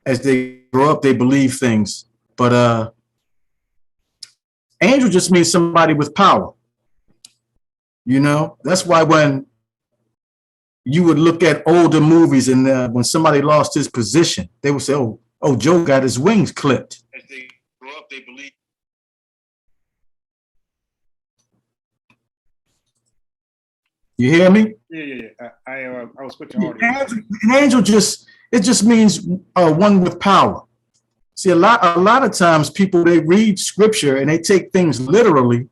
as they grow up, they believe things. But angel just means somebody with power. You know, that's why when you would look at older movies and when somebody lost his position, they would say, oh, Joe got his wings clipped. As they grow up, they believe. You hear me? Yeah. I was switching audio. An angel just means one with power. See, a lot of times people, they read scripture and they take things literally,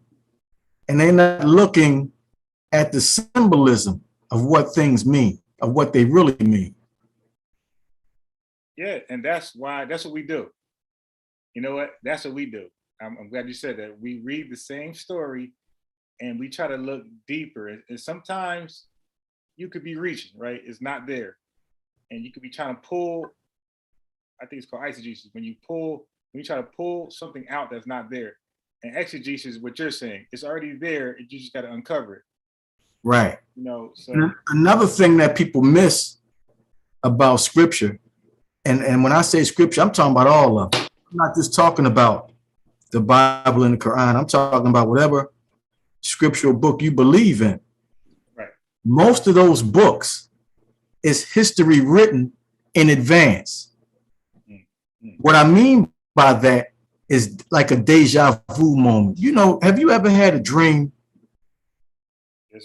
and they're not looking at the symbolism of what things mean, of what they really mean. Yeah, and that's what we do. You know what? That's what we do. I'm glad you said that. We read the same story and we try to look deeper. And sometimes you could be reaching, right? It's not there. And you could be trying to pull, I think it's called eisegesis, when you try to pull something out that's not there. And exegesis is what you're saying. It's already there, you just got to uncover it. Right. You know, so another thing that people miss about scripture, and when I say scripture, I'm talking about all of it. I'm not just talking about the Bible and the Quran. I'm talking about whatever scriptural book you believe in. Right. Most of those books is history written in advance. Mm-hmm. What I mean by that is like a deja vu moment. You know, have you ever had a dream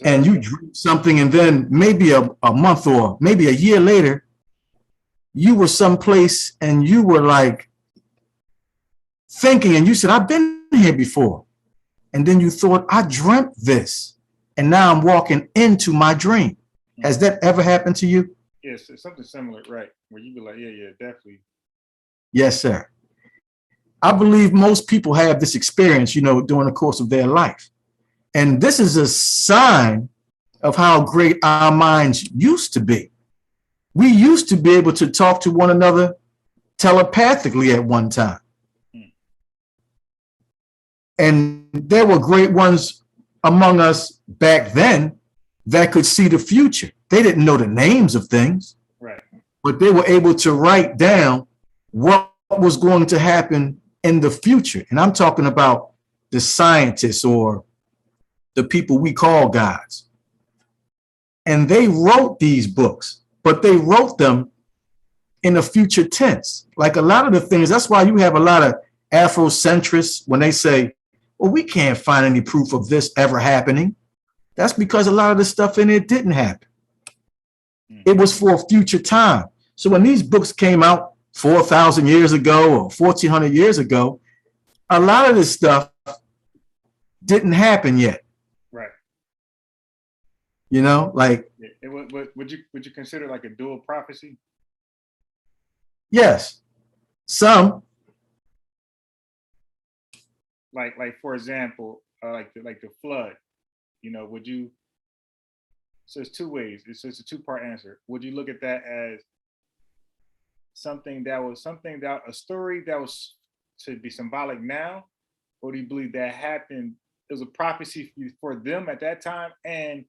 and you dream something, and then maybe a month or maybe a year later, you were someplace and you were like thinking, and you said, I've been here before. And then you thought, I dreamt this, and now I'm walking into my dream. Has that ever happened to you? Yes, it's something similar, right? Where you be like, yeah, definitely. Yes, sir. I believe most people have this experience, you know, during the course of their life. And this is a sign of how great our minds used to be. We used to be able to talk to one another telepathically at one time. And there were great ones among us back then that could see the future. They didn't know the names of things, right, but they were able to write down what was going to happen in the future. And I'm talking about the scientists or the people we call gods. And they wrote these books, but they wrote them in a future tense. Like a lot of the things, that's why you have a lot of Afrocentrists when they say, well, we can't find any proof of this ever happening. That's because a lot of the stuff in it didn't happen. It was for a future time. So when these books came out 4,000 years ago or 1,400 years ago, a lot of this stuff didn't happen yet. Right. You know, like. Would you consider like a dual prophecy? Yes, some. Like for example, like the flood. You know, would you? So it's two ways. It's just a two-part answer. Would you look at that as a story that was to be symbolic now, or do you believe that happened? It was a prophecy for them at that time, and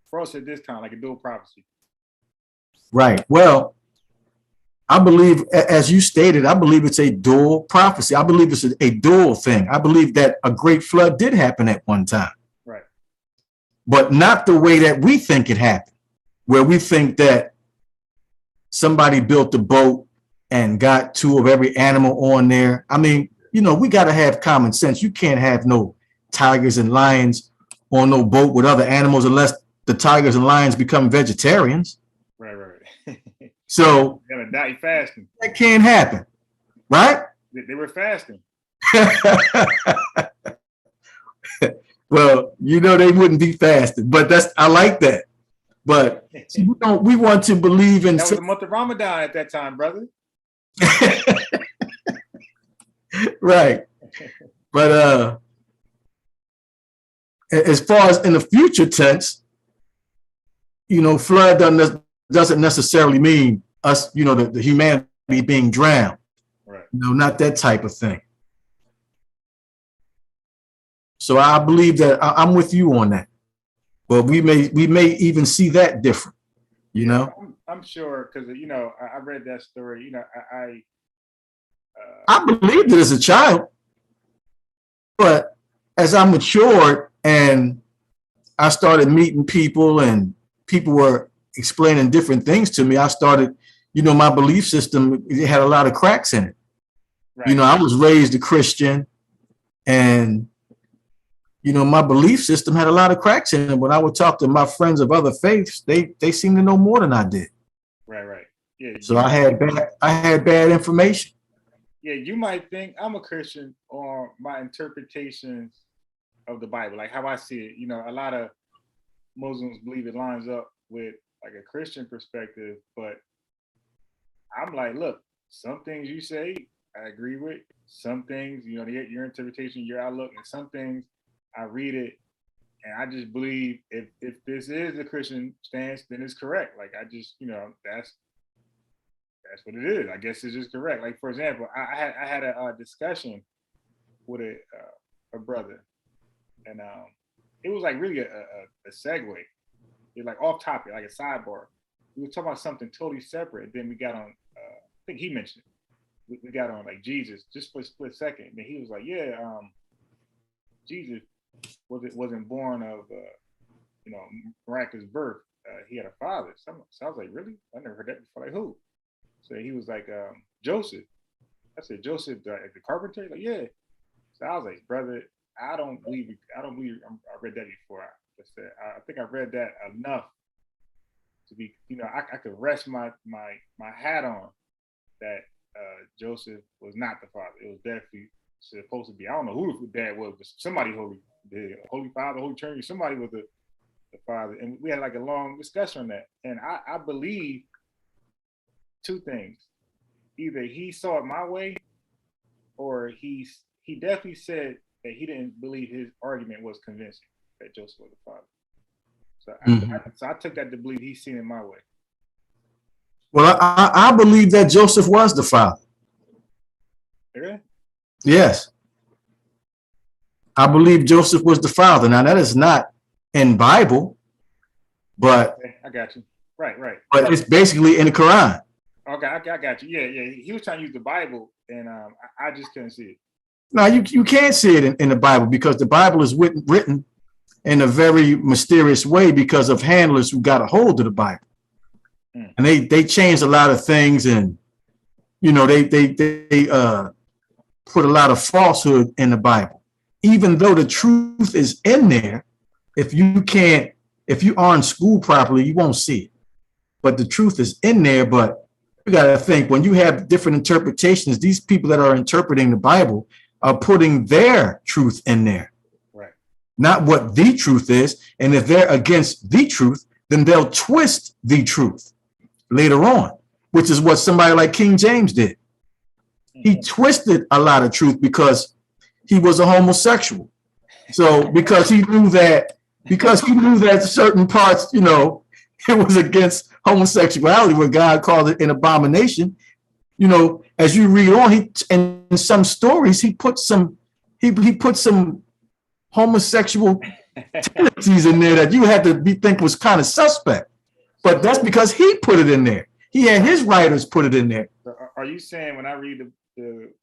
for us at this time, like a dual prophecy. Right. Well, I believe, as you stated, I believe it's a dual prophecy. I believe it's a dual thing. I believe that a great flood did happen at one time. Right. But not the way that we think it happened, where we think that somebody built a boat and got two of every animal on there. I mean, you know, we got to have common sense. You can't have no tigers and lions on no boat with other animals unless the tigers and lions become vegetarians. Right. So they're gonna die fasting. That can't happen, right? They were fasting. Well, you know, they wouldn't be fasting, but I like that. But we want to believe in. That was the month of Ramadan at that time, brother. Right. But as far as in the future tense, you know, flood doesn't necessarily mean us, you know, the humanity being drowned. Right. No, not that type of thing. So I believe that I'm with you on that. But we may even see that different, you know. I'm sure because I read that story. I believed it as a child, but as I matured and I started meeting people and people were explaining different things to me, I started, my belief system, it had a lot of cracks in it. right. I was raised a Christian and, my belief system had a lot of cracks in it. When I would talk to my friends of other faiths, they seemed to know more than I did. Right. Yeah, So I had bad information. you might think I'm a Christian on my interpretations of the Bible, like how I see it. A lot of Muslims believe it lines up with like a Christian perspective, but I'm like, look, some things you say I agree with. Some things, your interpretation, your outlook, and some things I read it and I just believe if this is the Christian stance, then it's correct. Like I just, that's what it is. I guess it's just correct. Like for example, I had a discussion with a brother, and it was like really a segue. It's like off topic, like a sidebar. We were talking about something totally separate. Then we got on. I think he mentioned it. We got on like Jesus just for a split second. And then he was like, "Yeah, Jesus wasn't born of miraculous birth. He had a father." So I was like, "Really? I never heard that before." Like who? So he was like, Joseph. I said, Joseph, the carpenter? Like, yeah. So I was like, brother, I don't believe I read that before. I said, I think I read that enough to be, I could rest my hat on that Joseph was not the father. It was definitely supposed to be. I don't know who the dad was, but somebody holy, the Holy Father, Holy Trinity, somebody was the father. And we had like a long discussion on that. And I believe two things. Either he saw it my way, or he definitely said that he didn't believe his argument was convincing that Joseph was the father. So I took that to believe he's seen it my way. Well, I believe that Joseph was the father. Okay? Yes. I believe Joseph was the father. Now that is not in Bible, but Okay, I got you. Right. but it's basically in the Quran. Okay, I got you. Yeah. He was trying to use the Bible, and I just couldn't see it. Now you can't see it in the Bible because the Bible is written in a very mysterious way because of handlers who got a hold of the Bible. And they changed a lot of things, and they put a lot of falsehood in the Bible. Even though the truth is in there, if you aren't schooled properly, you won't see it. But the truth is in there. But you got to think when you have different interpretations, these people that are interpreting the Bible are putting their truth in there, right? Not what the truth is. And if they're against the truth, then they'll twist the truth later on, which is what somebody like King James did. He twisted a lot of truth because he was a homosexual. So because he knew that certain parts, it was against homosexuality, where God called it an abomination. As you read on, in some stories he put some homosexual tendencies in there that you had to think was kind of suspect. But that's because he put it in there. He had his writers put it in there. Are you saying when I read the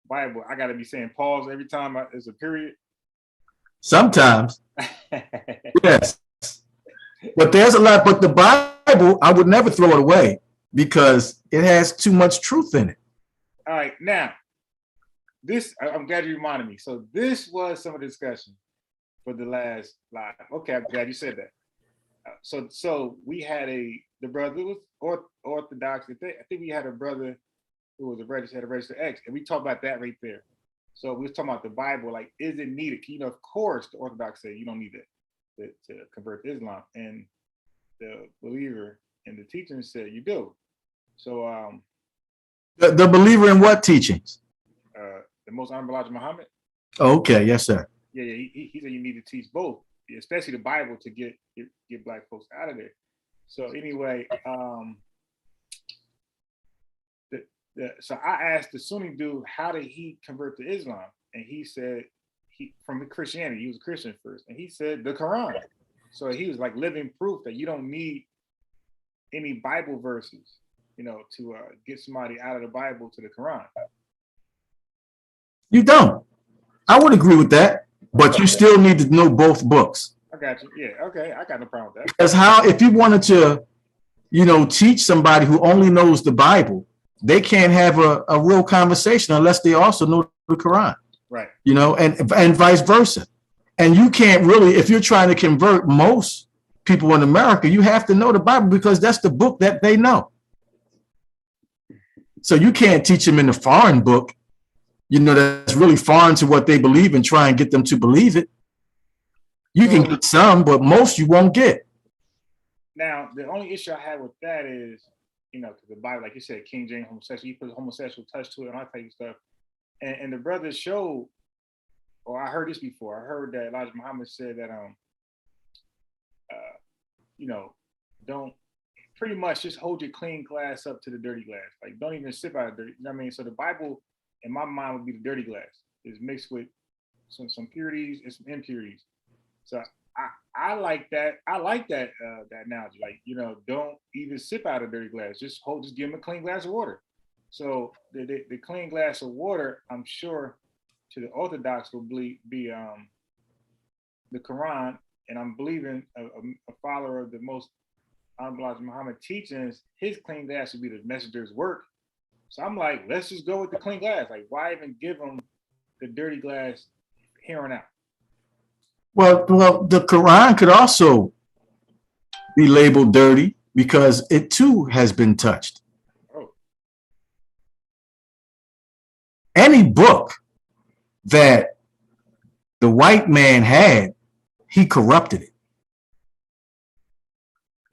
Bible, I got to be saying pause every time there's a period? Sometimes, yes. But there's a lot. But the Bible, I would never throw it away because it has too much truth in it. All right, now I'm glad you reminded me. So this was some of the discussion for the last live. Okay, I'm glad you said that. So we had the brother was Orthodox. I think we had a brother who was had a registered X, and we talked about that right there. So we was talking about the Bible, like, is it needed? Of course, the Orthodox say you don't need it to convert to Islam, and the believer and the teaching said you do. So the believer in what teachings? The most honorable Elijah Muhammad. Okay, yes, sir. Yeah, he said you need to teach both, especially the Bible, to get black folks out of there. So anyway, so I asked the Sunni dude, how did he convert to Islam? And he said from Christianity, he was a Christian first, and he said the Quran. So he was like living proof that you don't need any Bible verses, to get somebody out of the Bible to the Quran. You don't. I would agree with that, but you still need to know both books. I got you. Yeah, okay, I got no problem with that. Because if you wanted to, teach somebody who only knows the Bible, they can't have a real conversation unless they also know the Quran. Right. And vice versa. And you can't really, if you're trying to convert most people in America, you have to know the Bible because that's the book that they know. So you can't teach them in the foreign book, that's really foreign to what they believe and try and get them to believe it. You can get some, but most you won't get. Now, the only issue I have with that is, because the Bible, like you said, King James homosexual, you put a homosexual touch to it and all that type of stuff. And the brothers showed, or I heard this before, I heard that Elijah Muhammad said that, don't pretty much just hold your clean glass up to the dirty glass. Like, don't even sip out of dirty, you know what I mean? So the Bible, in my mind, would be the dirty glass. It's mixed with some purities and some impurities. So I like that. I like that that analogy. Like, don't even sip out of dirty glass. Just give them a clean glass of water. So the clean glass of water, I'm sure, to the Orthodox will be the Quran, and I'm believing a follower of the most Elijah Muhammad teachings, his clean glass would be the messenger's work. So I'm like, let's just go with the clean glass. Like, why even give them the dirty glass here on out? Well, the Quran could also be labeled dirty because it too has been touched. Oh. Any book that the white man had, he corrupted it.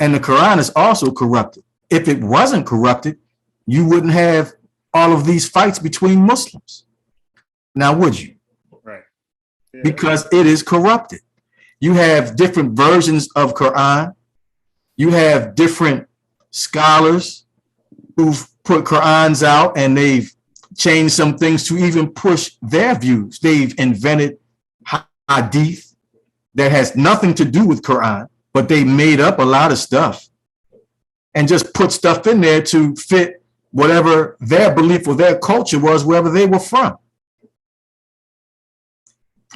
And the Quran is also corrupted. If it wasn't corrupted, you wouldn't have all of these fights between Muslims. Now, would you? Right. Yeah. Because it is corrupted. You have different versions of Quran. You have different scholars who've put Qurans out and they've changed some things to even push their views. They've invented hadith that has nothing to do with Quran, but they made up a lot of stuff and just put stuff in there to fit whatever their belief or their culture was, wherever they were from.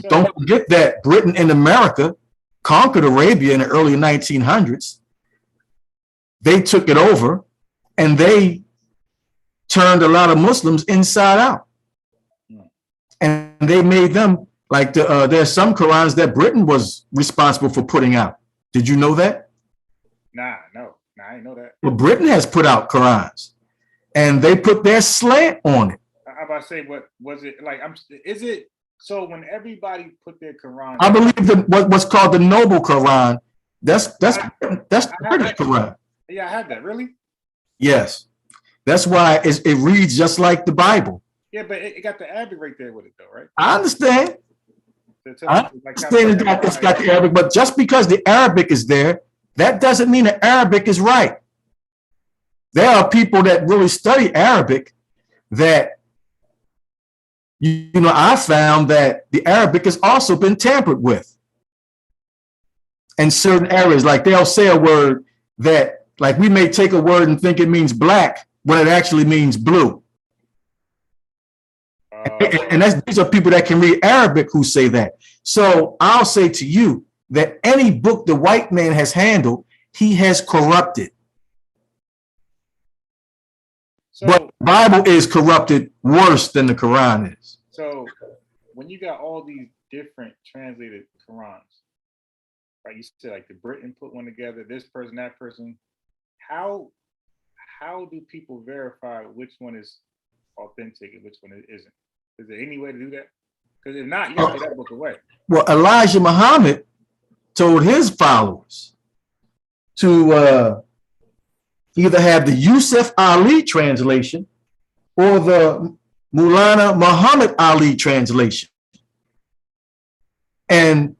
So, don't forget that Britain and America conquered Arabia in the early 1900s. They took it over and they turned a lot of Muslims inside out. And they made them like there's some Qurans that Britain was responsible for putting out. Did you know that? Nah, I didn't know that. Well, Britain has put out Qurans and they put their slant on it. I'm about to say, what was it like? Is it so when everybody put their Quran? I believe that what's called the Noble Quran, that's the British Quran. Yeah, I have that. Really? Yes. That's why it reads just like the Bible. Yeah, but it got the Arabic right there with it, though, right? I understand. It's got the Arabic, but just because the Arabic is there, that doesn't mean the Arabic is right. There are people that really study Arabic that, I found that the Arabic has also been tampered with. And certain areas, like they'll say a word that, like we may take a word and think it means black when it actually means blue. And these are people that can read Arabic who say that. So I'll say to you that any book the white man has handled, he has corrupted. So, but the Bible is corrupted worse than the Quran is. So when you got all these different translated Qurans, right? You said like the Britain put one together, this person, that person. How do people verify which one is authentic and which one isn't? Is there any way to do that? Because if not, you have to throw that book away. Well, Elijah Muhammad told his followers to either have the Yusuf Ali translation or the Maulana Muhammad Ali translation. And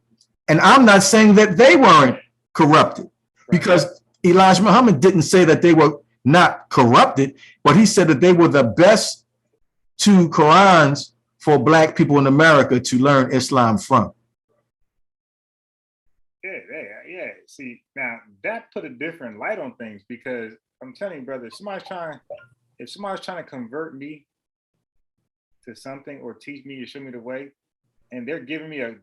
I'm not saying that they weren't corrupted, because Elijah Muhammad didn't say that they were not corrupted, but he said that they were the best two Qurans for black people in America to learn Islam from. Yeah. see, now that put a different light on things because I'm telling you, brother, if somebody's trying to convert me to something or teach me or show me the way, and they're giving me a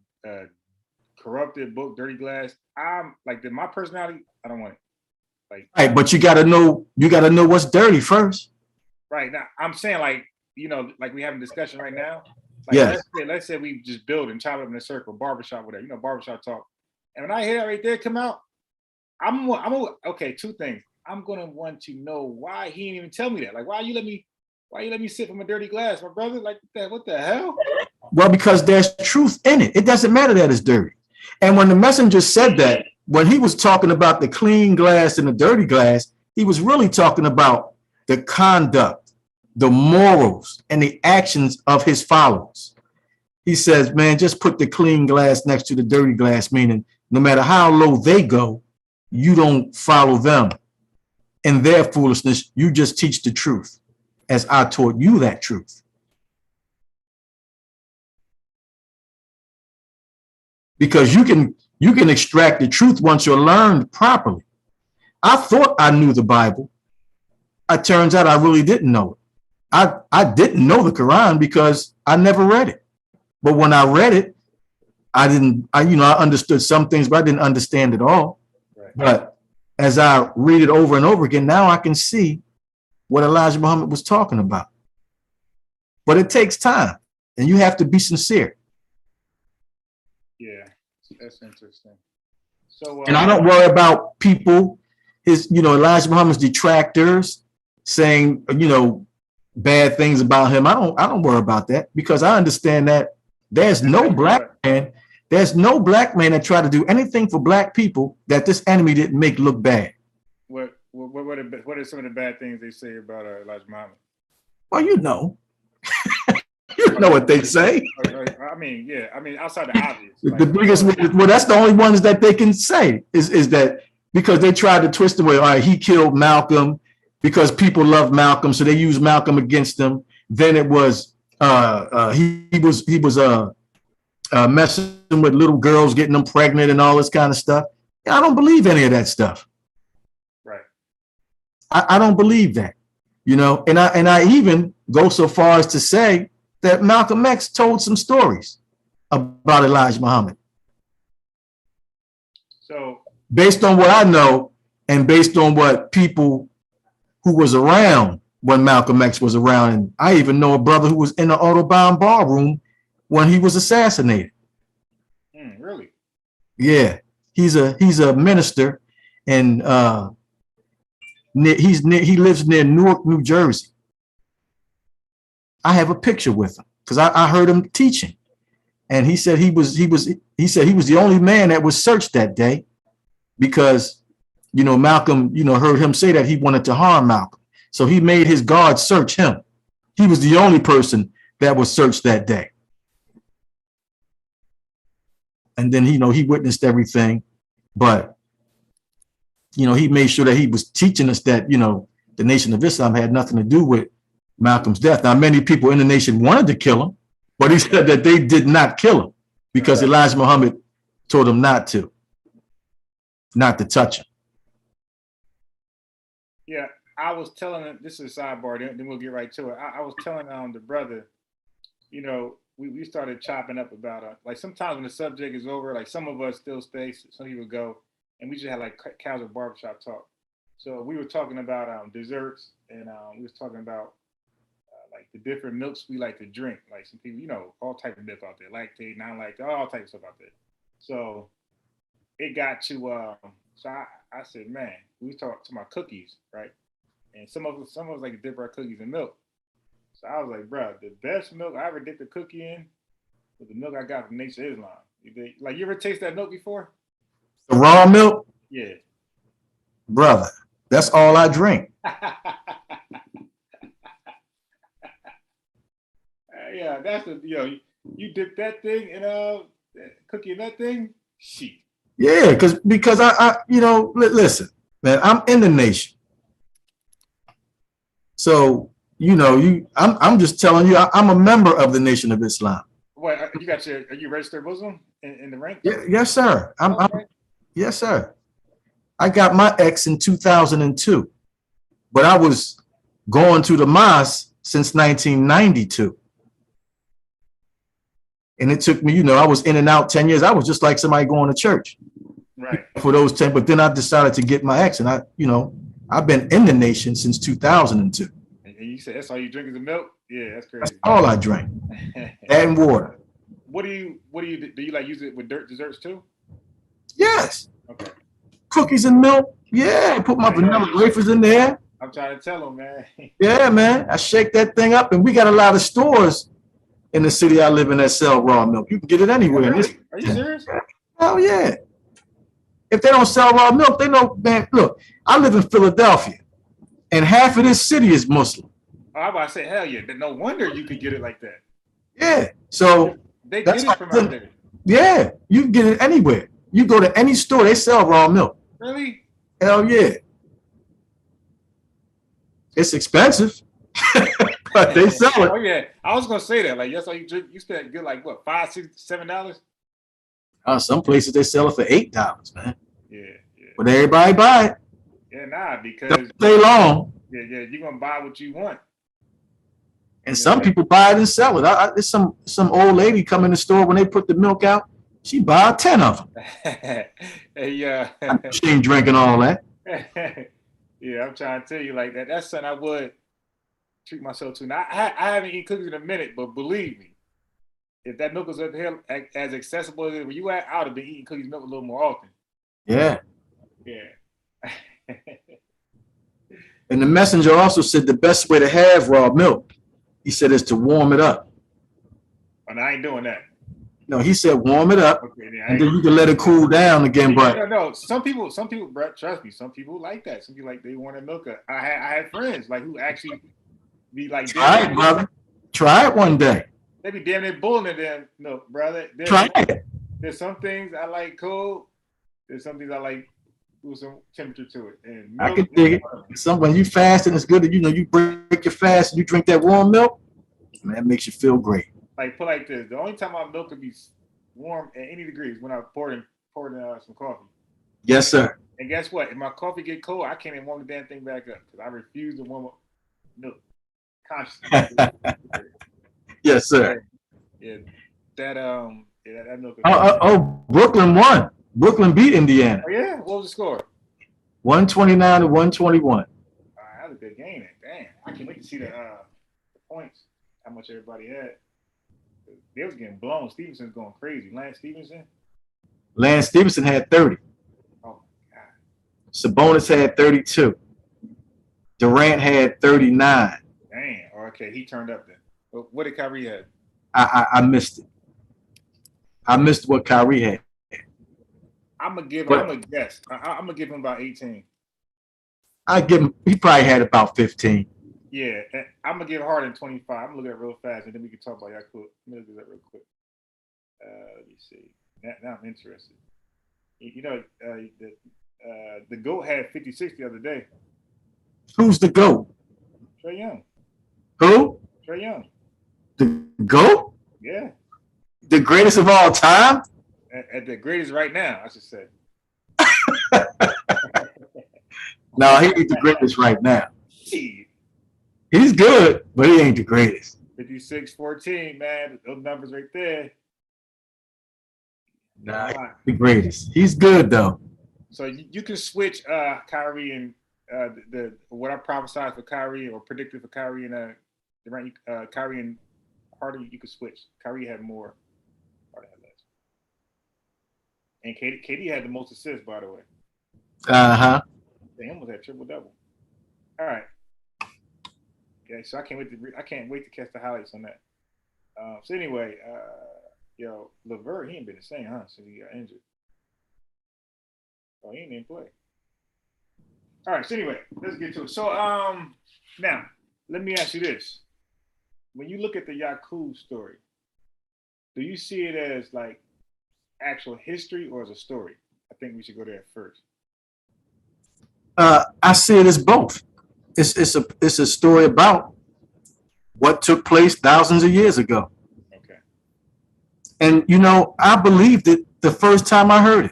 corrupted book, dirty glass, I'm like, my personality, I don't want it. Like, right, but you got to know what's dirty first. Right now, I'm saying like, like we having a discussion right now. Like Yes. let's say we just build and chop up in a circle, barbershop, whatever, barbershop talk. And when I hear that right there come out, I'm okay. Two things. I'm gonna want to know why he didn't even tell me that. Like, why you let me sip from a dirty glass, my brother? Like that? What the hell? Well, because there's truth in it. It doesn't matter that it's dirty. And when the messenger said that, when he was talking about the clean glass and the dirty glass, he was really talking about the conduct, the morals, and the actions of his followers. He says, man, just put the clean glass next to the dirty glass, meaning no matter how low they go, you don't follow them in their foolishness. You just teach the truth as I taught you that truth. Because you can extract the truth once you're learned properly. I thought I knew the Bible. It turns out I really didn't know it. I didn't know the Quran because I never read it. But when I read it, I understood some things, but I didn't understand it all. Right. But as I read it over and over again, now I can see what Elijah Muhammad was talking about. But it takes time, and you have to be sincere. Yeah, that's interesting. So, and I don't worry about people, Elijah Muhammad's detractors saying, bad things about him. I don't worry about that because I understand that there's no black man that tried to do anything for black people that this enemy didn't make look bad. What are some of the bad things they say about Elijah Muhammad? Well, you know what they say. I mean, outside the obvious. The biggest, well, that's the only ones that they can say is that because they tried to twist the way, all right, he killed Malcolm because people love Malcolm, so they used Malcolm against him. Then it was he was messing with little girls, getting them pregnant and all this kind of stuff. I don't believe any of that stuff. Right. I don't believe that, and I even go so far as to say that Malcolm X told some stories about Elijah Muhammad. So based on what I know and based on what people who was around when Malcolm X was around, and I even know a brother who was in the Audubon ballroom when he was assassinated. Really? Yeah, he's a minister, and he lives near Newark, New Jersey. I have a picture with him because I heard him teaching, and he said he was the only man that was searched that day because Malcolm heard him say that he wanted to harm Malcolm, so he made his guard search him. He was the only person that was searched that day, and then he witnessed everything, but he made sure that he was teaching us that the Nation of Islam had nothing to do with Malcolm's death. Now, many people in the nation wanted to kill him, but he said that they did not kill him because Elijah Muhammad told them not to touch him. Yeah, I was telling him, this is a sidebar, then we'll get right to it. I was telling the brother, we started chopping up about like sometimes when the subject is over, like some of us still stay, some people go, and we just had like casual barbershop talk. So we were talking about desserts, and we was talking about like the different milks we like to drink. Like some people, all type of milk out there, lactate, non-lactate, all types of stuff out there. So it got to, so I said, man, we talked about cookies, right? And some of us like to dip our cookies in milk. So I was like, bro, the best milk I ever dipped a cookie in was the milk I got from Nation of Islam. Like, you ever taste that milk before? The raw milk? Yeah. Brother, that's all I drink. Yeah, that's you dip that thing in cookie in that thing. Shit. Yeah, because I listen, man, I'm in the nation, so I'm just telling you, I'm a member of the Nation of Islam. What are you registered Muslim in the rank? Yeah, yes, sir. Yes, sir. I got my ex in 2002, but I was going to the mosque since 1992. And it took me, I was in and out 10 years. I was just like somebody going to church. Right. For those 10, but then I decided to get my ex, and I've been in the nation since 2002. And you said that's all you drink is the milk? Yeah, that's That's crazy. all I drank. And water. Do you like use it with desserts too? Yes. Okay. Cookies and milk. Yeah. I put my vanilla wafers in there. I'm trying to tell them, man. Yeah, man. I shake that thing up, and we got a lot of stores in the city I live in that sell raw milk. You can get it anywhere. Really? Are you serious? Hell yeah. If they don't sell raw milk, they know, man, look, I live in Philadelphia, and half of this city is Muslim. Oh, I was about to say, hell yeah. No wonder you could get it like that. Yeah. So they get it from out there. Yeah. You can get it anywhere. You go to any store, they sell raw milk. Really? Hell yeah. It's expensive, but they sell it. Oh yeah. I was gonna say that. Like, that's all you drink. You spend good, like what, $5, $6, $7? Some places they sell it for $8, man. Yeah. But everybody buy it. Yeah, nah, because don't stay long. Yeah, you're gonna buy what you want. And some people buy it and sell it. There's some old lady come in the store when they put the milk out. She buy 10 of them. Hey, she ain't drinking all that. Yeah, I'm trying to tell you like that. That's something I would treat myself to. Now, I haven't eaten cookies in a minute, but believe me, if that milk was up here as accessible as where you at, I would have been eating cookies milk a little more often. Yeah. Yeah. And the messenger also said the best way to have raw milk, he said, is to warm it up. And I ain't doing that. No, he said warm it up, okay, and then you can let it cool down again. But no, some people, Brett, trust me, some people like that. Some people like they want to milk it. I had friends like who actually be like, try it, brother. Try it one day. They be damn near bullying in their milk, brother. Try it. There's some things I like cold. There's some things I like with some temperature to it. And milk, I can dig it. When you fast and it's good that you break your fast and you drink that warm milk, man, that makes you feel great. Like put like this: the only time my milk could be warm at any degrees when I poured in some coffee. Yes, sir. And guess what? If my coffee get cold, I can't even warm the damn thing back up because I refuse to warm up milk consciously. Yes, sir. Yeah, that milk. Brooklyn won. Brooklyn beat Indiana. Oh yeah, what was the score? 129 to 121. That was a good game. Damn, I can't wait to see the points. How much everybody had. They was getting blown. Stevenson's going crazy. Lance Stevenson had 30. Oh my God. Sabonis had 32. Durant had 39. Damn. Okay, he turned up then. What did Kyrie have? I missed it. I missed what Kyrie had. I'm gonna guess. I'm gonna give him about 18. I give him. He probably had about 15. Yeah, I'm gonna give Harden 25. I'm gonna look at it real fast, and then we can talk about Yakult. Let me look at that real quick. Let me see. Now I'm interested. The GOAT had 56 the other day. Who's the GOAT? Trae Young. Who? Trae Young. The GOAT? Yeah. The greatest of all time? At the greatest right now, I should say. No, he ain't the greatest right now. He's good, but he ain't the greatest. 56-14, man. Those numbers right there. Nah, he's the greatest. He's good though. So you can switch Kyrie and what I prophesied for Kyrie or predicted for Kyrie and Kyrie and Harden. You could switch. Kyrie had more. Harden had less. And KD had the most assists, by the way. They almost had triple double. All right. Okay, so I can't wait to catch the highlights on that. So anyway, LeVert, he ain't been the same, since he got injured. Oh, he ain't even play. All right. So anyway, let's get to it. So now let me ask you this: when you look at the Yakult story, do you see it as like actual history or as a story? I think we should go there first. I see it as both. It's a story about what took place thousands of years ago. Okay. And I believed it the first time I heard it.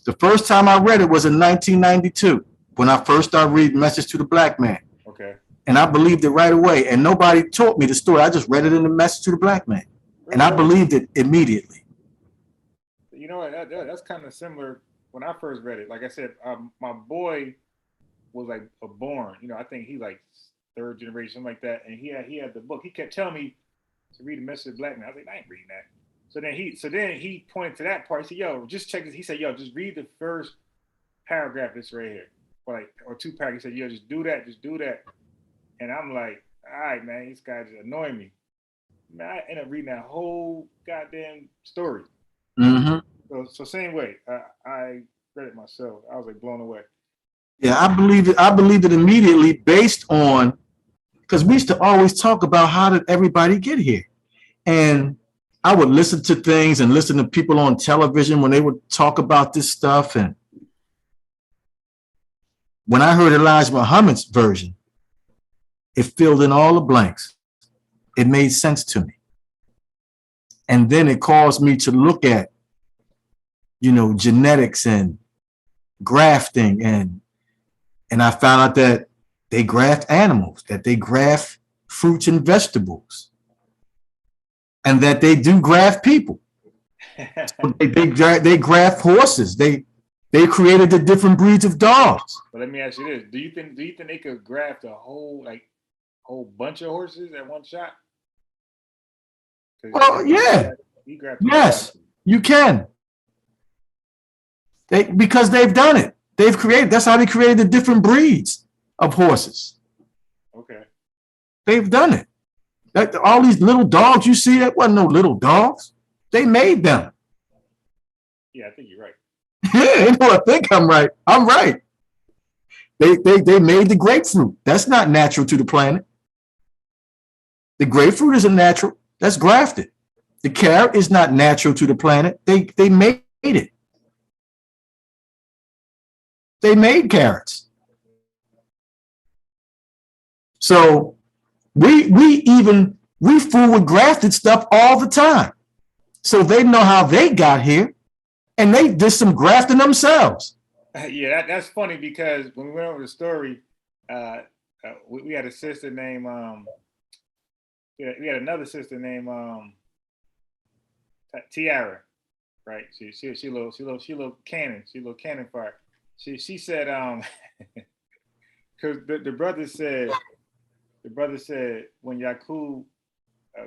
The first time I read it was in 1992 when I first started reading Message to the Black Man. Okay. And I believed it right away. And nobody taught me the story. I just read it in the Message to the Black Man. And I believed it immediately. You know what? That's kind of similar when I first read it. Like I said, my boy was like a born. You know, I think he's like third generation, something like that. And he had the book. He kept telling me to read the Message to the Black Man. I was like, I ain't reading that. So then he pointed to that part. He said, "Yo, just check this." He said, "Yo, just read the first paragraph. That's right here, or two paragraphs." He said, "Yo, just do that. Just do that." And I'm like, "All right, man, this guy's just annoying me." Man, I ended up reading that whole goddamn story. Mm-hmm. So same way, I read it myself. I was like blown away. Yeah, I believed it. I believed it immediately based on, because we used to always talk about how did everybody get here, and I would listen to things and listen to people on television when they would talk about this stuff. And when I heard Elijah Muhammad's version, it filled in all the blanks. It made sense to me. And then it caused me to look at, genetics and grafting. And I found out that they graft animals, that they graft fruits and vegetables, and that they do graft people. So they graft horses. They created the different breeds of dogs. But let me ask you this: Do you think they could graft a whole bunch of horses at one shot? Well, yeah, yes, you can. Because they've done it. They've created. That's how they created the different breeds of horses. Okay. They've done it. All these little dogs you see, that wasn't no little dogs. They made them. Yeah, I think you're right. Yeah, I think I'm right. I'm right. They made the grapefruit. That's not natural to the planet. The grapefruit isn't natural. That's grafted. The carrot is not natural to the planet. They made it. They made carrots. So we fool with grafted stuff all the time. So they know how they got here, and they did some grafting themselves. Yeah, that's funny because when we went over the story, we had a sister named we had another sister named Tiara, right? She a little cannon. She a little cannon fire. She said because the brother said when Yakub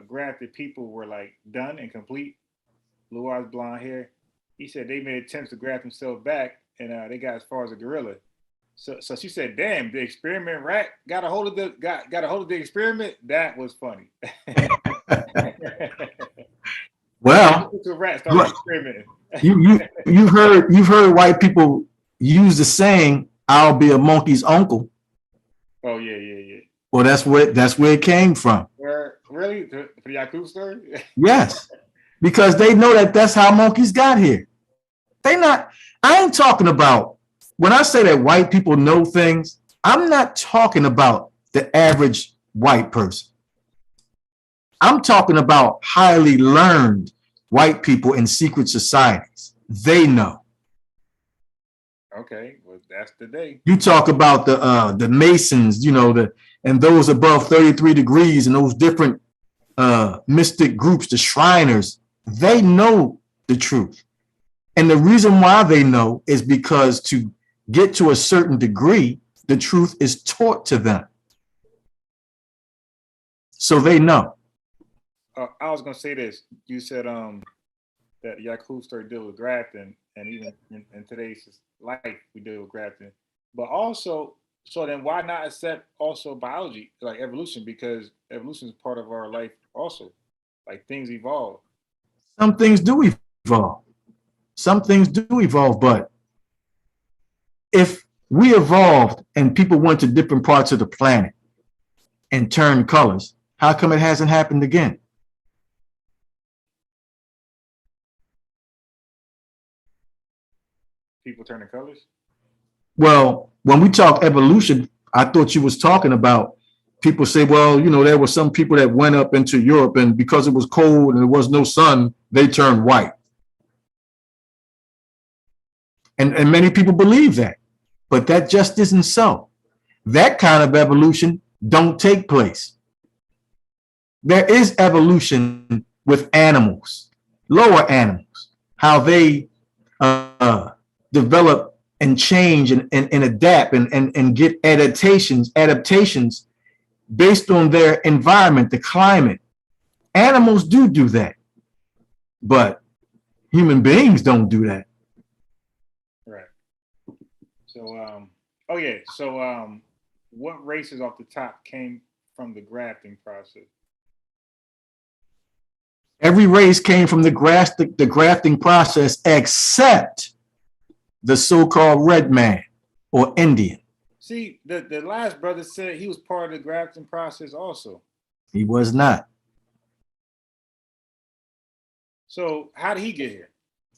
grafted, people were like done and complete, blue eyes, blonde hair. He said they made attempts to graft themselves back, and they got as far as a gorilla. So she said, "Damn, the experiment rat got a hold of the experiment." That was funny. Well, the rat started experimenting. you've heard white people use the saying, "I'll be a monkey's uncle." Oh yeah. Well, that's where it came from. Really? For the Yakub story? Yes, because they know that's how monkeys got here. I ain't talking about, when I say that white people know things, I'm not talking about the average white person. I'm talking about highly learned white people in secret societies. They know. Okay, well, that's the day. You talk about the Masons, and those above 33 degrees and those different mystic groups, the Shriners. They know the truth. And the reason why they know is because to get to a certain degree, the truth is taught to them. So they know. I was going to say this. You said that Yakub story deal with grafting, and even in today's life, we deal with grafting. But also, so then why not accept also biology, like evolution? Because evolution is part of our life also. Like things evolve. Some things do evolve. Some things do evolve, but if we evolved and people went to different parts of the planet and turned colors, how come it hasn't happened again? People turning colors? Well, when we talk evolution, I thought you was talking about people say, well, there were some people that went up into Europe, and because it was cold and there was no sun, they turned white. And many people believe that, but that just isn't so. That kind of evolution don't take place. There is evolution with animals, lower animals, how they develop and change and adapt and get adaptations based on their environment, the climate. Animals do that, but human beings don't do that. Right. So, oh yeah. So, what races off the top came from the grafting process? Every race came from the grafting process except the so-called red man or Indian. See, the last brother said he was part of the grafting process also. He was not. So how did he get here?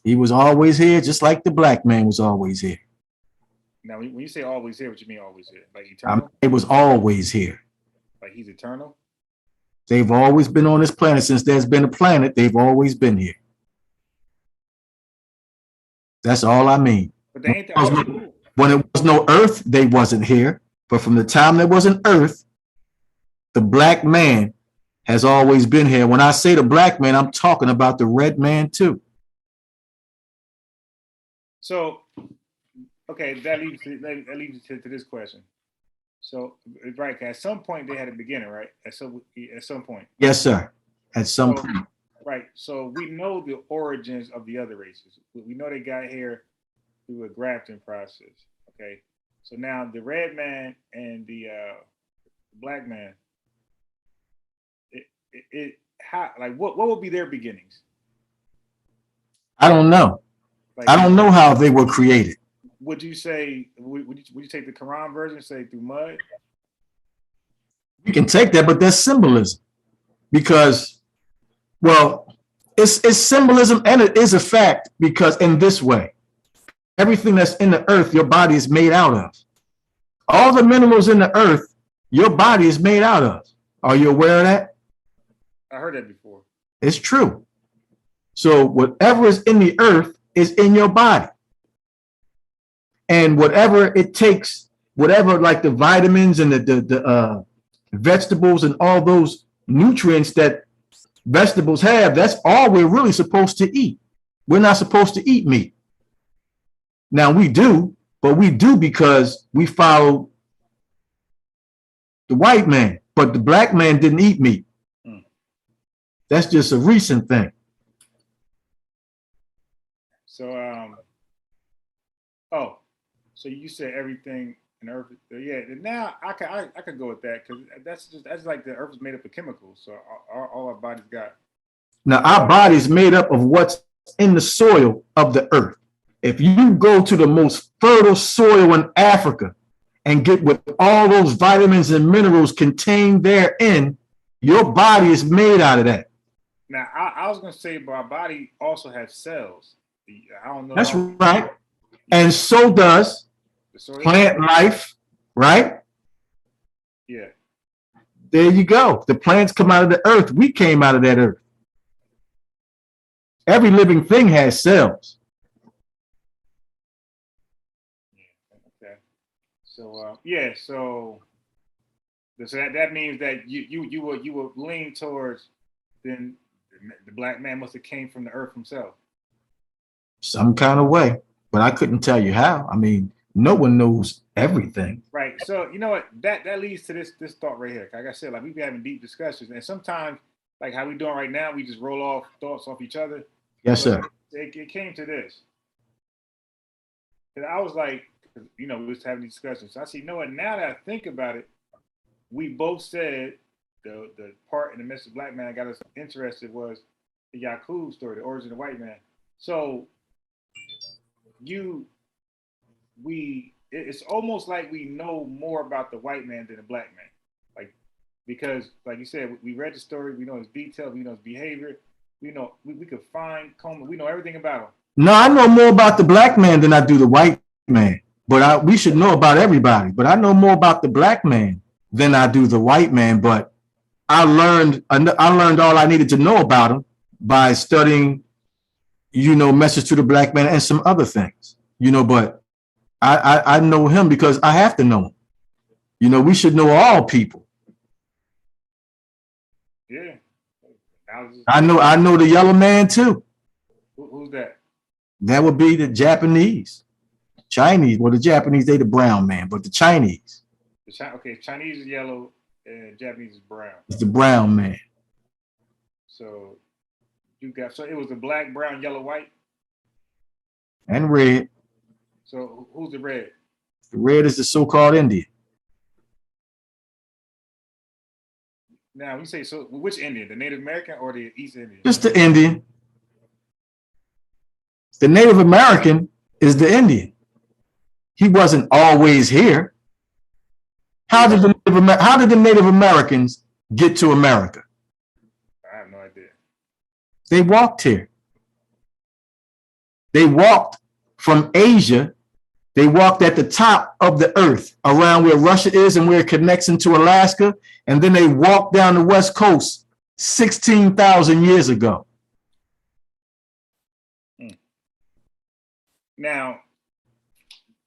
He was always here, just like the black man was always here. Now, when you say always here, what you mean always here? Like eternal? It was always here. Like he's eternal? They've always been on this planet. Since there's been a planet, they've always been here. That's all I mean. But they ain't the when it was no earth, they wasn't here. But from the time there was an earth, the black man has always been here. When I say the black man, I'm talking about the red man too. So, okay, that leads to this question. So, right, at some point they had a beginning, right? At some point. Yes, sir. At some point. Right. So we know the origins of the other races. We know they got here through a grafting process. Okay. So now the red man and the black man, what would be their beginnings? I don't know. Like, I don't know how they were created. Would you say? Would you take the Quran version and say through mud? We can take that, but that's symbolism, because, well, it's symbolism and it is a fact, because in this way, everything that's in the earth, your body is made out of. All the minerals in the earth, your body is made out of. Are you aware of that? I heard that before. It's true. So whatever is in the earth is in your body. And whatever it takes, whatever, like the vitamins and the vegetables and all those nutrients that vegetables have, that's all we're really supposed to eat. We're not supposed to eat meat. Now we do, but we do because we follow the white man, but the black man didn't eat meat. That's just a recent thing. So, so you said everything in Earth, yeah. And now I could go with that, because that's like the Earth is made up of chemicals. So all our bodies got. Now our body is made up of what's in the soil of the earth. If you go to the most fertile soil in Africa and get with all those vitamins and minerals contained therein, your body is made out of that. Now I was gonna say, but our body also has cells. I don't know. That's right. And so does plant life, right? Yeah. There you go. The plants come out of the earth. We came out of that earth. Every living thing has cells. Okay. So yeah. So that means that you would lean towards, then the black man must have came from the earth himself. Some kind of way, but I couldn't tell you how. I mean, no one knows everything. Right. So you know what? That leads to this thought right here. Like I said, like we've been having deep discussions, and sometimes, like how we doing right now, we just roll off thoughts off each other. Yes, sir. It came to this. And I was like, we was having these discussions. So I said, you know what? Now that I think about it, we both said the part in the message black man got us interested was the Yaqub story, the origin of the white man. So it's almost like we know more about the white man than the black man. Like, because like you said, we read the story, we know his details, we know his behavior, we know we could we know everything about him. No, I know more about the black man than I do the white man. But we should know about everybody. But I know more about the black man than I do the white man. But I learned all I needed to know about him by studying, Message to the Black Man and some other things. but I know him because I have to know him. We should know all people. Yeah. I know the yellow man too. Who's that? That would be the Japanese, Chinese. Well, the Japanese, they the brown man, but the Chinese Okay, Chinese is yellow and Japanese is brown. is the brown man. So so it was the black, brown, yellow, white. And red. So who's the red? The red is the so-called Indian. Now we say, so which Indian? The Native American or the East Indian? Just the Indian. The Native American is the Indian. He wasn't always here. How did the Native Americans get to America? I have no idea. They walked here. They walked from Asia. They walked at the top of the earth around where Russia is and where it connects into Alaska. And then they walked down the West Coast 16,000 years ago. Now,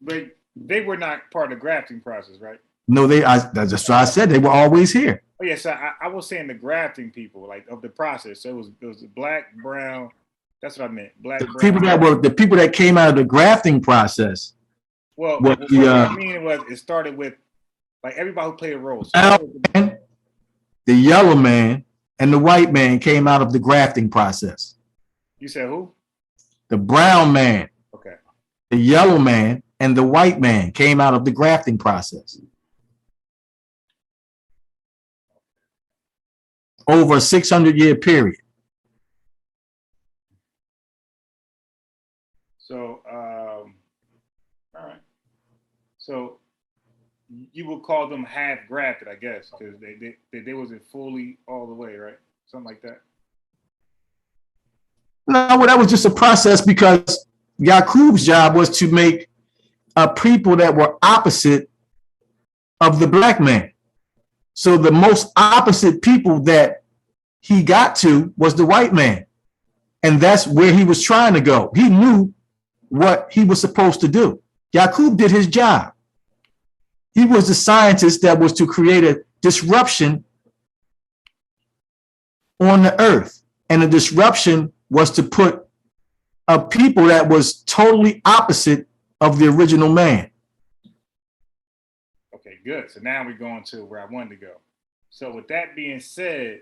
but they were not part of the grafting process, right? No, that's why I said they were always here. Oh yes, I was saying the grafting people, like of the process. So it was black, brown. That's what I meant. Black, The brown. people that came out of the grafting process. Well, what I mean was it started with like everybody who played a role. So the yellow man and the white man came out of the grafting process. You said who? The brown man, okay, the yellow man, and the white man came out of the grafting process. Over a 600-year period. So, all right. So you would call them half grafted, I guess, because they wasn't fully all the way, right? Something like that. No, well, that was just a process because Yaqub's job was to make a people that were opposite of the black man. So the most opposite people that he got to was the white man. And that's where he was trying to go. He knew what he was supposed to do. Yaqub did his job. He was the scientist that was to create a disruption on the earth. And the disruption was to put a people that was totally opposite of the original man. Okay, good. So now we're going to where I wanted to go. So with that being said,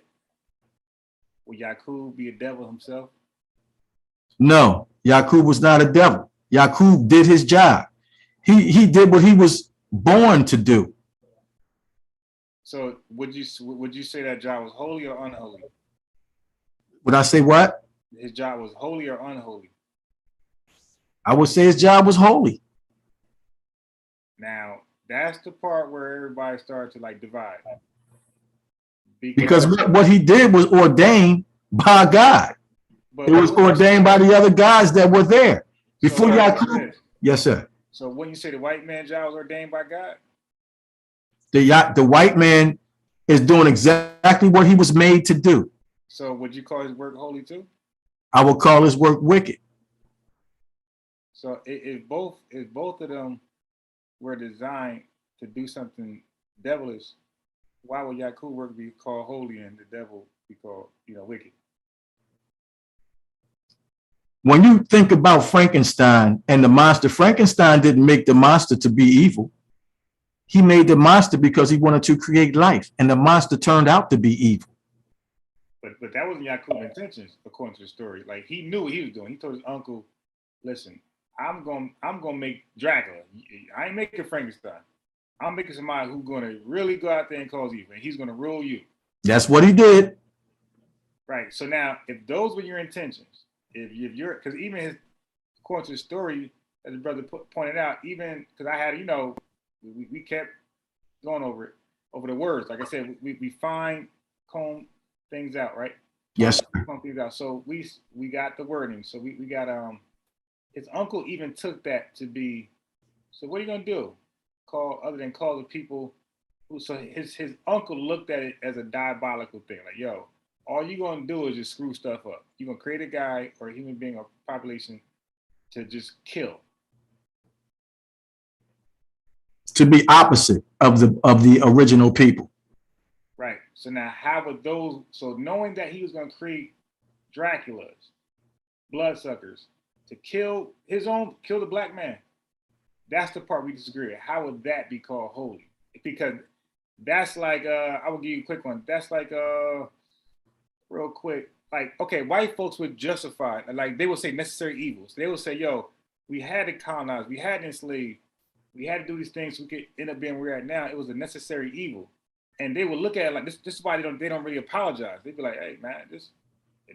will Yaqub be a devil himself? No, Yaqub was not a devil. Yaqub did his job. He did what he was born to do. So would you say that job was holy or unholy? Would I say what? His job was holy or unholy? I would say his job was holy. Now, that's the part where everybody started to like divide. Because what he did was ordained by God. It was ordained by the other guys that were there. Before Yaqub. Yes, sir. So when you say the white man job was ordained by God? The white man is doing exactly what he was made to do. So would you call his work holy too? I would call his work wicked. So if both of them were designed to do something devilish, why would Yaqub work be called holy and the devil be called, wicked? When you think about Frankenstein and the monster, Frankenstein didn't make the monster to be evil. He made the monster because he wanted to create life, and the monster turned out to be evil. But that wasn't Yaqub's intentions, according to the story. Like he knew what he was doing. He told his uncle, "Listen, I'm gonna make Dracula. I ain't making Frankenstein. I'm making somebody who's gonna really go out there and cause evil, and he's gonna rule you." That's what he did. Right. So now, if those were your intentions, if you're, because even his, according to the story, as the brother pointed out, even because I had, we kept going over the words. Like I said, we comb things out, right? Yes. Comb things out. So we got the wording. So we got his uncle even took that to be. So what are you gonna do? Call the people who? So his uncle looked at it as a diabolical thing. Like, yo, all you're gonna do is just screw stuff up. You're gonna create a guy or a human being or population to just kill. to be opposite of the original people. Right. So now, how would those? So knowing that he was going to create Draculas, bloodsuckers, to kill the black man. That's the part we disagree with. How would that be called holy? Because that's like I will give you a quick one. That's like real quick. Like, okay, white folks would justify, like they would say necessary evils. They would say, yo, we had to colonize, we had to enslave, we had to do these things so we could end up being where we're at now. It was a necessary evil. And they would look at it like this is why they don't really apologize. They'd be like, hey man, it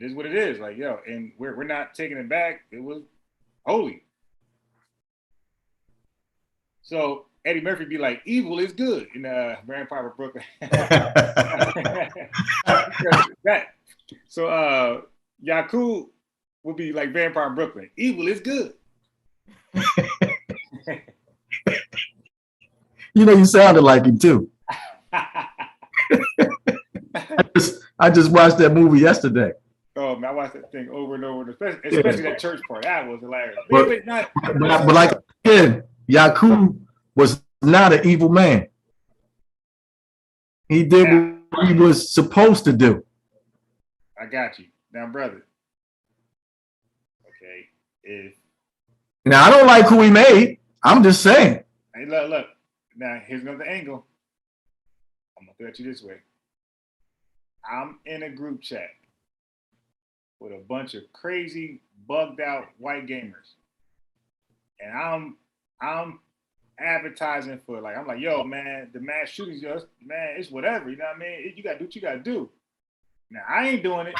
is what it is. Like, yo, and we're not taking it back. It was holy. So Eddie Murphy be like, evil is good in Vampire of Brooklyn. that. So Yakub would be like Vampire in Brooklyn. Evil is good. You know, you sounded like him too. I just watched that movie yesterday. Oh man, I watched that thing over and over, especially that church part. That was hilarious. But like again, Yakub was not an evil man. He did what he was supposed to do. I got you. Now, brother. Okay. Now, I don't like who he made. I'm just saying. Hey, look. Now, here's another angle. I'm going to put it you this way. I'm in a group chat with a bunch of crazy, bugged out white gamers. And I'm advertising for, like, I'm like, yo, man, the mass shootings, man, it's whatever. You know what I mean? You got to do what you got to do. Now, I ain't doing it,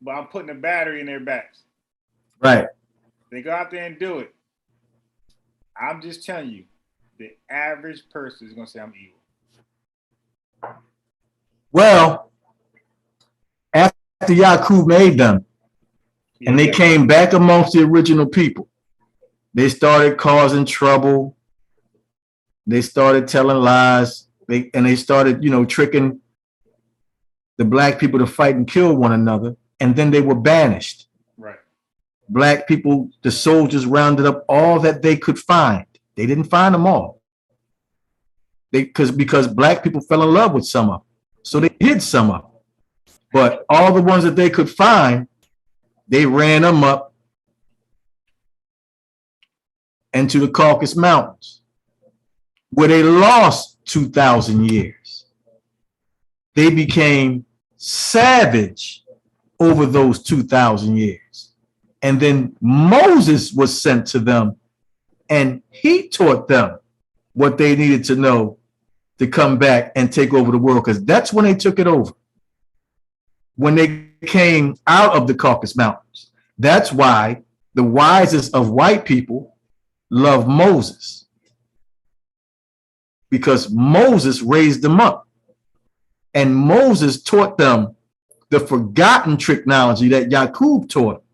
but I'm putting a battery in their backs. Right. They go out there and do it. I'm just telling you, the average person is going to say I'm evil. Well, after Yakub made them, and they came back amongst the original people, they started causing trouble. They started telling lies. They started, tricking the black people to fight and kill one another. And then they were banished. Right. Black people, the soldiers rounded up all that they could find. They didn't find them all. Because black people fell in love with some of them. So they hid some of them. But all the ones that they could find, they ran them up into the Caucasus Mountains, where they lost 2,000 years. They became savage over those 2,000 years. And then Moses was sent to them, and he taught them what they needed to know to come back and take over the world, because that's when they took it over. When they came out of the Caucasus Mountains. That's why the wisest of white people love Moses, because Moses raised them up. And Moses taught them the forgotten technology that Yakub taught them.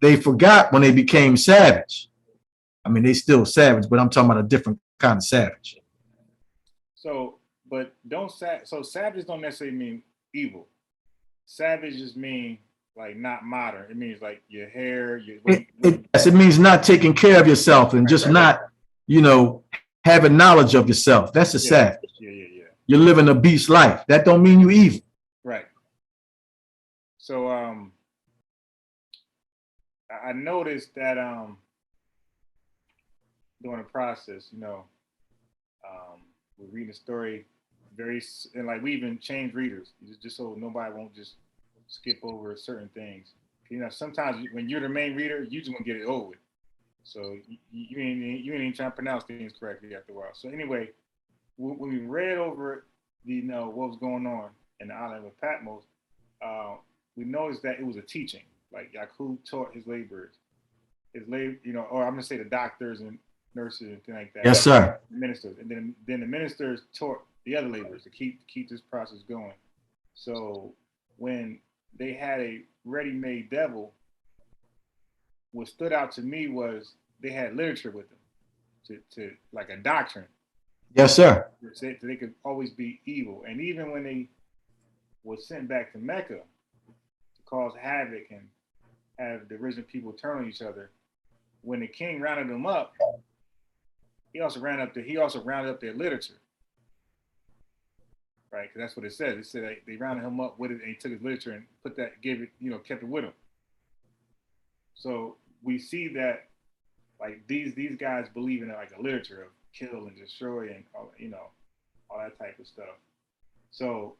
They forgot when they became savage. I mean, they still savage, but I'm talking about a different kind of savage. So savages don't necessarily mean evil. Savages mean like not modern. It means like your hair. It means not taking care of yourself and just not, having knowledge of yourself. That's a savage. Yeah. You're living a beast life. That don't mean you evil. Right. So I noticed that during the process, we're reading a story and like we even change readers just so nobody won't just skip over certain things. Sometimes when you're the main reader, you just want to get it over with. So you ain't even trying to pronounce things correctly after a while. So anyway, when we read over what was going on in the island of Patmos, we noticed that it was a teaching. Like Yakub taught his laborers, or I'm gonna say the doctors and nurses and things like that. Yes, sir. Ministers, and then the ministers taught the other laborers to keep this process going. So when they had a ready-made devil, what stood out to me was they had literature with them to like a doctrine. Yes, sir. So they could always be evil. And even when they were sent back to Mecca to cause havoc and have the original people turn on each other, when the king rounded them up, he also rounded up their literature, right? Because that's what it said. It said they rounded him up with it, and he took his literature and kept it with him. So we see that like these guys believe in like a literature of kill and destroy and all that type of stuff. So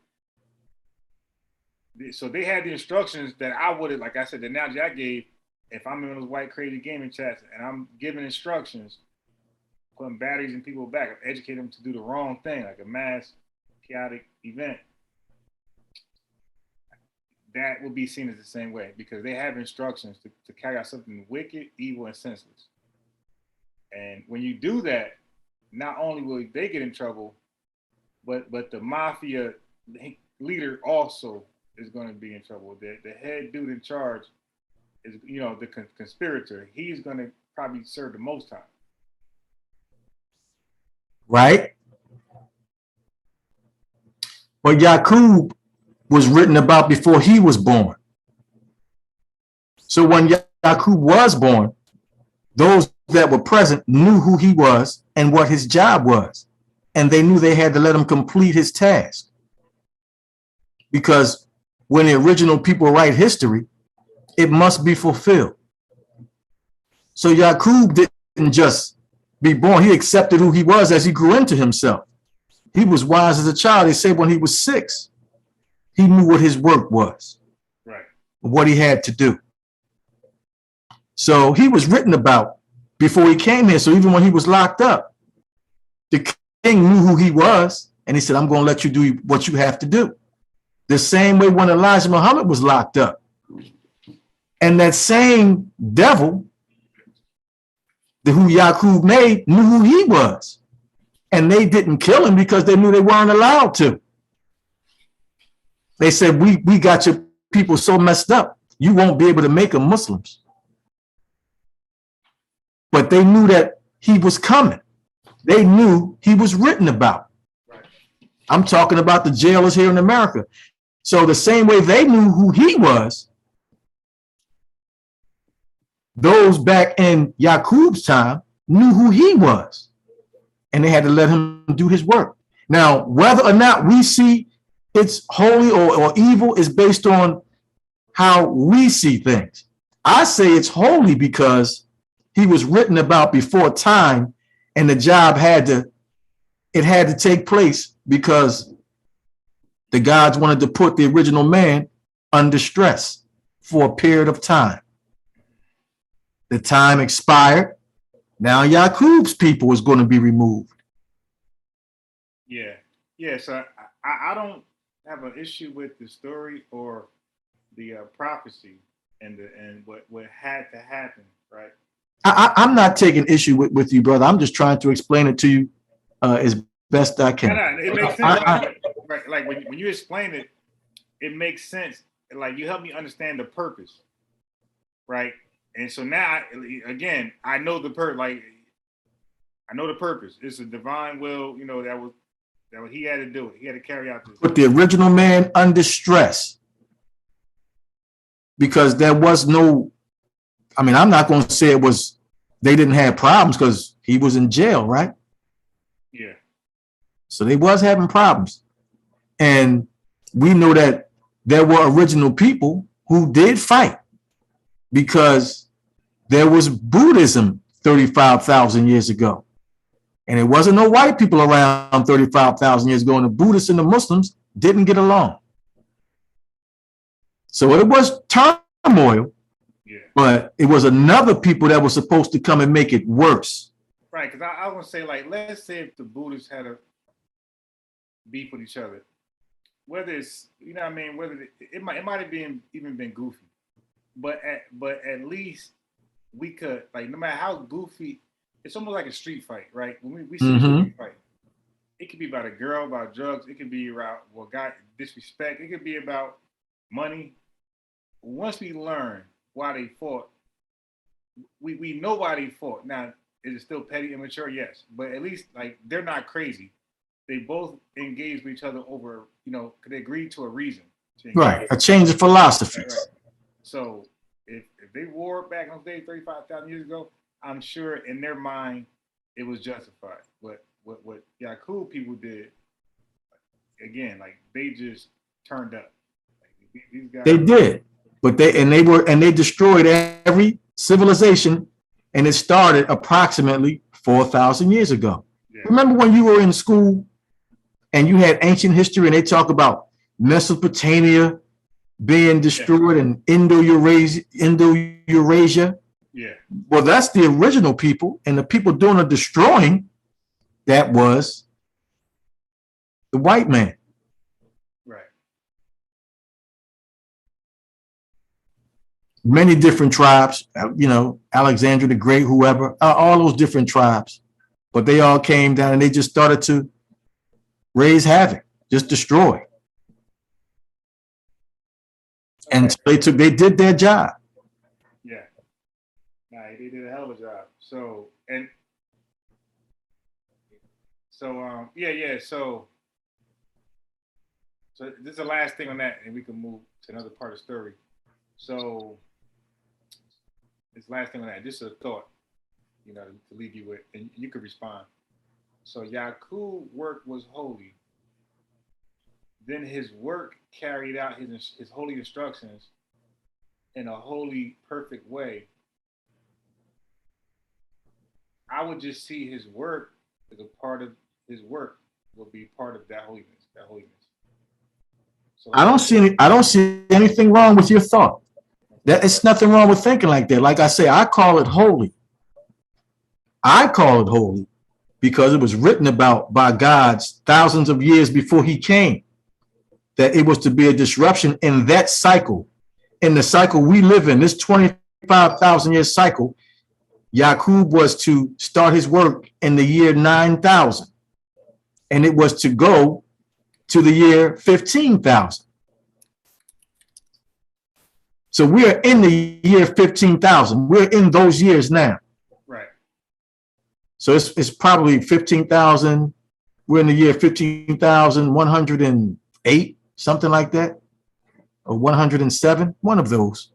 they had the instructions that I would have, like I said, the analogy I gave. If I'm in those white crazy gaming chats and I'm giving instructions, putting batteries in people's back, I'm educating them to do the wrong thing, like a mass chaotic event, that would be seen as the same way because they have instructions to carry out something wicked, evil, and senseless. And when you do that, not only will they get in trouble, but the mafia leader also is going to be in trouble. The head dude in charge is, the conspirator. He's going to probably serve the most time. Right? But Yaqub was written about before he was born. So when Yaqub was born, those that were present knew who he was and what his job was. And they knew they had to let him complete his task. Because when the original people write history, it must be fulfilled. So Yaqub didn't just be born. He accepted who he was as he grew into himself. He was wise as a child. They say when he was 6, he knew what his work was, right? What he had to do. So he was written about before he came here. So even when he was locked up, the king knew who he was, and he said, I'm going to let you do what you have to do. The same way when Elijah Muhammad was locked up. And that same devil, who Yaqub made, knew who he was. And they didn't kill him because they knew they weren't allowed to. They said, we got your people so messed up, you won't be able to make them Muslims. But they knew that he was coming. They knew he was written about. I'm talking about the jailers here in America. So the same way they knew who he was, those back in Yaqub's time knew who he was. And they had to let him do his work. Now, whether or not we see it's holy or evil is based on how we see things. I say it's holy because he was written about before time, and the job had to take place because the gods wanted to put the original man under stress for a period of time. The time expired. Now Yaqub's people is going to be removed. Yeah. So I don't have an issue with the story or the prophecy and what had to happen, right? I'm not taking issue with you, brother. I'm just trying to explain it to you as best I can. No, it makes sense. Right? Like when you explain it, it makes sense. Like you help me understand the purpose, right? And so now, again, I know the I know the purpose. It's a divine will, that was he had to do it. He had to carry out this. Put the original man under stress because there was no, I'm not going to say they didn't have problems because he was in jail, right? Yeah. So they was having problems. And we know that there were original people who did fight because there was Buddhism 35,000 years ago. And it wasn't no white people around 35,000 years ago, and the Buddhists and the Muslims didn't get along. So it was turmoil, but it was another people that was supposed to come and make it worse. Right, because I want to say, like, let's say if the Buddhists had a beef with each other, whether it's, whether it might have even been goofy, but at least we could, like, no matter how goofy, it's almost like a street fight, right? When we see a street fight, it could be about a girl, about drugs, it could be about disrespect, it could be about money. Once we learn why they fought, we know why they fought. Now, is it still petty, immature? Yes, but at least like they're not crazy. They both engaged with each other over, they agreed to a reason. Right, a change of philosophies. Right. So if they warred back on stage 35,000 years ago, I'm sure in their mind it was justified. What Yakub people did, again, like they just turned up. Like, these guys. They did, but they destroyed every civilization, and it started approximately 4,000 years ago. Yeah. Remember when you were in school and you had ancient history, and they talk about Mesopotamia being destroyed and Indo-Eurasia. Yeah. Well, that's the original people, and the people doing the destroying, that was the white man. Right. Many different tribes, Alexander the Great, whoever, all those different tribes, but they all came down and they just started to raise havoc, just destroy. Okay. And they did their job. Yeah. Nah, they did a hell of a job. So yeah. So this is the last thing on that, and we can move to another part of the story. So this last thing on that, just a thought, to leave you with, and you could respond. So Yakub's work was holy. Then his work carried out his holy instructions in a holy, perfect way. I would just see his work as a part of his work will be part of that holiness. So I don't see anything wrong with your thought. That it's nothing wrong with thinking like that. Like I say, I call it holy. I call it holy because it was written about by God's thousands of years before he came, that it was to be a disruption in that cycle, in the cycle we live in, this 25,000 year cycle. Yakub was to start his work in the year 9,000, and it was to go to the year 15,000. So we are in the year 15,000. We're in those years now. Right. So it's probably 15,000. We're in the year 15,108, something like that, or 107, one of those.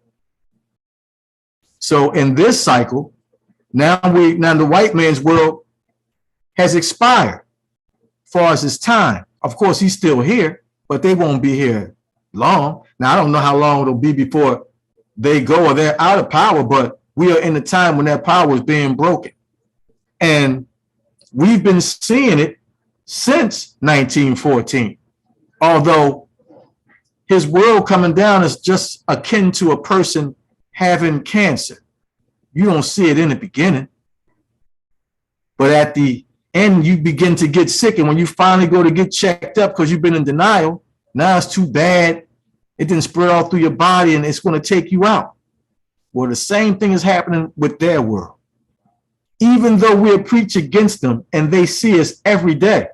So in this cycle, now the white man's world has expired as far as his time. Of course, he's still here, but they won't be here long. Now, I don't know how long it'll be before they go or they're out of power, but we are in a time when that power is being broken. And we've been seeing it since 1914. Although his world coming down is just akin to a person having cancer. You don't see it in the beginning, but at the end, you begin to get sick. And when you finally go to get checked up because you've been in denial, now it's too bad. It didn't spread all through your body and it's going to take you out. Well, the same thing is happening with their world. Even though we'll preach against them and they see us every day,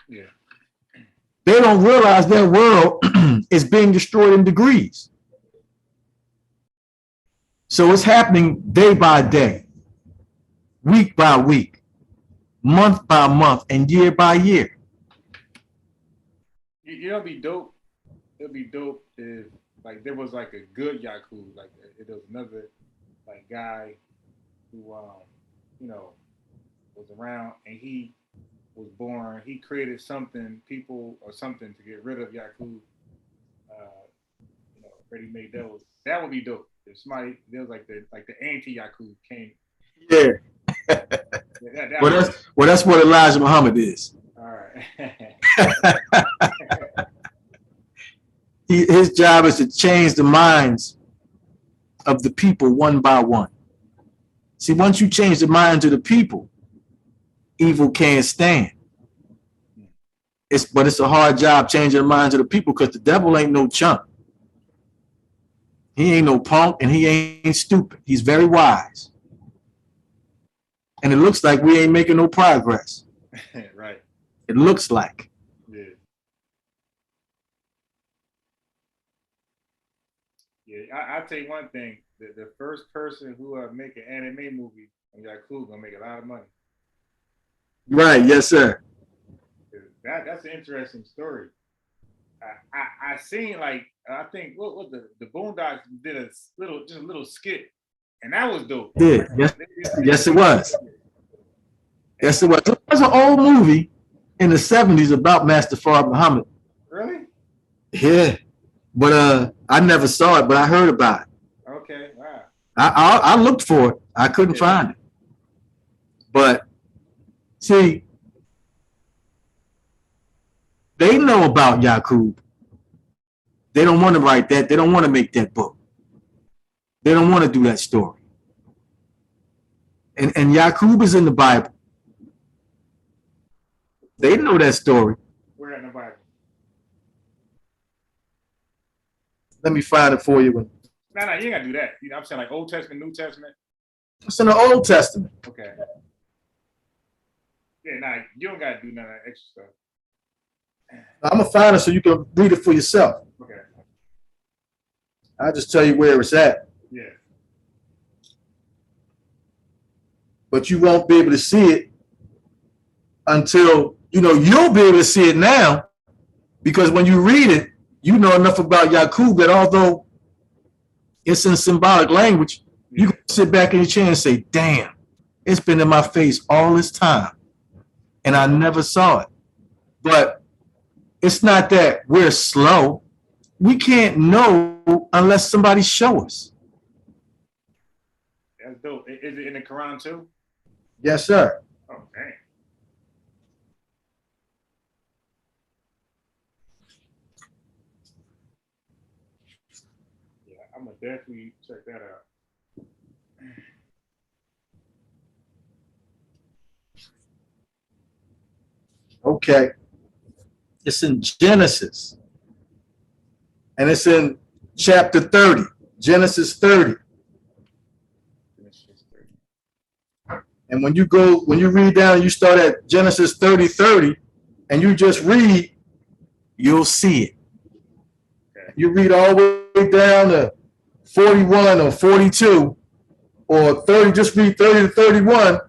yeah, they don't realize their world is being destroyed in degrees. So it's happening day by day, week by week, month by month, and year by year. It'll be dope. It'll be dope if like there was like a good Yakub, like if there was another like guy who was around and he was born. He created something, people or something to get rid of Yakub. Already made those. That would be dope. If somebody there was like the anti Yakub came. Yeah. That's what Elijah Muhammad is. All right. His job is to change the minds of the people one by one. See, once you change the minds of the people, evil can't stand. But it's a hard job changing the minds of the people because the devil ain't no chump. He ain't no punk and he ain't stupid. He's very wise. And it looks like we ain't making no progress. Right. It looks like. Yeah. Yeah, I'll tell you one thing. The first person who make an anime movie on Yakub gonna make a lot of money. Right, yes, sir. That's an interesting story. I seen like I think what the Boondocks did a little skit, and that was dope. Yeah, yes, it was. Yes, it was. It was an old movie in the 70s about Master Fard Muhammad. Really? Yeah. But I never saw it, but I heard about it. Okay. Wow. I looked for it. I couldn't find it. But see, they know about Yaqub. They don't want to write that. They don't want to make that book. They don't want to do that story. And Yaqub is in the Bible. They know that story. Where in the Bible? Let me find it for you. No, you ain't gotta do that. You know, I'm saying like Old Testament, New Testament. It's in the Old Testament. Okay. Yeah, nah, you don't gotta do none of that extra stuff. I'm gonna find it so you can read it for yourself. Okay. I'll just tell you where it's at. Yeah. But you won't be able to see it until, you'll be able to see it now, because when you read it, you know enough about Yaqub that although it's in symbolic language, you can sit back in your chair and say, damn, it's been in my face all this time and I never saw it. But it's not that we're slow. We can't know unless somebody show us. That's dope. Is it in the Quran too? Yes, sir. Oh, dang. Yeah, I'm gonna definitely check that out. Okay. It's in Genesis. And it's in chapter 30, Genesis 30. And when you read down, you start at Genesis 30:30, and you just read, you'll see it. Okay. You read all the way down to 41 or 42 or 30, just read 30 to 31,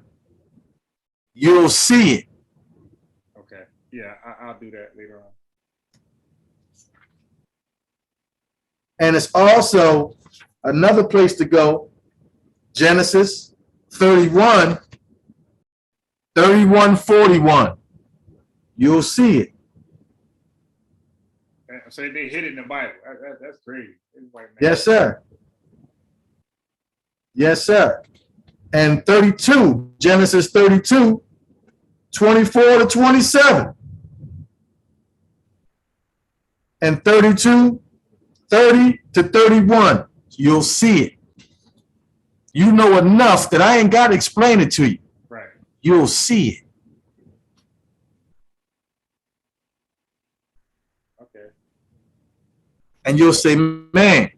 you'll see it. Okay. Yeah, I'll do that later on. And it's also another place to go, Genesis 31, 41. You'll see it. So they hit it in the Bible. That's crazy. Yes, sir. Yes, sir. And 32, Genesis 32, 24 to 27. And 32, 30 to 31. You'll see it. You know enough that I ain't got to explain it to you. Right. You'll see it. Okay. And you'll say, man,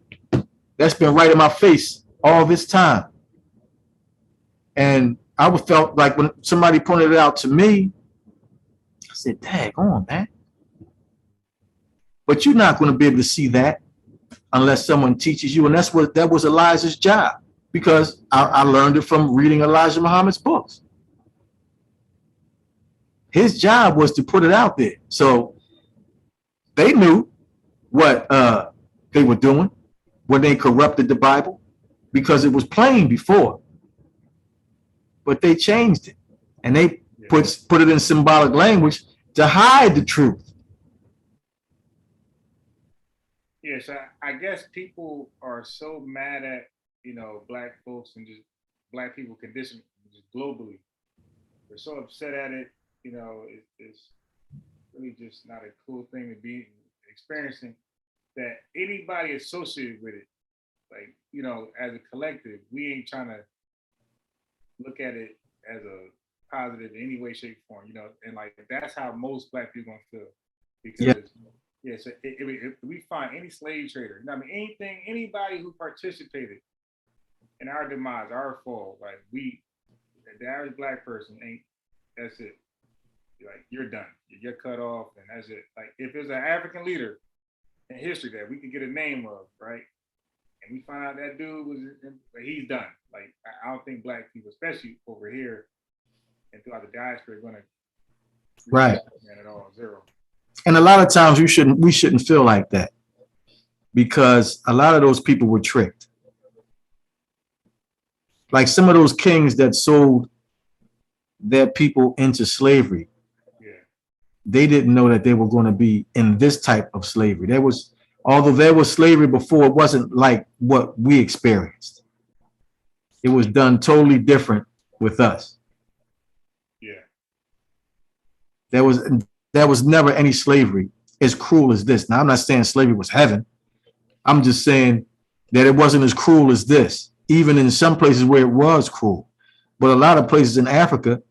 that's been right in my face all this time. And I felt like when somebody pointed it out to me, I said, dang on, man. But you're not going to be able to see that unless someone teaches you. And that was Elijah's job, because I learned it from reading Elijah Muhammad's books. His job was to put it out there. So they knew what they were doing when they corrupted the Bible, because it was plain before. But they changed it, and they put it in symbolic language to hide the truth. Yes, I guess people are so mad at, Black folks and just Black people condition just globally. They're so upset at it. It's really just not a cool thing to be experiencing, that anybody associated with it, like, as a collective, we ain't trying to look at it as a positive in any way, shape, form, and like that's how most Black people gonna feel. Because so if we find any slave trader, anybody who participated in our demise, our fall, like the average Black person ain't, that's it. Like, you're done. You're cut off, and that's it. Like, if there's an African leader in history that we could get a name of, right? And we find out that dude he's done. Like, I don't think Black people, especially over here and throughout the diaspora, are gonna right at all, zero. And a lot of times we shouldn't feel like that, because a lot of those people were tricked. Like some of those kings that sold their people into slavery, Yeah. they didn't know that they were going to be in this type of slavery. Although there was slavery before, it wasn't like what we experienced. It was done totally different with us. Yeah. There was never any slavery as cruel as this. Now, I'm not saying slavery was heaven. I'm just saying that it wasn't as cruel as this, even in some places where it was cruel. But a lot of places in Africa,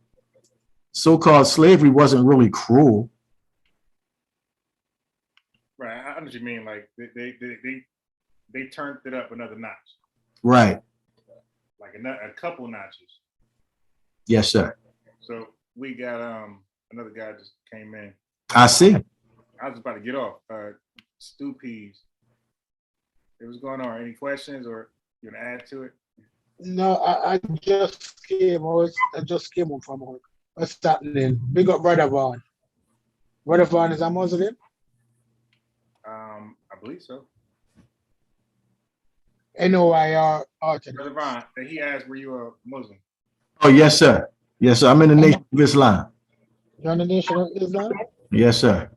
so-called slavery wasn't really cruel. Right. I know what you mean. Like they turned it up another notch. Right. Like a couple notches. Yes, sir. So we got another guy just came in. I see. I was about to get off. Stu Peas. What's going on? Any questions or you want to add to it? No, I just came. I just came home from work. What's happening? Big up Bro.Vaughn. Bro.Vaughn is a Muslim? I believe so. NOIR Brother Vaughn, he asked, were you a Muslim? Oh, yes, sir. Yes, sir. I'm in the Nation of Islam. You're in the Nation of Islam? Yes, sir.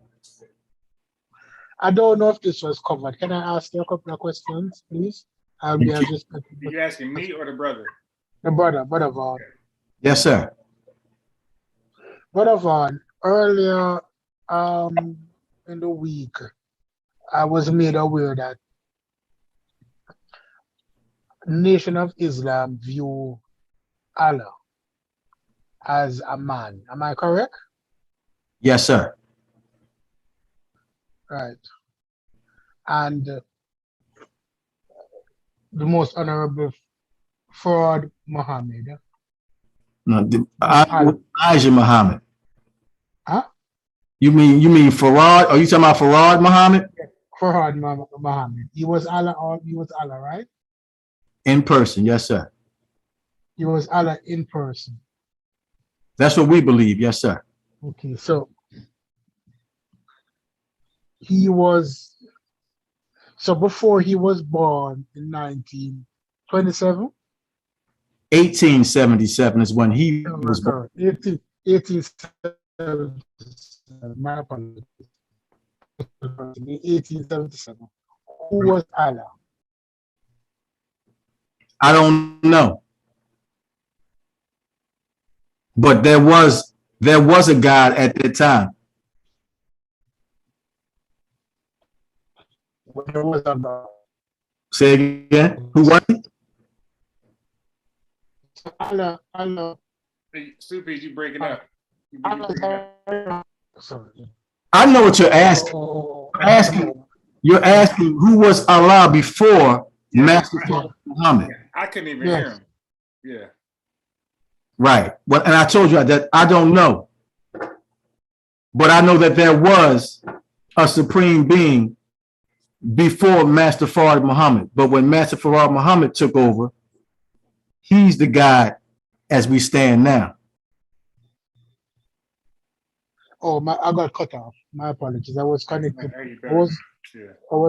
I don't know if this was covered. Can I ask you a couple of questions, please? I'll be as respectful. Are you asking me or the brother? The Bro.Vaughn. Yes, sir. Bro.Vaughn, earlier in the week, I was made aware that Nation of Islam view Allah as a man. Am I correct? Yes, sir. Right. And the most honorable Fard Muhammad. No, Elijah Muhammad. Huh? You mean Farad? Are you talking about Farad Muhammad? Fard Muhammad. He was Allah, right? In person, yes, sir. He was Allah in person. That's what we believe, yes, sir. Okay, so he was, so before he was born in 1927? 1877 is when he was born. 1877. My apologies. 1877. Who was Allah? I don't know. But there was a God at the time. There was a God. Say again. Who was it? Allah. Hey, Stu Peas, you breaking up. Sorry. I know what you're asking. You're asking who was Allah before Master Muhammad. I couldn't even hear him. Yeah. Right. Well, and I told you that I don't know. But I know that there was a supreme being before Master Fard Muhammad. But when Master Fard Muhammad took over, he's the God as we stand now. Oh, I got cut off. My apologies. I was connected. I was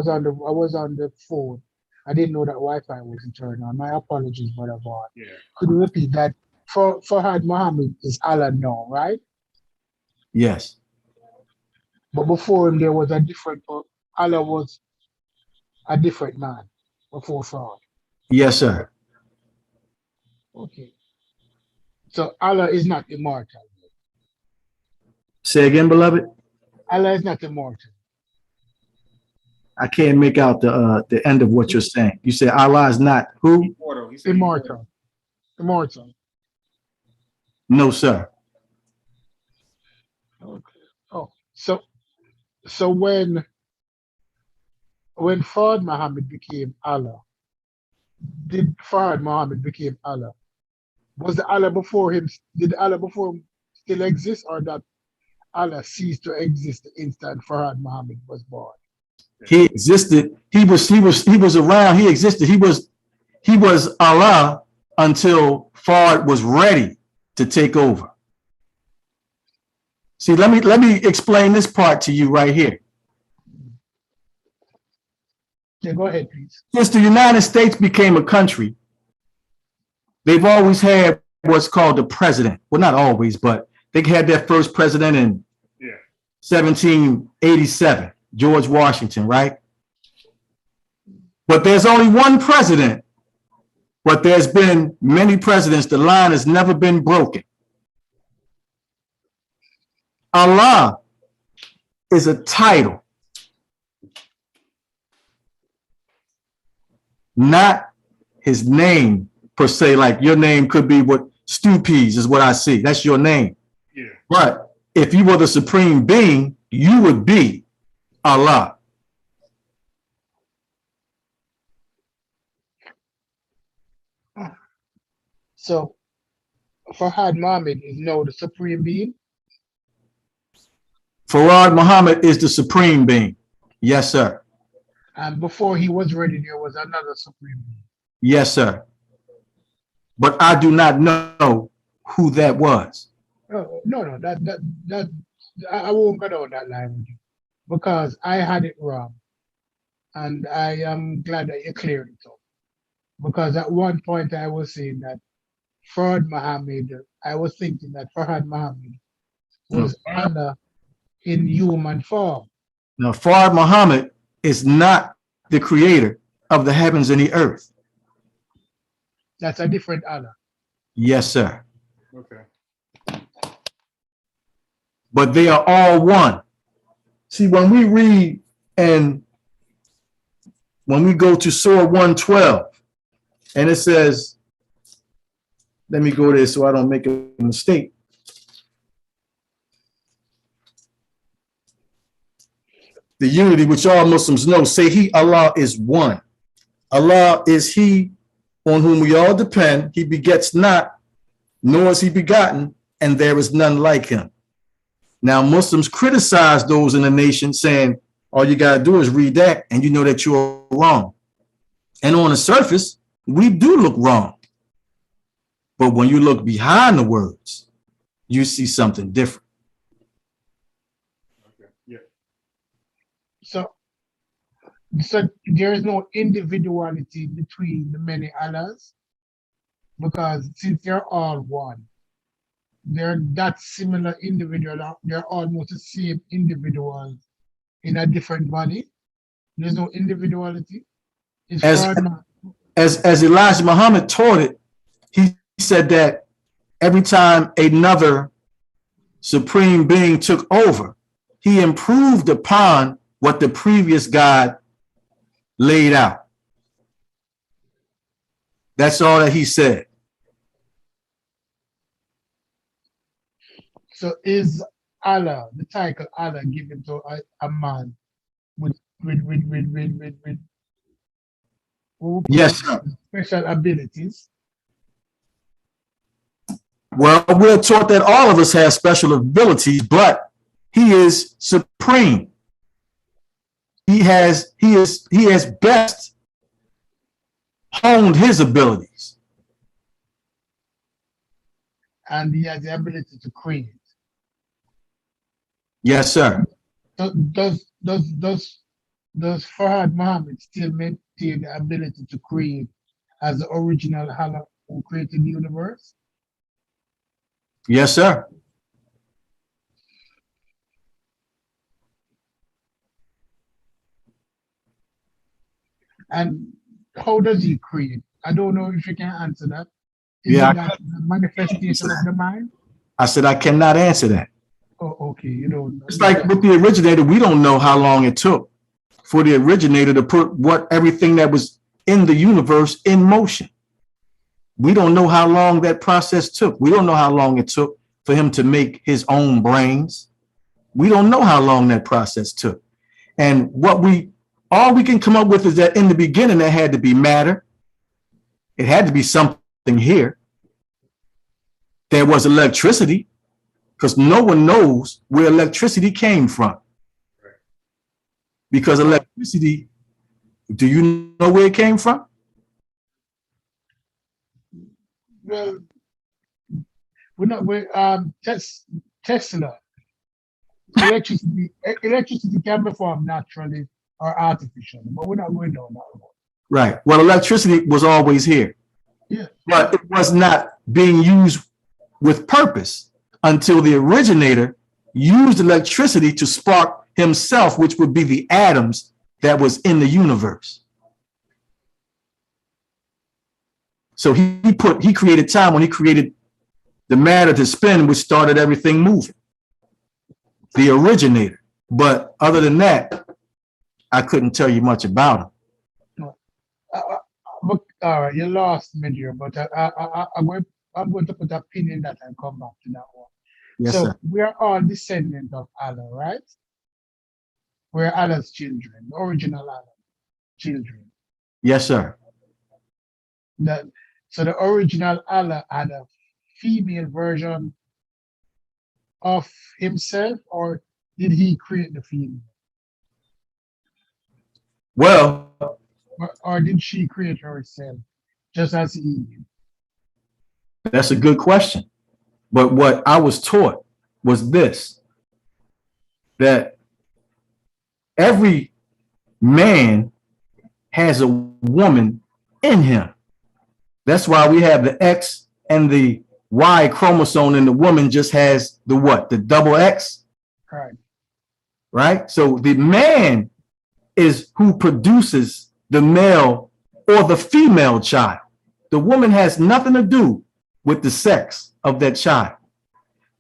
on the phone. I didn't know that Wi-Fi wasn't turned on. My apologies, Bro.Vaughn. Yeah. Could you repeat that? Fard Muhammad is Allah now, right? Yes. But before him, there was a different. Allah was a different man before Fard. Yes, sir. Okay. So Allah is not immortal. Say again, beloved. Allah is not immortal. I can't make out the end of what you're saying. You say Allah is not who? Immortal. Immortal. No, sir. Okay. Oh, so when Fard Muhammad became Allah, did Fard Muhammad became Allah? Was the Allah before him? Did the Allah before him still exist, or that Allah ceased to exist the instant Fard Muhammad was born? He existed. He was around. He existed. He was Allah until Fard was ready to take over. See, let me explain this part to you right here. Yeah, go ahead, please. Since the United States became a country, they've always had what's called the president. Well, not always, but they had their first president in 1787, George Washington, right? But there's only one president, but there's been many presidents. The line has never been broken. Allah is a title, not his name per se. Like your name could be what Stew Peas is what I see. That's your name. Yeah. But if you were the supreme being, you would be Allah. So Farhad Muhammad is now the supreme being. Farad Muhammad is the supreme being. Yes, sir. And before he was ready, there was another supreme being. Yes, sir. But I do not know who that was. Oh, no, that I won't go down that line with you because I had it wrong, and I am glad that you cleared it up. Because at one point I was saying that Farhad Muhammad, I was thinking that Farhad Muhammad was Allah in human form. Now, Farad Muhammad is not the creator of the heavens and the earth. That's a different Allah. Yes, sir. Okay. But they are all one. See, when we read and when we go to Surah 112, and it says, let me go there so I don't make a mistake. The unity which all Muslims know, say he, Allah, is one. Allah is he on whom we all depend. He begets not, nor is he begotten, and there is none like him. Now, Muslims criticize those in the nation saying, all you got to do is read that and you know that you're wrong. And on the surface, we do look wrong. But when you look behind the words, you see something different. Okay. Yeah. So there is no individuality between the many Allahs because since they're all one, they're that similar individual. They're almost the same individuals in a different body. There's no individuality. It's as Elijah Muhammad taught it, he said that every time another supreme being took over, he improved upon what the previous God laid out. That's all that he said. So is Allah, the title Allah, given to a man with Yes, sir. Special abilities? Well, we're taught that all of us have special abilities, but he is supreme. He has best honed his abilities. And he has the ability to create. Yes, sir. So does Farhad Muhammad still maintain the ability to create as the original Allah who created the universe? Yes, sir. And how does he create? I don't know if you can answer that. Is Yeah, it that the manifestation of the mind? I said I cannot answer that. Oh, okay. You don't know. It's like with the originator, we don't know how long it took for the originator to put everything that was in the universe in motion. We don't know how long that process took. We don't know how long it took for him to make his own brains. We don't know how long that process took. And all we can come up with is that in the beginning, there had to be matter. It had to be something here. There was electricity, because no one knows where electricity came from. Because electricity, do you know where it came from? Well, Tesla. Electricity can be formed naturally or artificially, but we're not going down that road. Right. Well, electricity was always here. Yeah. But it was not being used with purpose until the originator used electricity to spark himself, which would be the atoms that was in the universe. So he created time when he created the matter to spin, which started everything moving. The originator. But other than that, I couldn't tell you much about him. But all right, you lost me there, but I'm going to put a pin in that and come back to that one. Yes, So sir. we are all descendants of Allah, right? We're Allah's children, the original Allah children. Yes, sir. So the original Allah had a female version of himself, or did he create the female? Well, Or did she create herself, just as he did? that's a good question. But what I was taught was this, that every man has a woman in him. That's why we have the X and the Y chromosome, and the woman just has the what? The double X? Right. Right? So the man is who produces the male or the female child. The woman has nothing to do with the sex of that child.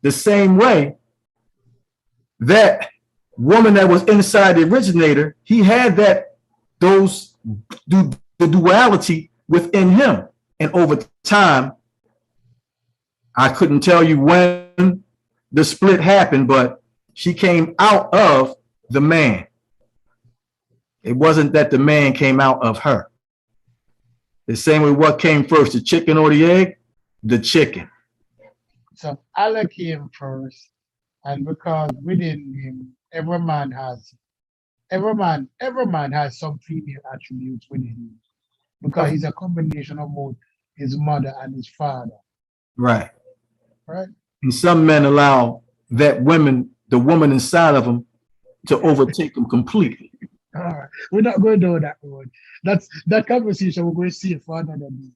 The same way that woman that was inside the originator, he had the duality within him. And over time, I couldn't tell you when the split happened, but she came out of the man. It wasn't that the man came out of her. The same way, what came first, the chicken or the egg? The chicken. So Allah came first, and because within him, every man has some female attributes within him, because he's a combination of both his mother and his father. Right. Right. And some men allow the woman inside of them, to overtake them completely. All right. We're not going down that road. That conversation we're going to see for another day.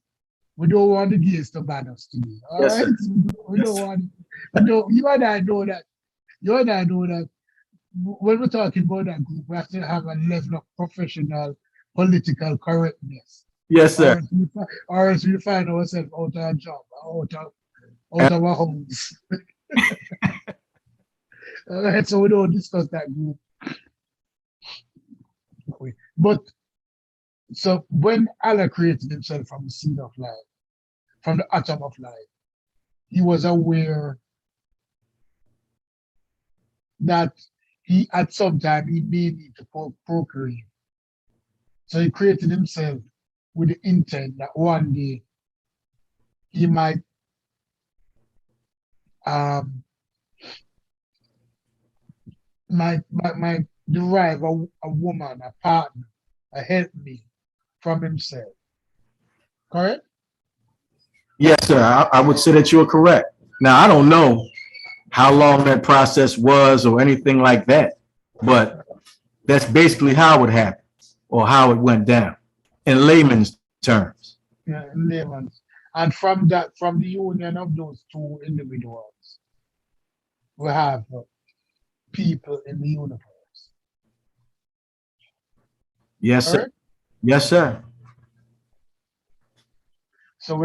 We don't want the gays to ban us today. All Yes, right. sir. We don't want. You and I know that. You and I know that when we're talking about that group, we have to have a level of professional political correctness. Yes, sir. Or else we find ourselves out of a job, out of our homes. All right, so we don't discuss that group. But so when Allah created himself from the seed of life, from the atom of life, he was aware that he at some time he may need to procreate. So he created himself with the intent that one day he might might derive a woman, a partner, a helpmate from himself. Correct? Yes, sir. I would say that you're correct. Now, I don't know how long that process was or anything like that, but that's basically how it happened or how it went down in layman's terms. Yeah, in layman's. And from the union of those two individuals, we have people in the universe. Yes, sir. Correct? Yes, sir. So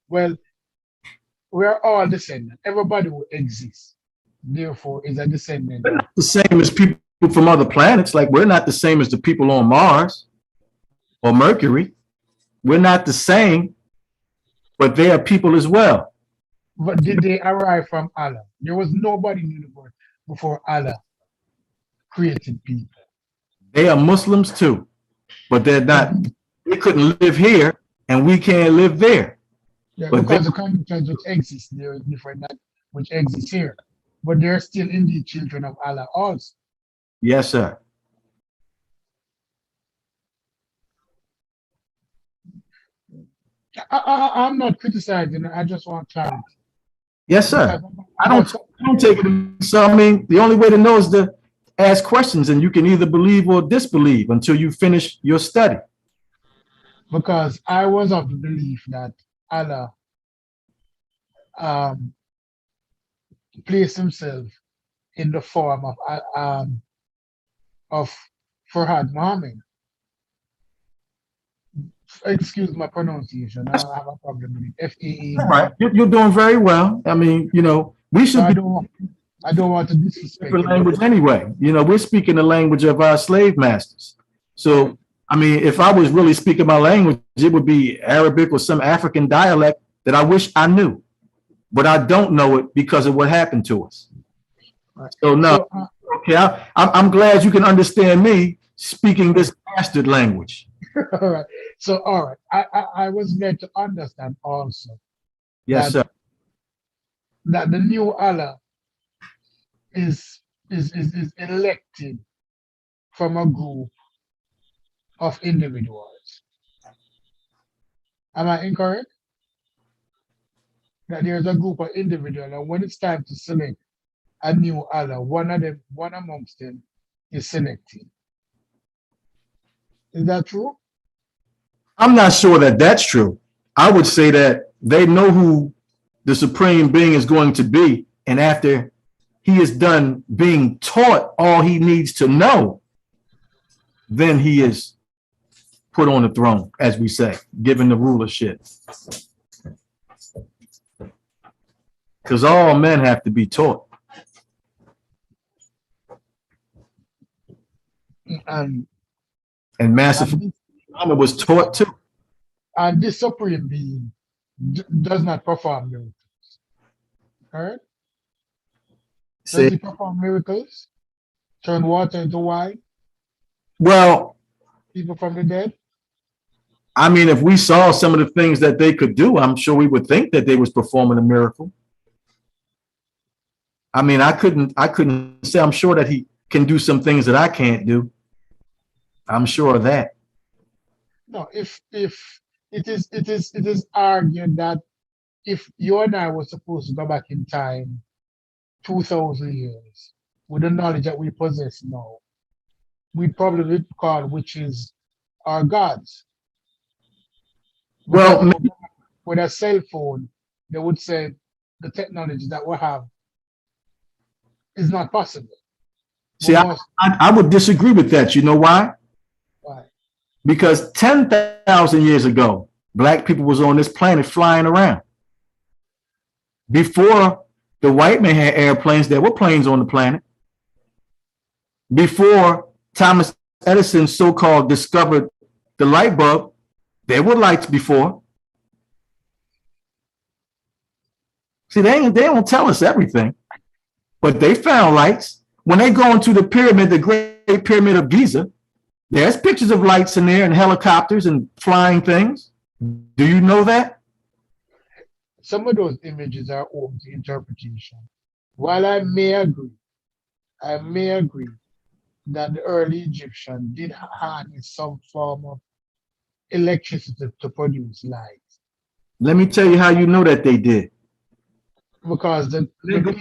we're all descendants. Everybody who exists, therefore, is a descendant. We're not the same as people from other planets. Like, we're not the same as the people on Mars or Mercury. We're not the same, but they are people as well. But did they arrive from Allah? There was nobody in the universe before Allah created people. They are Muslims too, but they're not. They couldn't live here, and we can't live there. Yeah, But because the conditions which exist there is different than which exists here. But they're still indeed children of Allah also. Yes, sir. I'm not criticizing. I just want clarity. Yes, sir. I don't take it. So, I mean, the only way to know is to ask questions, and you can either believe or disbelieve until you finish your study. Because I was of the belief that Allah um, placed himself in the form of Farhad Mohammed. Excuse my pronunciation. I have a problem with it. All right. F-A-A-D. You're doing very well. I mean, we So should be I don't want to disrespect different him. language anyway. We're speaking the language of our slave masters. So, I mean, if I was really speaking my language, it would be Arabic or some African dialect that I wish I knew, but I don't know it because of what happened to us. Right. So no, So, okay, I'm glad you can understand me speaking this bastard language. all right. So, all right. I was meant to understand also Yes, that sir. that the new Allah is elected from a group of individuals. Am I incorrect? That there's a group of individuals, and when it's time to select a new Allah, one amongst them is selected. Is that true? I'm not sure that that's true. I would say that they know who the supreme being is going to be, and after he is done being taught all he needs to know, then he is put on the throne, as we say, given the rulership. Because all men have to be taught. And And Master and, Muhammad was taught too. and this supreme being does not perform miracles. Correct? Does Say, he perform miracles? Turn water into wine? well, People from the dead? I mean, if we saw some of the things that they could do, I'm sure we would think that they was performing a miracle. I mean, I couldn't say. I'm sure that he can do some things that I can't do. I'm sure of that. No, if it is argued that if you and I were supposed to go back in time 2,000 years with the knowledge that we possess now, we'd probably call witches our gods. Because Well, with a cell phone, they would say the technology that we have is not possible. see, I would disagree with that. You know why? Why? Because 10,000 years ago, black people was on this planet flying around. Before the white man had airplanes, there were planes on the planet. Before Thomas Edison so-called discovered the light bulb, there were lights before. See, they don't tell us everything, but they found lights. When they go into the pyramid, the Great Pyramid of Giza, there's pictures of lights in there and helicopters and flying things. Do you know that? Some of those images are open to interpretation. While I may agree that the early Egyptian did harness some form of electricity to produce light. Let me tell you how you know that they did. Because the painting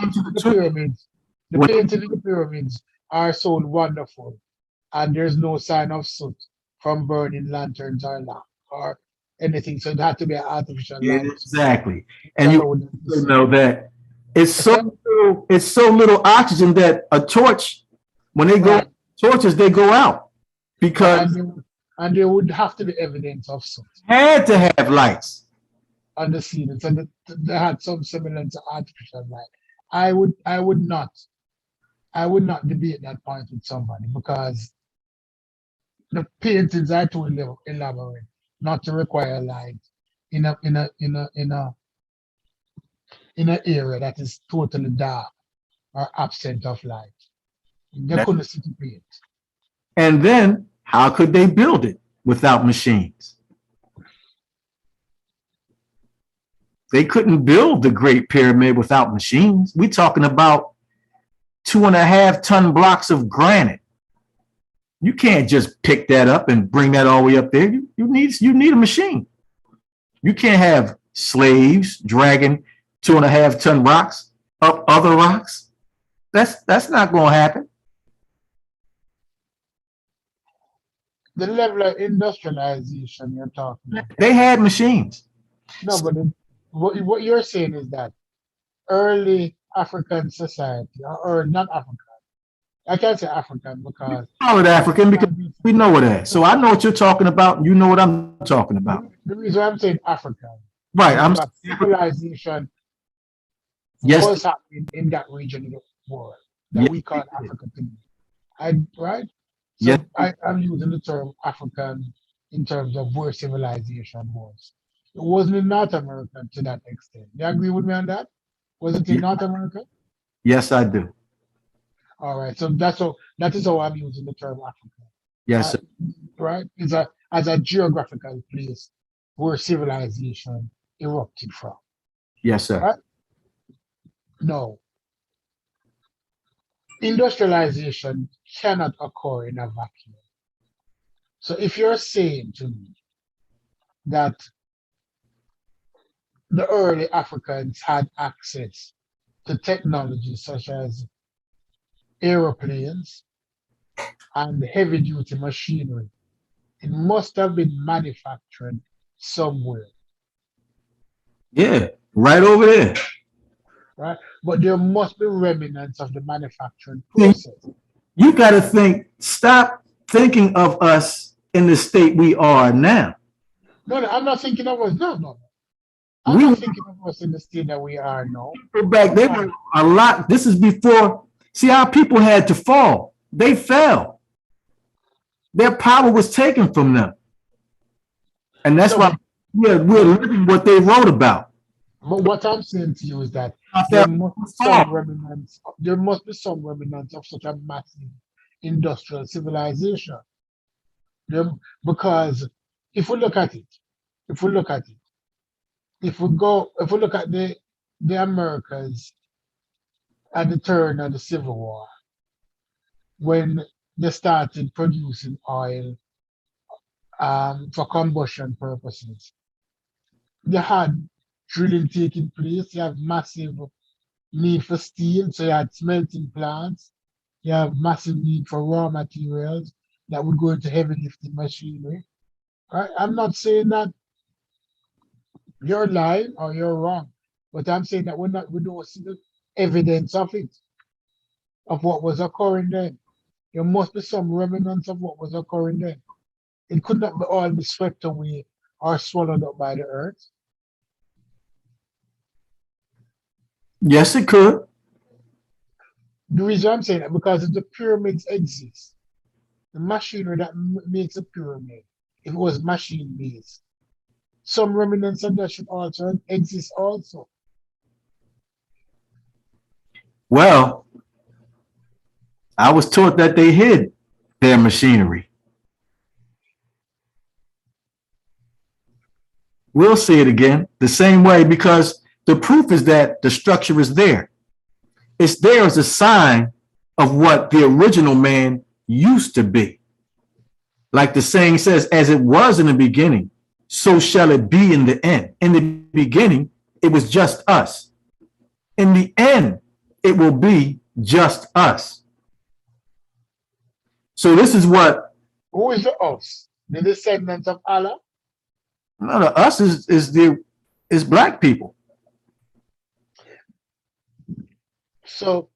in the pyramids are so wonderful, and there's no sign of soot from burning lanterns or lamp or anything. So it had to be an artificial light. Exactly. And you know that it's so little oxygen that a torch, when they go torches, they go out because and there would have to be evidence of soot. Had to have lights on the scene. So they had some semblance of artificial light. I would not debate that point with somebody because the paintings are too elaborate not to require light in an area that is totally dark or absent of light. They couldn't see the paint. And then how could they build it without machines? They couldn't build the Great Pyramid without machines. We're talking about 2.5 ton blocks of granite. You can't just pick that up and bring that all the way up there. You need a machine. You can't have slaves dragging 2.5 ton rocks up other rocks. That's not going to happen. The level of industrialization you're talking about. They had machines. No, but what you're saying is that early African society, or not African. I can't say African because Call it African because can be we know that. So I know what you're talking about. And you know what I'm talking about. the reason I'm saying African Right. is because civilization Yes. was happening in that region of the world that Yes. we call Africa today. Right? Yes. So I'm using the term African in terms of where civilization was. It wasn't in North America to that extent. You agree with me on that? Was it in North America? Yes, I do. All right. So that is how I'm using the term Africa. Yes, Uh, sir. right? It's a as a geographical place where civilization erupted from. Yes, sir. Right? No, industrialization cannot occur in a vacuum. So if you're saying to me that the early Africans had access to technology such as aeroplanes and heavy duty machinery, it must have been manufactured somewhere, Yeah. Right over there. right? But there must be remnants of the manufacturing See, process. you got to think, stop thinking of us in the state we are now. No, no, I'm not thinking of us. No, no, no. I'm We not were thinking of us in the state that we are now. back, they were a lot. This is before, see, our people had to fall. They fell. Their power was taken from them. And that's No, why we're living what they wrote about. but what I'm saying to you is that Not there that must be some fall. remnants. There must be some remnants of such a massive industrial civilization. There, because if we look at it, if we look at it, if we look at the Americas at the turn of the Civil War, when they started producing oil for combustion purposes, they had drilling taking place. You have massive need for steel, so you had smelting plants. You have massive need for raw materials that would go into heavy lifting machinery. Right? I'm not saying that you're lying or you're wrong, but I'm saying that we don't see the evidence of it, of what was occurring then. There must be some remnants of what was occurring then. It could not be all be swept away or swallowed up by the earth. Yes, it could. The reason I'm saying that because if the pyramids exist, the machinery that makes a pyramid, if it was machine based, some remnants of that should also exist also. Well, I was taught that they hid their machinery. We'll see it again the same way because the proof is that the structure is there. It's there as a sign of what the original man used to be. Like the saying says, as it was in the beginning, so shall it be in the end. In the beginning, it was just us. In the end, it will be just us. So this is what Who is the us? The descendants of Allah? no, the us is black people. So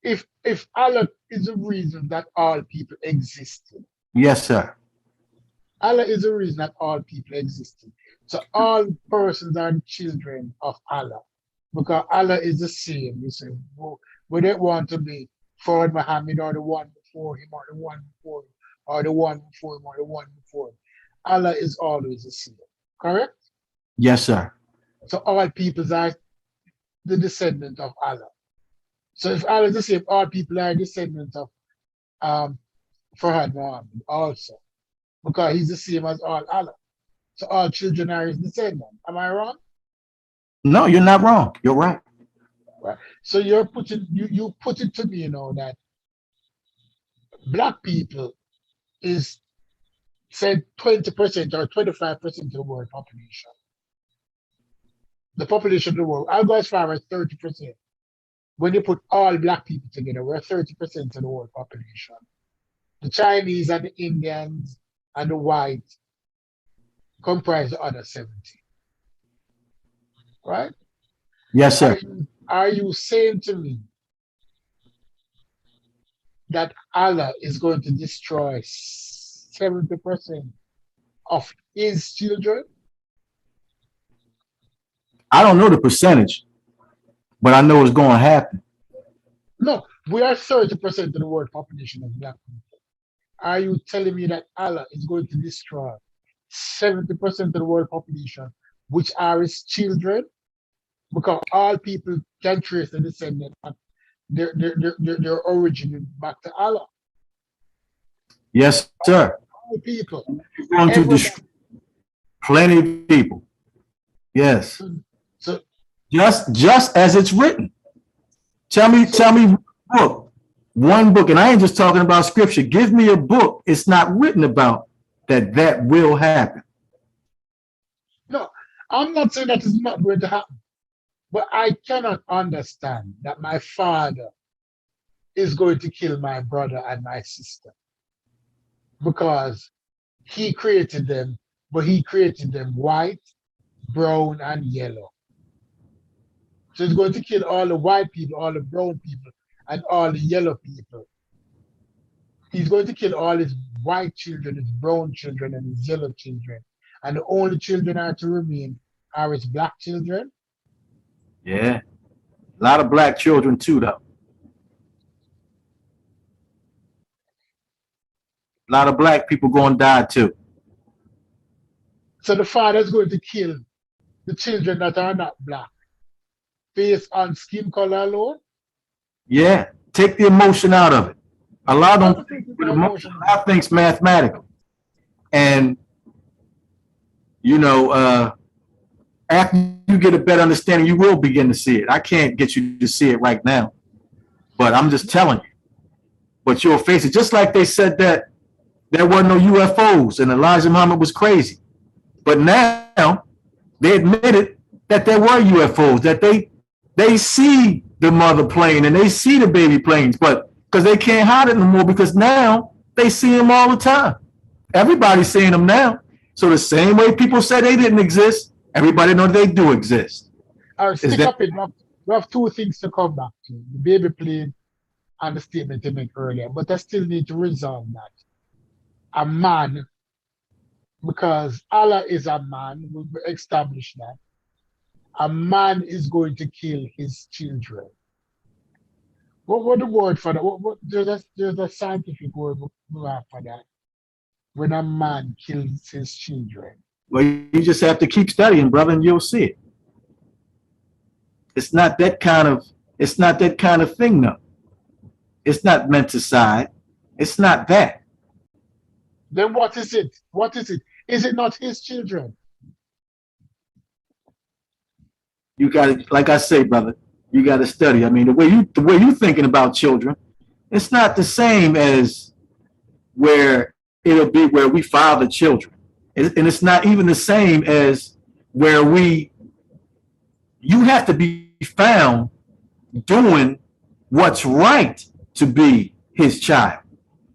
if Allah is the reason that all people existed, Yes, sir. Allah is the reason that all people existed. So all persons are children of Allah. Because Allah is the same. You say, we don't want to be Ford Muhammad or the one before him or the one before him or the one before him or the one before him. Allah is always the same. Correct? Yes, sir. So all peoples are the descendant of Allah. So if Allah is the same, all people are descendants of um Farhad Muhammad also. Because he's the same as all Allah. So all children are his descendants. Am I wrong? No, you're not wrong. You're right. Right. So you put it to me, that black people is said 20% or 25% of the world population. The population of the world, I'll go as far as 30%. When you put all black people together, we're 30% of the world population. The Chinese and the Indians and the whites comprise the other 70. Right? Yes, sir. Are you saying to me that Allah is going to destroy 70% of his children? I don't know the percentage, but I know it's going to happen. No, we are 30% of the world population of black people. Are you telling me that Allah is going to destroy 70% of the world population, which are his children? Because all people can trace the descendant of their origin back to Allah. Yes, sir. All people. He's going to Everybody. destroy plenty of people. Yes. So Just as it's written. Tell me one book, and I ain't just talking about scripture. Give me a book it's not written about that will happen. no, I'm not saying that is not going to happen, but I cannot understand that my father is going to kill my brother and my sister because he created them, but he created them white, brown, and yellow. So he's going to kill all the white people, all the brown people, and all the yellow people. He's going to kill all his white children, his brown children, and his yellow children. And the only children are to remain are his black children. Yeah. A lot of black children too, though. A lot of black people going to die too. So the father is going to kill the children that are not black based on skin color alone. Yeah. Take the emotion out of it. A lot of them think it's with an emotion. emotion. I think's mathematical. And after you get a better understanding, you will begin to see it. I can't get you to see it right now, but I'm just telling you. But you'll face it. Just like they said that there were no UFOs and Elijah Muhammad was crazy. But now they admitted that there were UFOs, that they see the mother plane and they see the baby planes, but because they can't hide it no more because now they see them all the time. Everybody's seeing them now. So the same way people said they didn't exist, everybody knows they do exist. I'll stick up it. We have two things to come back to: the baby plane and the statement you made earlier. But I still need to resolve that. A man, because Allah is a man, we established that. A man is going to kill his children. What the word for that? There's a scientific word we have for that. When a man kills his children. Well, you just have to keep studying, brother, and you'll see it. It's not that kind of thing, though. It's not menticide. It's not that. Then what is it? What is it? Is it not his children? You got to, like I say, brother, you got to study. I mean, the way you thinking about children, it's not the same as where it'll be where we father children. And it's not even the same as where you have to be found doing what's right to be his child.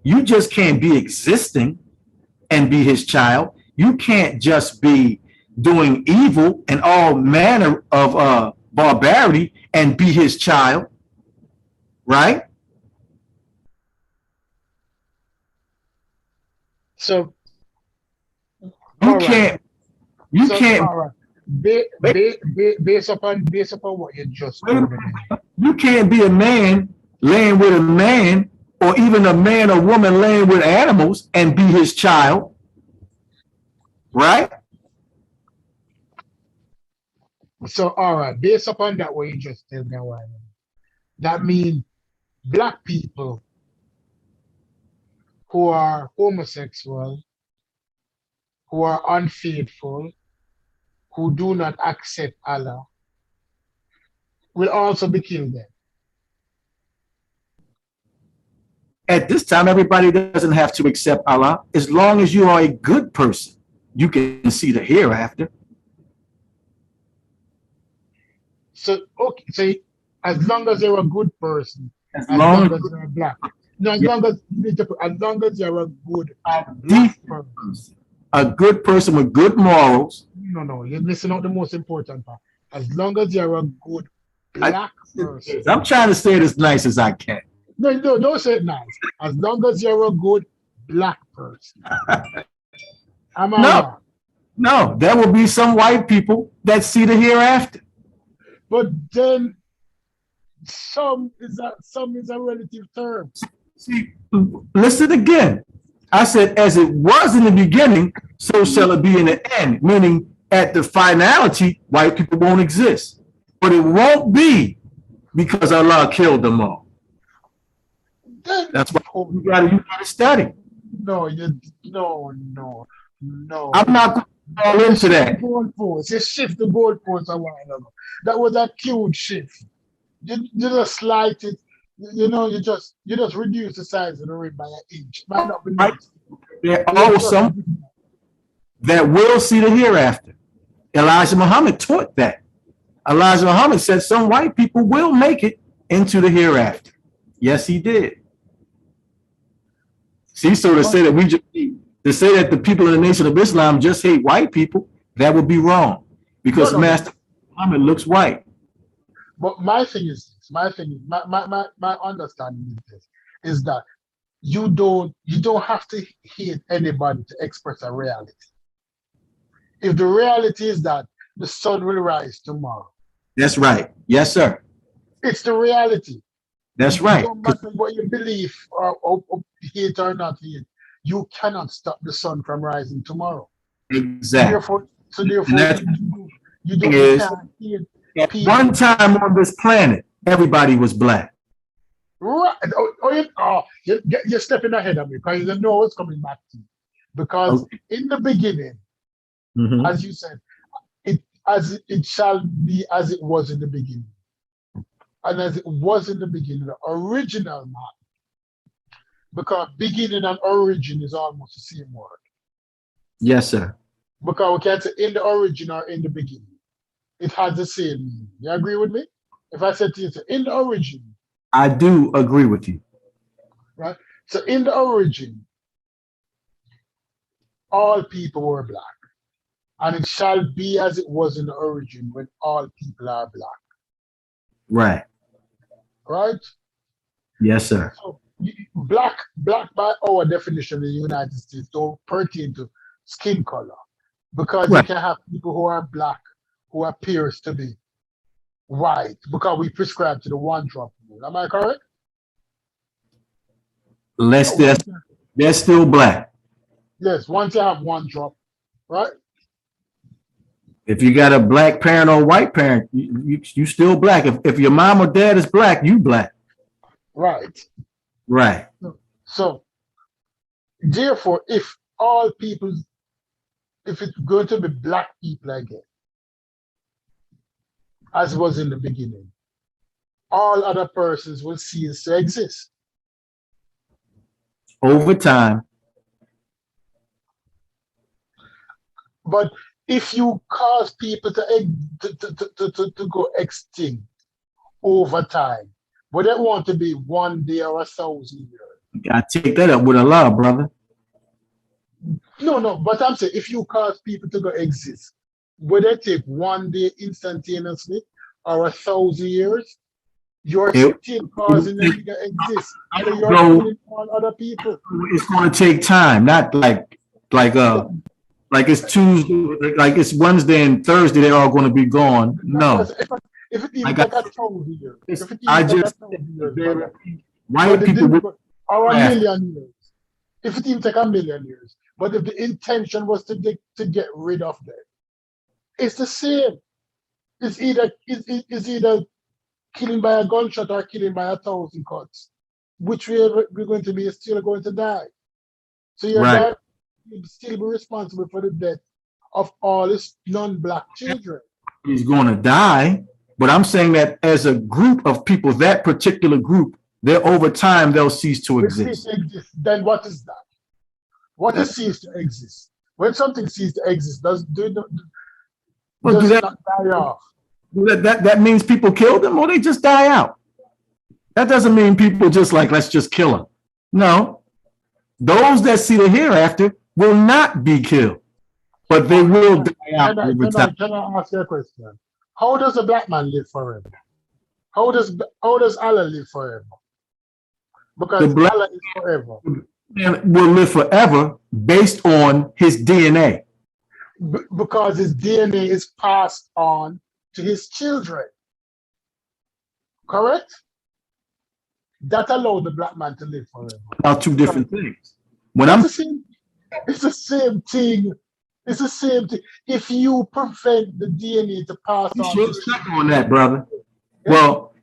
You just can't be existing and be his child. You can't just be doing evil and all manner of barbarity and be his child, right? So you can't. You can't. All right. Based upon what you just told me. You can't be a man laying with a man, or even a man or woman laying with animals and be his child, right? So, all right, based upon that, what you just told me, that means black people who are homosexual, who are unfaithful, who do not accept Allah, will also be killed then. At this time, everybody doesn't have to accept Allah. As long as you are a good person, you can see the hereafter. So, okay, so as long as you're a good person, as long as you're black, no, as long as you're a good black person. A good person with good morals. No, you're missing out the most important part. As long as you're a good black person. I'm trying to say it as nice as I can. No, don't say it nice. As long as you're a good black person. Am I wrong? No, there will be some white people that see the hereafter. But then some is a relative term. See, listen again. I said, as it was in the beginning, so shall it be in the end. Meaning, at the finality, white people won't exist. But it won't be because Allah killed them all. That's why you gotta study. No. I'm not going to fall into that. You shift the goalposts a while ago. That was a cute shift. You just slight it. You just reduce the size of the rim by an inch. Might not be nice. There are some that will see the hereafter. Elijah Muhammad taught that. Elijah Muhammad said some white people will make it into the hereafter. Yes, he did. See, so to say that the people in the Nation of Islam just hate white people, that would be wrong, because Master Muhammad looks white. But my thing is my understanding is this: is that you don't have to hate anybody to express a reality. If the reality is that the sun will rise tomorrow. That's right. Yes, sir. It's the reality. That's right. No matter what you believe or hate or not hate, you cannot stop the sun from rising tomorrow. Exactly. Therefore, you don't can't hate. At one time on this planet, everybody was black. Right. You're stepping ahead of me because you know what's coming back to you. Because in the beginning, as you said, it shall be as it was in the beginning. And as it was in the beginning, the original man, because beginning and origin is almost the same word. Yes, sir. Because we can't say in the origin or in the beginning. It has the same meaning. You agree with me? If I said to you, in the origin. I do agree with you. Right? So in the origin, all people were black. And it shall be as it was in the origin when all people are black. Right. Right? Yes, sir. So black by our definition in the United States don't pertain to skin color. Because you can have people who are black who appears to be white because we prescribe to the one drop rule. Am I correct? They're still black. Yes, once you have one drop, right? If you got a black parent or a white parent, you still black. If your mom or dad is black, you black. Right. Right. So, therefore, if all people, if it's going to be black people again, as was in the beginning, all other persons will cease to exist. Over time. But if you cause people to go extinct over time, would it want to be 1 day or 1,000 years? I take that up with Allah, brother. No, but I'm saying if you cause people to go exist, would it take 1 day instantaneously or 1,000 years? You're still causing them to exist. So you're killing all other people. It's going to take time, not like it's Tuesday, like it's Wednesday and Thursday. They're all going to be gone. No. If it even take 1,000 years, white people or 1,000,000 years. If it even take 1,000,000 years, but if the intention was to get rid of them, it's the same. It's either killing by a gunshot or killing by 1,000 cuts. Which way we're going to be still going to die. So you'll still be responsible for the death of all his non-black children. He's going to die, but I'm saying that as a group of people, that particular group, over time they'll cease to exist. Then what is that? What is cease to exist? When something ceases to exist, does it not die off? That means people kill them or they just die out. That doesn't mean people just like, let's just kill them. No. Those that see the hereafter will not be killed, but they will die out over time. Can I ask you a question? How does a black man live forever? How does Allah live forever? The Because black Allah is forever. man will live forever based on his DNA. Because his DNA is passed on to his children. Correct? That allowed the black man to live forever. About two different things. When It's I'm the same. It's the same thing. It's the same thing. If you prevent the DNA to pass on sure to stuck on that, brother. Yeah. Well,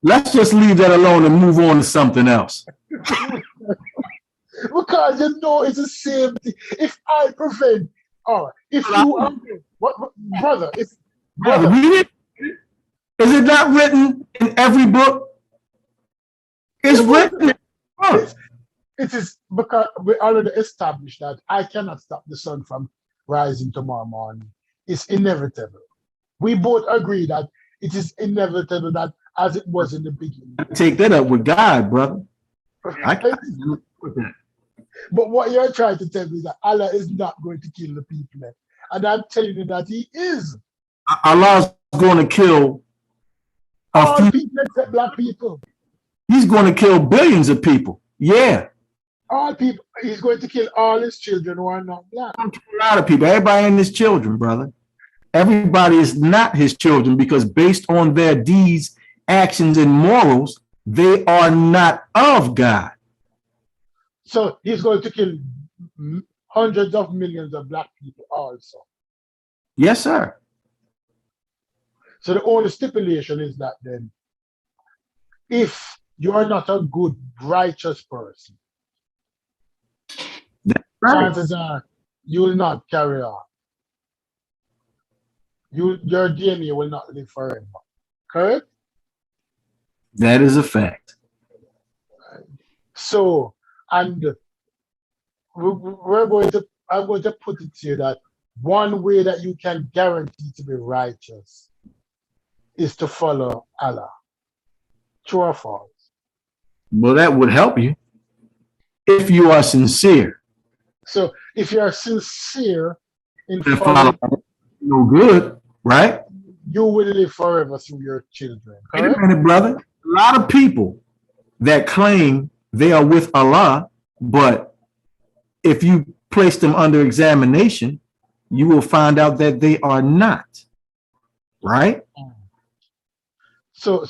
let's just leave that alone and move on to something else. because you know it's the same thing. If I prevent, if you are brother, if Brother, brother, read it. Is it not written in every book? It's written in books. it is because we already established that I cannot stop the sun from rising tomorrow morning. It's inevitable. We both agree that it is inevitable that as it was in the beginning. Take that up with God, brother. I can't with that. But what you're trying to tell me is that Allah is not going to kill the people. And I'm telling you that He is. Allah's going to kill all people except black people. He's going to kill billions of people. Yeah. All people. He's going to kill all his children who are not black. A lot of people. Everybody ain't his children, brother. Everybody is not his children because based on their deeds, actions, and morals, they are not of God. So he's going to kill hundreds of millions of black people also. Yes, sir. So the only stipulation is that then, if you are not a good, righteous person, that's right. Chances are you will not carry on. Your DNA will not live forever. Correct? That is a fact. So, and I'm going to put it to you that one way that you can guarantee to be righteous is to follow Allah. True or false? Well, that would help you if you are sincere. So if you are sincere in following, no good, right? You will live forever through your children. Wait a minute, brother. A lot of people that claim they are with Allah, but if you place them under examination, you will find out that they are not. Right? So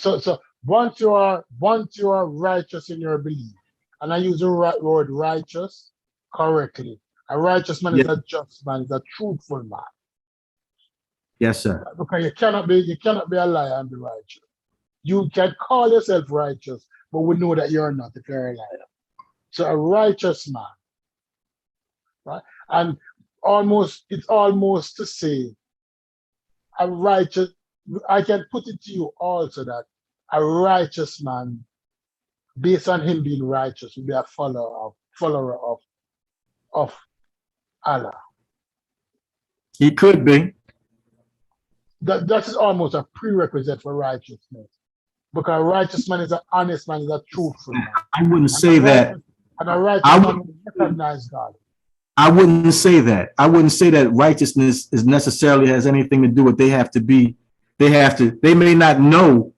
once you are righteous in your belief, and I use the word righteous correctly. A righteous man is a just man, is a truthful man. Yes, sir. Because you cannot be a liar and be righteous. You can call yourself righteous, but we know that you're not if you're a liar. So a righteous man, right? And it's almost to say a righteous. I can put it to you also that a righteous man, based on him being righteous, will be a follower of Allah. He could be. That is almost a prerequisite for righteousness. Because a righteous man is an honest man, is a truthful man. I wouldn't say that. And a righteous man will recognize God. I wouldn't say that. I wouldn't say that righteousness is necessarily has anything to do with they may not know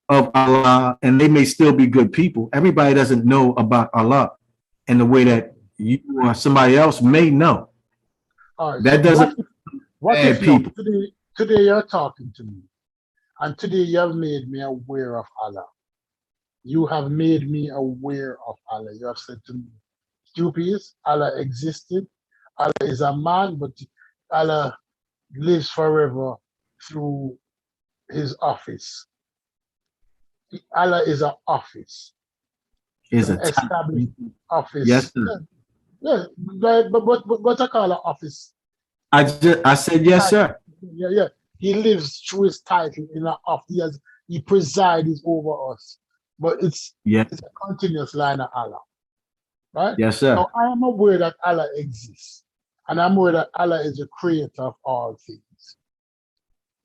of Allah and they may still be good people. Everybody doesn't know about Allah in the way that you or somebody else may know. All right, that doesn't what if people. Today you're talking to me, and today you have made me aware of Allah. You have made me aware of Allah. You have said to me, stupid, Allah existed. Allah is a man, but Allah lives forever through his office. Allah is an office. Is an established office. Yes, sir. Yeah, but what I call an office? I said yes, sir. Yeah. He lives through his title in an office. He presides over us. But it's a continuous line of Allah. Right? Yes, sir. So I am aware that Allah exists. And I'm aware that Allah is the creator of all things.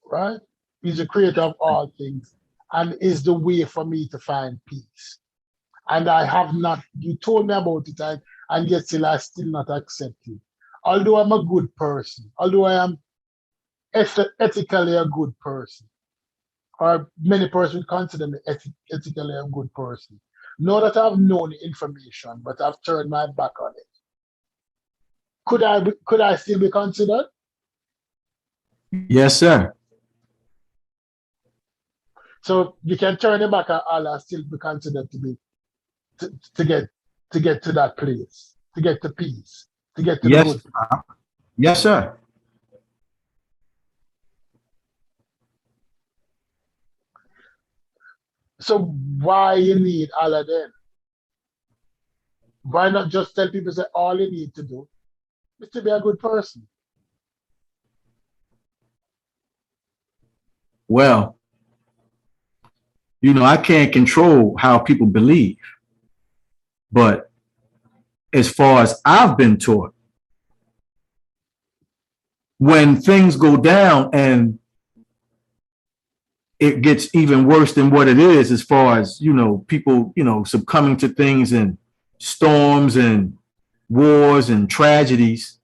Right? He's the creator of all things and is the way for me to find peace. And I have not, you told me about it, and yet still I still not accept it. Although I'm a good person, although I am ethically a good person, or many persons consider me ethically a good person. Know that I've known the information, but I've turned my back on it. Could I still be considered? Yes, sir. So you can turn your back on Allah and still be considered to be to get to that place, to get to peace, to get to the Yes. good. Yes, sir. So why you need Allah then? Why not just tell people that all you need to do is to be a good person? Well, I can't control how people believe, but as far as I've been taught, when things go down and it gets even worse than what it is, as far as, people, succumbing to things and storms and wars and tragedies,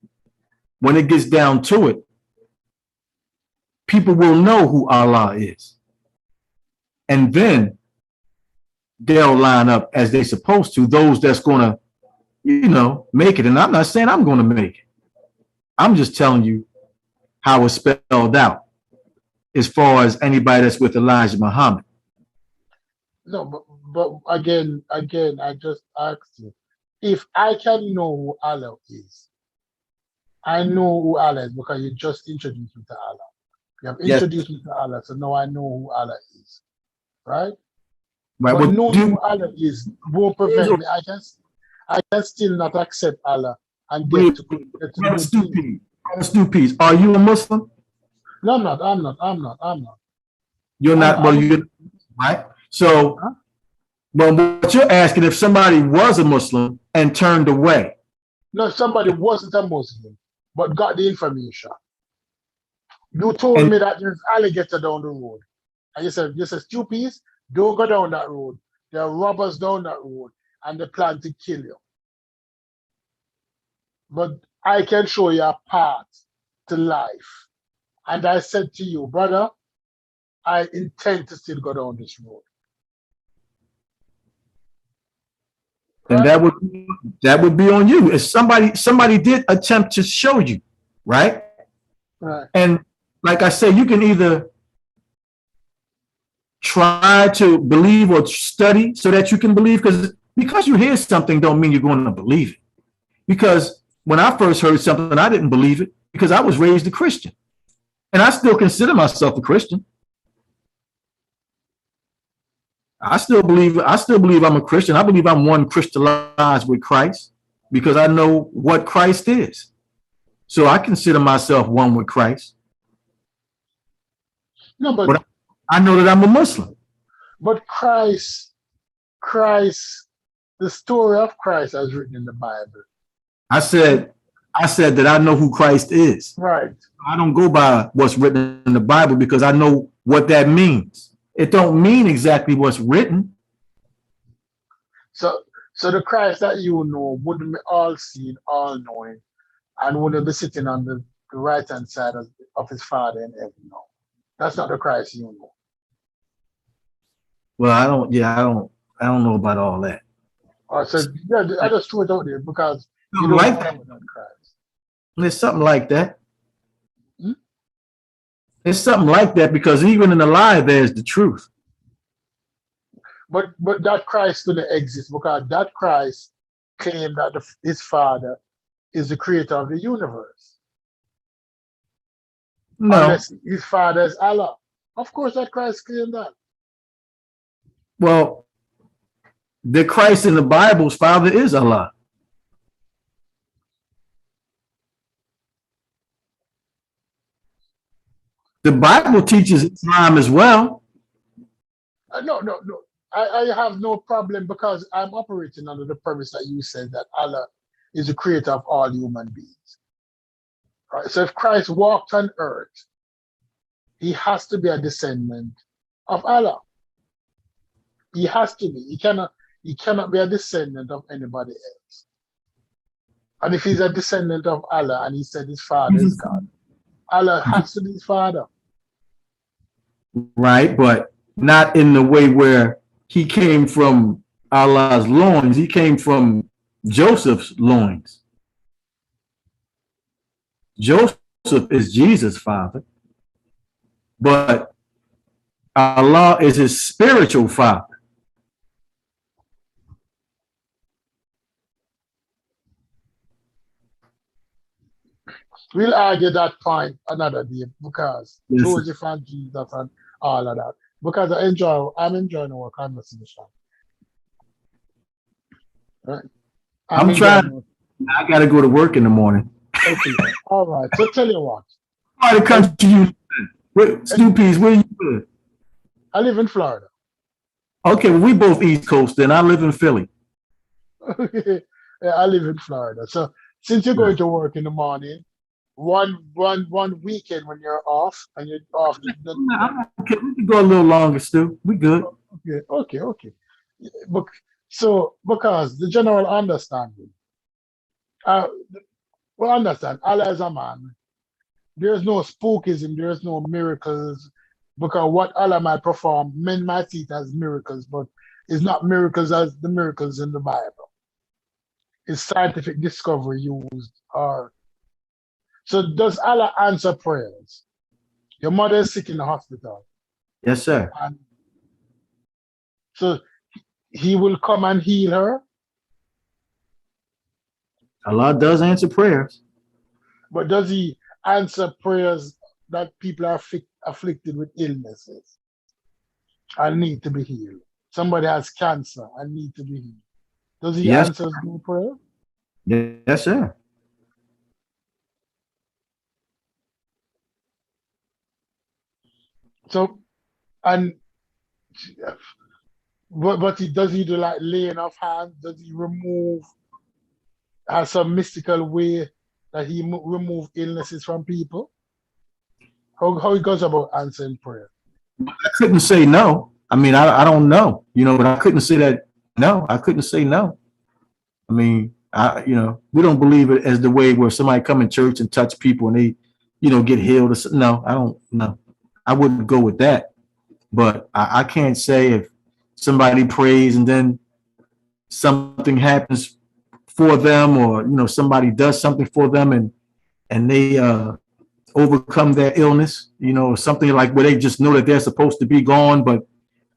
when it gets down to it, people will know who Allah is. And then they'll line up as they're supposed to, those that's going to, make it. And I'm not saying I'm going to make it. I'm just telling you how it's spelled out as far as anybody that's with Elijah Muhammad. No, but again, I just asked you, if I can know who Allah is, I know who Allah is because you just introduced me to Allah. You have Yes. introduced me to Allah, so now I know who Allah is, right? Right. But Well, knowing who Allah is won't prevent me. I can still not accept Allah and get to the good thing. Stupid. Are you a Muslim? No, I'm not. I'm not. You're not. Well, you're right. So, Huh? well, what you're asking, if somebody was a Muslim and turned away. No, if somebody wasn't a Muslim but got the information. You told me that there's alligator down the road, and you said, stupid, don't go down that road. There are robbers down that road, and they plan to kill you. But I can show you a path to life. And I said to you, brother, I intend to still go down this road. And that would be on you. If somebody did attempt to show you, right? Right. And like I say, you can either try to believe or study so that you can believe, because you hear something don't mean you're going to believe it. Because when I first heard something, I didn't believe it because I was raised a Christian. And I still consider myself a Christian. I still believe I'm a Christian. I believe I'm one crystallized with Christ because I know what Christ is. So I consider myself one with Christ. No, but I know that I'm a Muslim. But Christ, the story of Christ as written in the Bible. I said that I know who Christ is. Right. I don't go by what's written in the Bible because I know what that means. It don't mean exactly what's written. So the Christ that you know wouldn't be all seeing, all knowing, and wouldn't be sitting on the right hand side of his Father in heaven. No, that's not the Christ you know. Well, I don't know about all that. So yeah, I just threw it out there because you don't like know that. about Christ. There's something like that. Hmm? It's something like that because even in the lie, there's the truth. But that Christ didn't exist because that Christ claimed that his Father is the creator of the universe. No. Unless his Father is Allah. Of course, that Christ claimed that. Well, the Christ in the Bible's Father is Allah. The Bible teaches Islam as well. No. I have no problem because I'm operating under the premise that you said that Allah is the creator of all human beings. Right? So if Christ walked on earth, he has to be a descendant of Allah. He has to be. He cannot be a descendant of anybody else. And if he's a descendant of Allah and he said his father is God, Allah has to be his father. Right, but not in the way where he came from Allah's loins. He came from Joseph's loins. Joseph is Jesus' father, but Allah is his spiritual father. We'll argue that point another day because Yes. Joseph and Jesus and all of that. Because I'm enjoying our conversation. Right? I'm trying. I got to go to work in the morning. Okay. All right. So tell you what. Why the country you live? Stu Peas, where you live? I live in Florida. Okay, well, we both East Coast, then I live in Philly. Yeah, I live in Florida. So since you're going to work in the morning, one weekend when you're off and you're off Okay, we can go a little longer, Stu. We good. okay. But so because the general understanding, uh we understand Allah is a man. There's no spookism, there's no miracles, because what Allah might perform, men might see it as miracles, but it's not miracles as the miracles in the Bible. It's scientific discovery used. Or so does Allah answer prayers? Your mother is sick in the hospital. Yes, sir. And so he will come and heal her. Allah does answer prayers. But does he answer prayers that people are afflicted with illnesses and need to be healed? Somebody has cancer and need to be healed. Does he answer those prayers? Yes, sir. So, and but does he do like laying of hands? Does he has some mystical way that he remove illnesses from people? How he goes about answering prayer? I couldn't say no. I mean, I don't know, but I couldn't say that. No, I couldn't say no. I mean, we don't believe it as the way where somebody come in church and touch people and they, get healed. No, I don't know. I wouldn't go with that. But I can't say if somebody prays and then something happens for them, or somebody does something for them and they overcome their illness, something like where they just know that they're supposed to be gone, but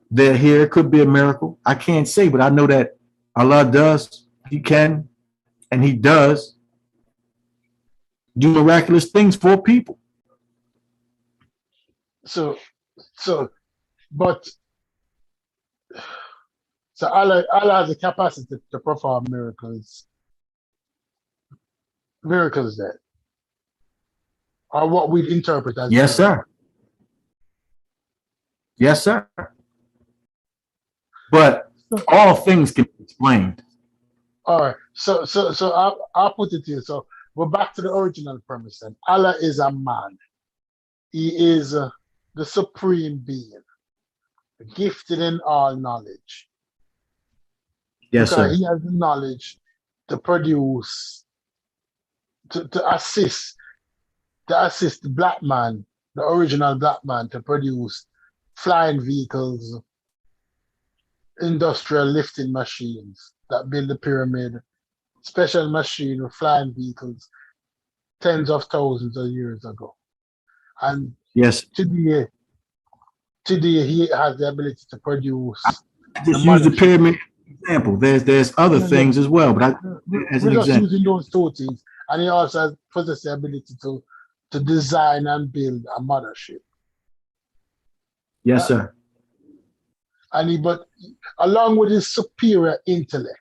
they're here. It could be a miracle. I can't say, but I know that Allah does. He can, and he does do miraculous things for people. So Allah has the capacity to perform miracles. Miracles that are what we interpret as yes, sir. Yes, sir. But all things can be explained. All right. So I'll put it here. So we're back to the original premise. Then Allah is a man. He is the supreme being, gifted in all knowledge. Yes, because sir. He has the knowledge to produce, to assist the black man, the original black man, to produce flying vehicles, industrial lifting machines that build the pyramid, special machine with flying vehicles tens of thousands of years ago. And yes, today he has the ability to produce. Just use the pyramid example. There's other things as well, but as an we're just example, using those two things. And he also possesses the ability to design and build a mothership. Yes, sir. But along with his superior intellect,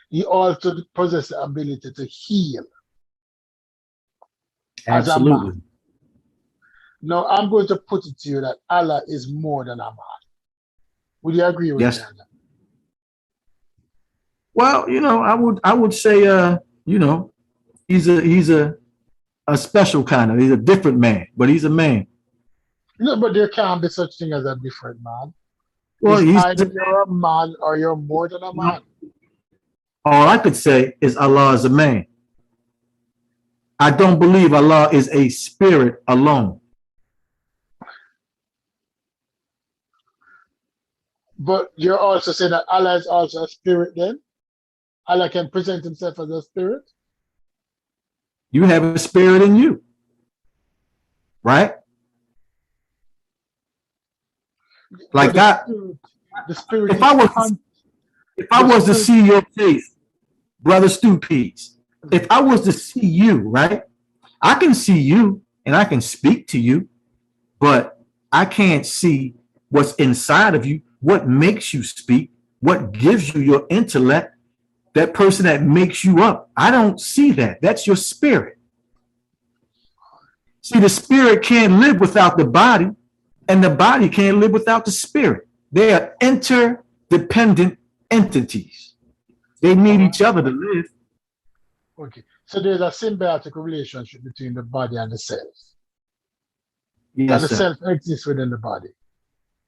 he also possesses the ability to heal. Absolutely. As a man. Now, I'm going to put it to you that Allah is more than a man. Would you agree with that? Well, I would say, he's a special kind of. He's a different man, but he's a man. But there can't be such thing as a different man. Well, either you're a man or you're more than a man. All I could say is Allah is a man. I don't believe Allah is a spirit alone. But you're also saying that Allah is also a spirit then? Allah can present himself as a spirit? You have a spirit in you, right? Like that. The spirit If I was to see your face, brother Stupides, if I was to see you, right? I can see you and I can speak to you, but I can't see what's inside of you, what makes you speak, what gives you your intellect, that person that makes you up. I don't see that. That's your spirit. See, the spirit can't live without the body, and the body can't live without the spirit. They are interdependent entities. They need each other to live. Okay. So there's a symbiotic relationship between the body and the cells. That Yes, the sir. self exists within the body.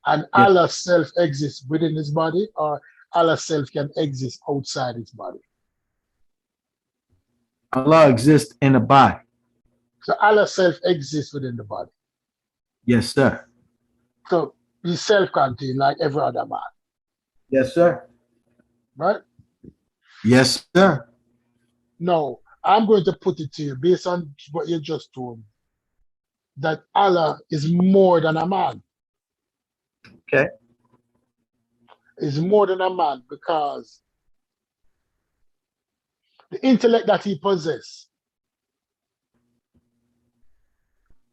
And Yeah. Allah's self exists within his body, or Allah's self can exist outside his body. Allah exists in a body. So Allah's self exists within the body. Yes, sir. So he's self-contained like every other man, Yes, sir. right? Yes, sir. Now, I'm going to put it to you based on what you just told me, that Allah is more than a man. Okay. Is more than a man because the intellect that he possesses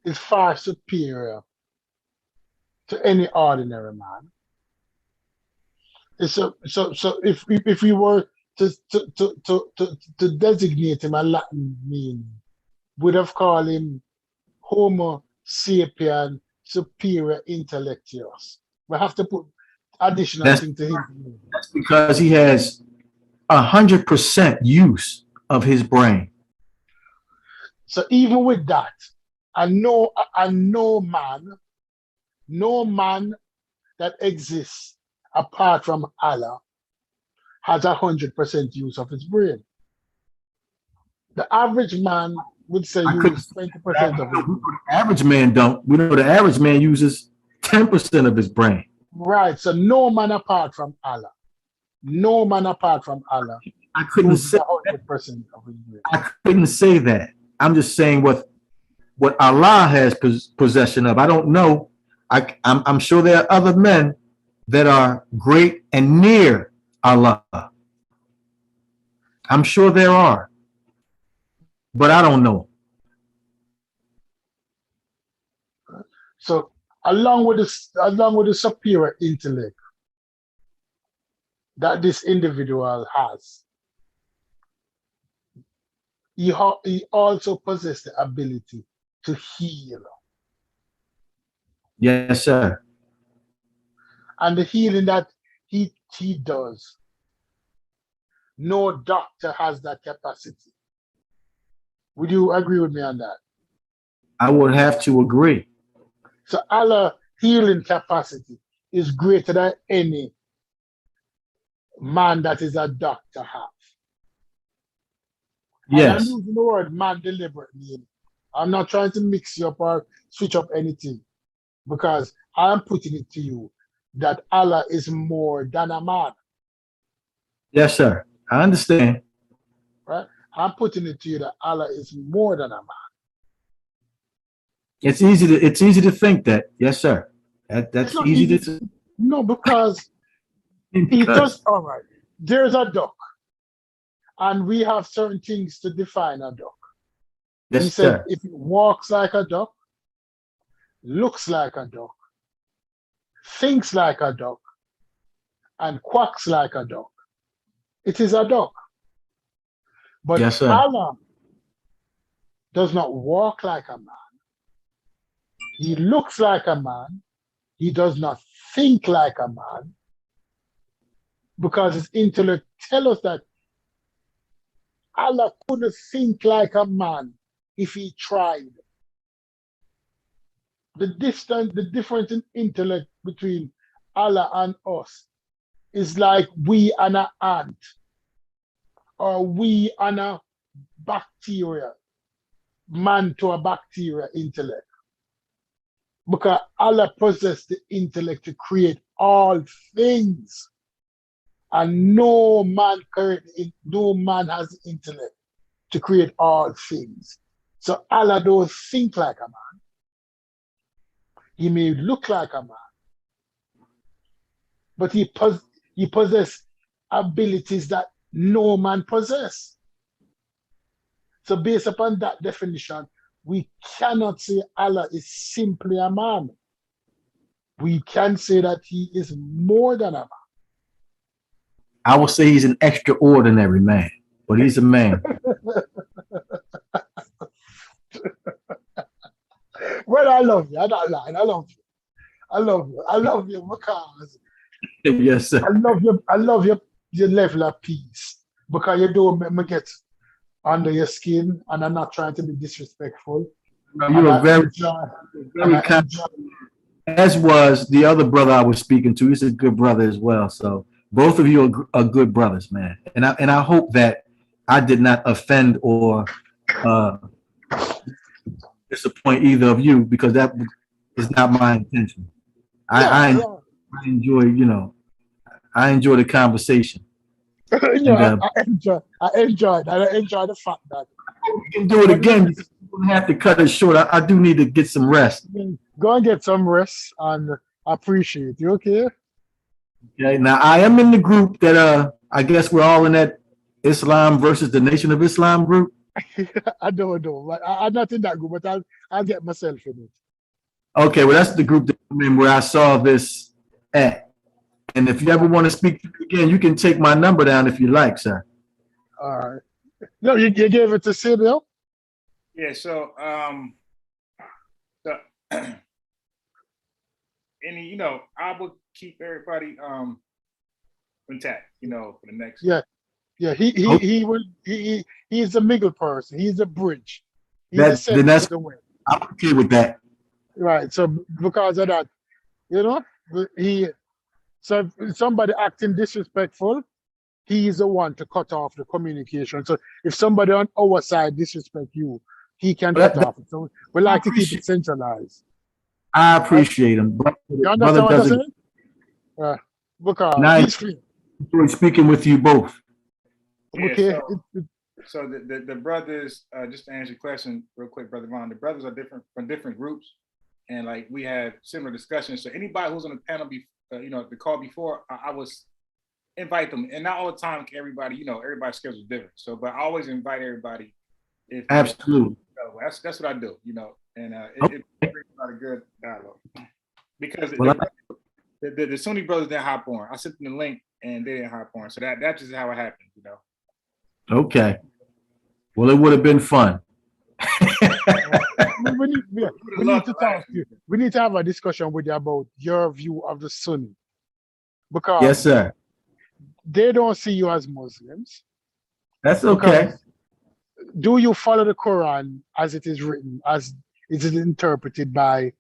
is far superior to any ordinary man. So if we were to designate him a Latin meaning, would have called him Homo sapien superior intellectuals. We have to put additional That's thing to him. because he has 100% use of his brain. So even with that, no man that exists apart from Allah has 100% use of his brain. The average man would say use 20% of his brain. The average man don't. We know the average man uses 10% of his brain. Right. So no man apart from Allah. No man apart from Allah I couldn't uses say 100% of his brain. I couldn't say that. I'm just saying what Allah has possession of. I don't know. I'm sure there are other men that are great and near Allah. I'm sure there are, but I don't know. So along with the superior intellect that this individual has, he also possesses the ability to heal. Yes, sir. And the healing that he does, no doctor has that capacity. Would you agree with me on that? I would have to agree. So Allah's healing capacity is greater than any man that is a doctor have. Yes. And I'm using the word man deliberately. I'm not trying to mix you up or switch up anything, because I'm putting it to you that Allah is more than a man. Yes, sir. I understand. Right? I'm putting it to you that Allah is more than a man. It's easy to think that. Yes, sir. That's easy to. No, because he does. All right. There's a duck, and we have certain things to define a duck. Yes, He said, sir. if it walks like a duck, looks like a duck, thinks like a duck, and quacks like a duck, it is a duck. But Yes, sir. Allah does not walk like a man. He looks like a man. He does not think like a man, because his intellect tells us that Allah couldn't think like a man if he tried. The difference in intellect between Allah and us is like we and an ant, or we and a bacteria. man to a bacteria intellect. Because Allah possessed the intellect to create all things. And no man has the intellect to create all things. So Allah don't think like a man. He may look like a man, but he possesses abilities that no man possess. So based upon that definition, we cannot say Allah is simply a man. We can say that he is more than a man. I would say he's an extraordinary man, but he's a man. Well, I love you. I'm not lying. I love you. I love you. I love you because Yes, sir. I love your level of peace. Because you don't make me get under your skin, and I'm not trying to be disrespectful. You're very kind. As was the other brother I was speaking to. He's a good brother as well. So both of you are good brothers, man. And I hope that I did not offend or disappoint either of you, because that is not my intention. I enjoy, I enjoy the conversation. I enjoyed the fact that we can do it again. You don't have to cut it short. I do need to get some rest. Go and get some rest, and I appreciate it. You okay? Okay. Now I am in the group that I guess we're all in that Islam versus the Nation of Islam group. I don't know. I'm not in that group, but I'll get myself in it. Okay, well that's the group that I'm in where I saw this at. And if you ever want to speak again, you can take my number down if you like, sir. All right. No, you gave it to Sibyl? Yeah, so I will keep everybody intact, for the next. Yeah. He's a middle person. He's a bridge. I'm okay with that. Right. So because of that, so if somebody acting disrespectful, he is the one to cut off the communication. So if somebody on our side disrespect you, he can cut off it. So we like to keep it centralized. I appreciate him. You understand what I'm saying? Because he's free. Enjoy speaking with you both. Yeah, okay. So the brothers, just to answer your question real quick, Brother Vaughn, the brothers are different from different groups, and like we have similar discussions. So anybody who's on the panel, the call before, I was invite them, and not all the time can everybody, everybody's schedule is different. So, but I always invite everybody. If absolutely, that's what I do, and it brings a good dialogue because the Sunni brothers didn't hop on. I sent them the link, and they didn't hop on. So that's just how it happened, Okay. Well, it would have been fun. we need to talk to you. We need to have a discussion with you about your view of the Sunni. Because yes, sir. They don't see you as Muslims. That's okay. Do you follow the Quran as it is written, as it is interpreted by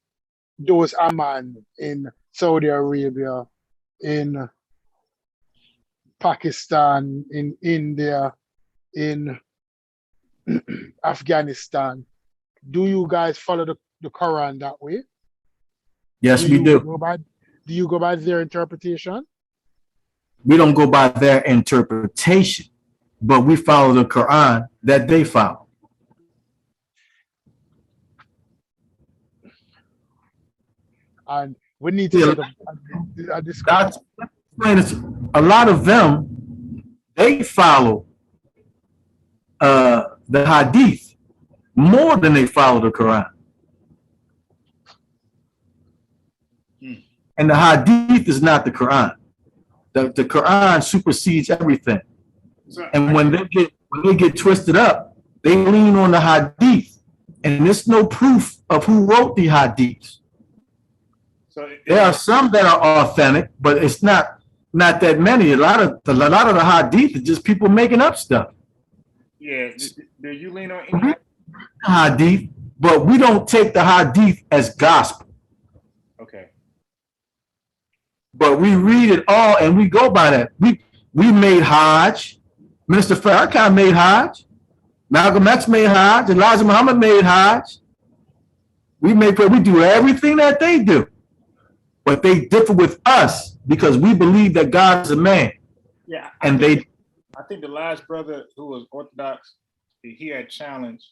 those Amman in Saudi Arabia, in Pakistan, in India, in Afghanistan? Do you guys follow the Quran that way? Yes, we do. Do you go by their interpretation? We don't go by their interpretation, but we follow the Quran that they follow. And we need to set up a discussion. A lot of them, they follow the Hadith more than they follow the Quran. And the Hadith is not the Quran. The Quran supersedes everything. And when they get twisted up, they lean on the Hadith, and there's no proof of who wrote the Hadiths. There are some that are authentic, but it's not that many. A lot of the Hadith is just people making up stuff. Yeah, do you lean on any Hadith? But we don't take the Hadith as gospel. Okay. But we read it all and we go by that. We made Hajj. Minister Farrakhan made Hajj. Malcolm X made Hajj. Elijah Muhammad made Hajj. We may pray. We do everything that they do. But they differ with us because we believe that God is a man. Yeah. I think the last brother who was Orthodox, he had challenged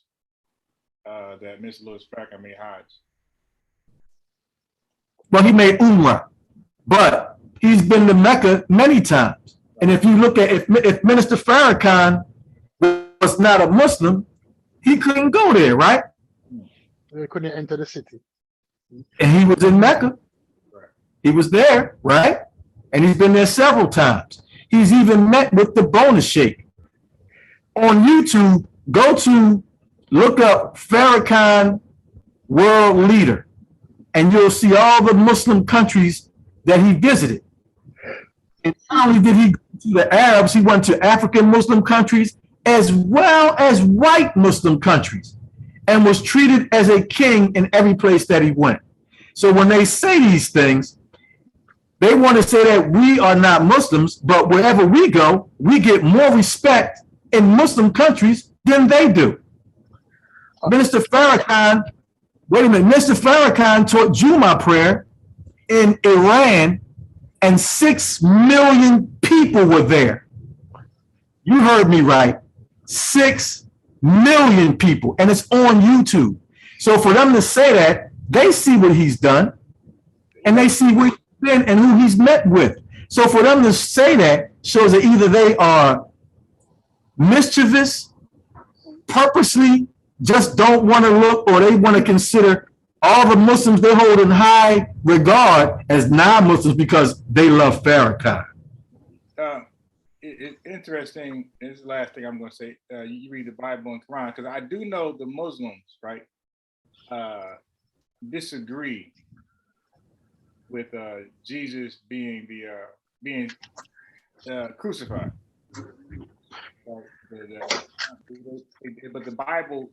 that Mr. Louis Farrakhan made Hajj. Well, he made Umrah, but he's been to Mecca many times. And if you look at if Minister Farrakhan was not a Muslim, he couldn't go there, right? They couldn't enter the city. And he was in Mecca. He was there, right? And he's been there several times. He's even met with the bonus sheikh. On YouTube, go to look up Farrakhan world leader, and you'll see all the Muslim countries that he visited. And not only did he go to the Arabs, he went to African Muslim countries as well as white Muslim countries and was treated as a king in every place that he went. So when they say these things, they want to say that we are not Muslims, but wherever we go, we get more respect in Muslim countries than they do. Minister Farrakhan, wait a minute, Minister Farrakhan taught Jumu'ah prayer in Iran, and 6 million people were there. You heard me right. 6 million people, and it's on YouTube. So for them to say that, they see what he's done, and they see where he's been and who he's met with. So for them to say that shows that either they are mischievous, purposely just don't want to look, or they want to consider all the Muslims they hold in high regard as non-Muslims because they love Farrakhan. It's interesting. This is the last thing I'm going to say. You read the Bible and Quran, because I do know the Muslims, right, disagree with Jesus being crucified. But the Bible,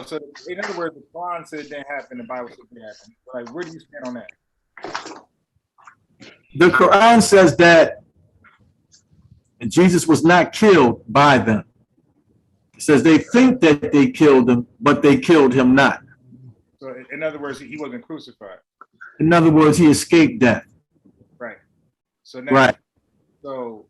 so in other words, the Quran said it didn't happen, the Bible said it didn't happen. Like, where do you stand on that? The Quran says that Jesus was not killed by them. It says they think that they killed him, but they killed him not. So in other words, he wasn't crucified. In other words, he escaped death. Right. So now, right. So,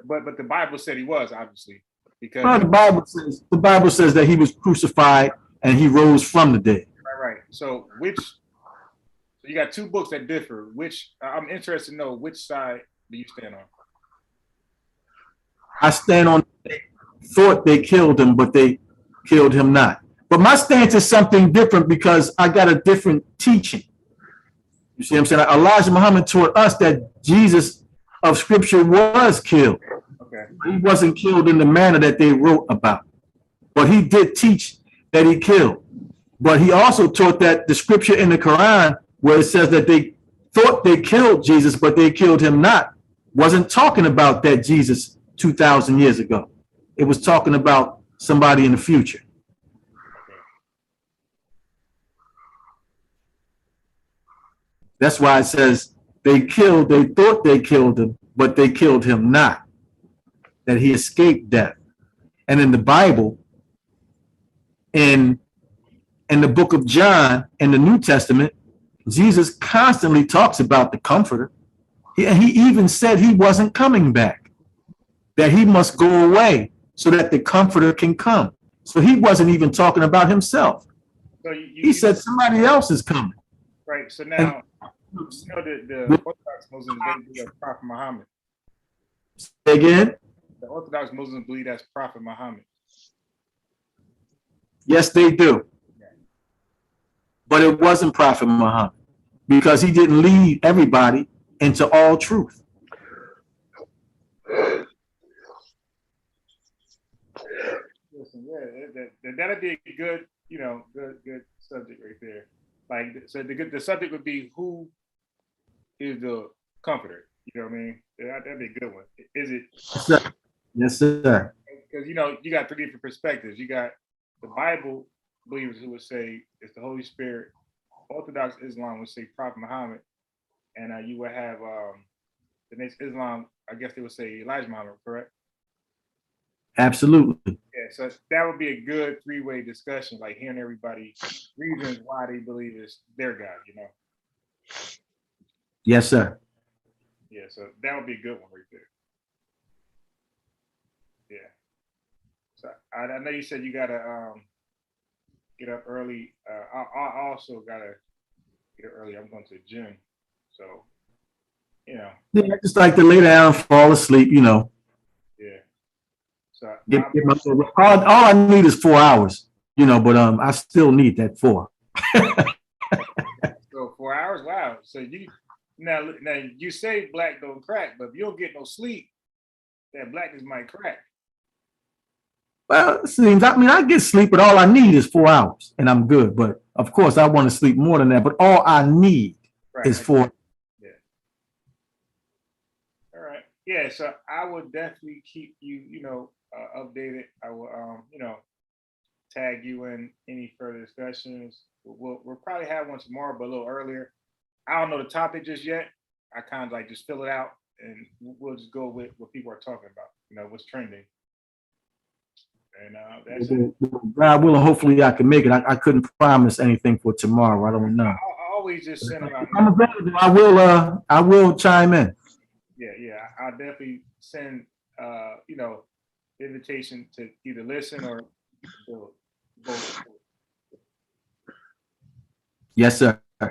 but the Bible said he was, obviously, because the Bible says that he was crucified and he rose from the dead. Right. So you got two books that differ. I'm interested to know which side do you stand on? I stand on thought they killed him, but they killed him not. But my stance is something different because I got a different teaching. You see what I'm saying? Elijah Muhammad taught us that Jesus of Scripture was killed. Okay. He wasn't killed in the manner that they wrote about. But he did teach that he killed. But he also taught that the scripture in the Quran, where it says that they thought they killed Jesus, but they killed him not, wasn't talking about that Jesus 2,000 years ago. It was talking about somebody in the future. That's why it says they thought they killed him, but they killed him not, that he escaped death. And in the Bible, in the book of John, in the New Testament, Jesus constantly talks about the Comforter. He even said he wasn't coming back, that he must go away so that the Comforter can come. So he wasn't even talking about himself. So he said somebody else is coming. Right. So now, the Orthodox Muslims, they believe that's Prophet Muhammad. Say again? The Orthodox Muslims believe that's Prophet Muhammad. Yes, they do. Yeah. But it wasn't Prophet Muhammad because he didn't lead everybody into all truth. Listen, yeah, that'd be a good, good subject right there. Like, so the subject would be, who is the Comforter? You know what I mean? That'd be a good one. Is it? Yes, sir. Yes, sir. Because you got three different perspectives. You got the Bible believers who would say it's the Holy Spirit. Orthodox Islam would say Prophet Muhammad, and you would have the next Islam. I guess they would say Elijah Muhammad, correct? Absolutely. Yeah, so that would be a good three-way discussion, like hearing everybody reasons why they believe it's their God, you know. Yes, sir. Yeah, so that would be a good one right there. Yeah. So I know you said you gotta get up early. I also gotta get up early. I'm going to the gym, so you know. Yeah, I just like to lay down, fall asleep, Yeah. So get my, all I need is 4 hours, but I still need that 4. so 4 hours. Wow. So now you say black don't crack, but if you don't get no sleep, that blackness might crack. Well, it seems, I get sleep, but all I need is 4 hours and I'm good. But of course, I want to sleep more than that. But all I need is Right. 4. Yeah. All right. Yeah. So I would definitely keep you, updated. I will, tag you in any further discussions. We'll probably have one tomorrow, but a little earlier. I don't know the topic just yet. I kind of like just fill it out, and we'll just go with what people are talking about. What's trending, and that's it. God willing, hopefully I can make it. I couldn't promise anything for tomorrow. I don't know. I always just send them out. I'm available. I will chime in. Yeah. I'll definitely send invitation to either listen or both. Yes, sir. All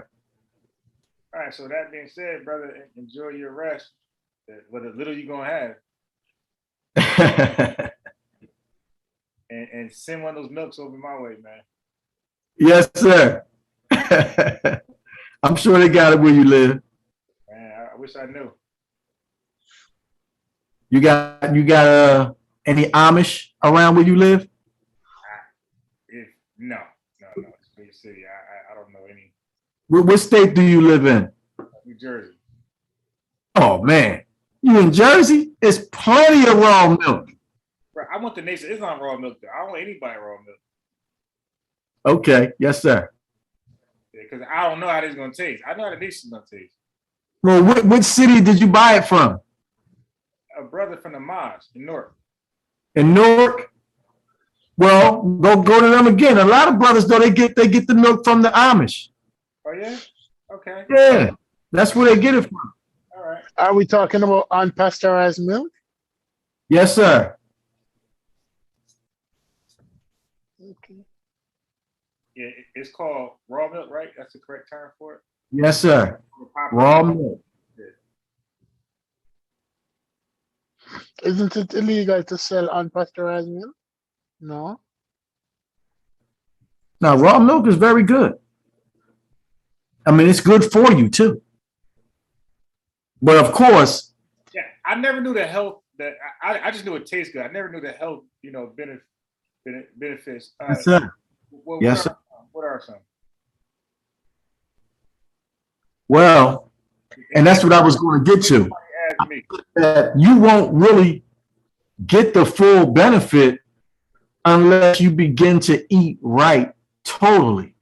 right. So that being said, brother, enjoy your rest. What a little you gonna have, and send one of those milks over my way, man. Yes, sir. I'm sure they got it where you live. Man, I wish I knew. You got any Amish around where you live? No, it's big city. I don't know any. What state do you live in? New Jersey. Oh man, you in Jersey? There's plenty of raw milk. Bro, I want the nation. It's not raw milk though. I don't want anybody raw milk. Okay, yes, sir. Because I don't know how this is gonna taste. I know how the nation's gonna taste. Well, which city did you buy it from? A brother from the Mons in Newark. In Newark? Well, go to them again. A lot of brothers though they get the milk from the Amish. Oh yeah? Okay. Yeah, that's where they get it from. All right. Are we talking about unpasteurized milk? Yes, sir. Okay. Yeah, it's called raw milk, right? That's the correct term for it. Yes, sir. Raw milk. Isn't it illegal to sell unpasteurized milk? No. Now, raw milk is very good. I mean, it's good for you too. But of course, yeah, I never knew the health that I just knew it tastes good. I never knew the health, benefits. yes, sir. Yes, sir. What are some? Well, and that's what I was going to get to. That you won't really get the full benefit unless you begin to eat right totally.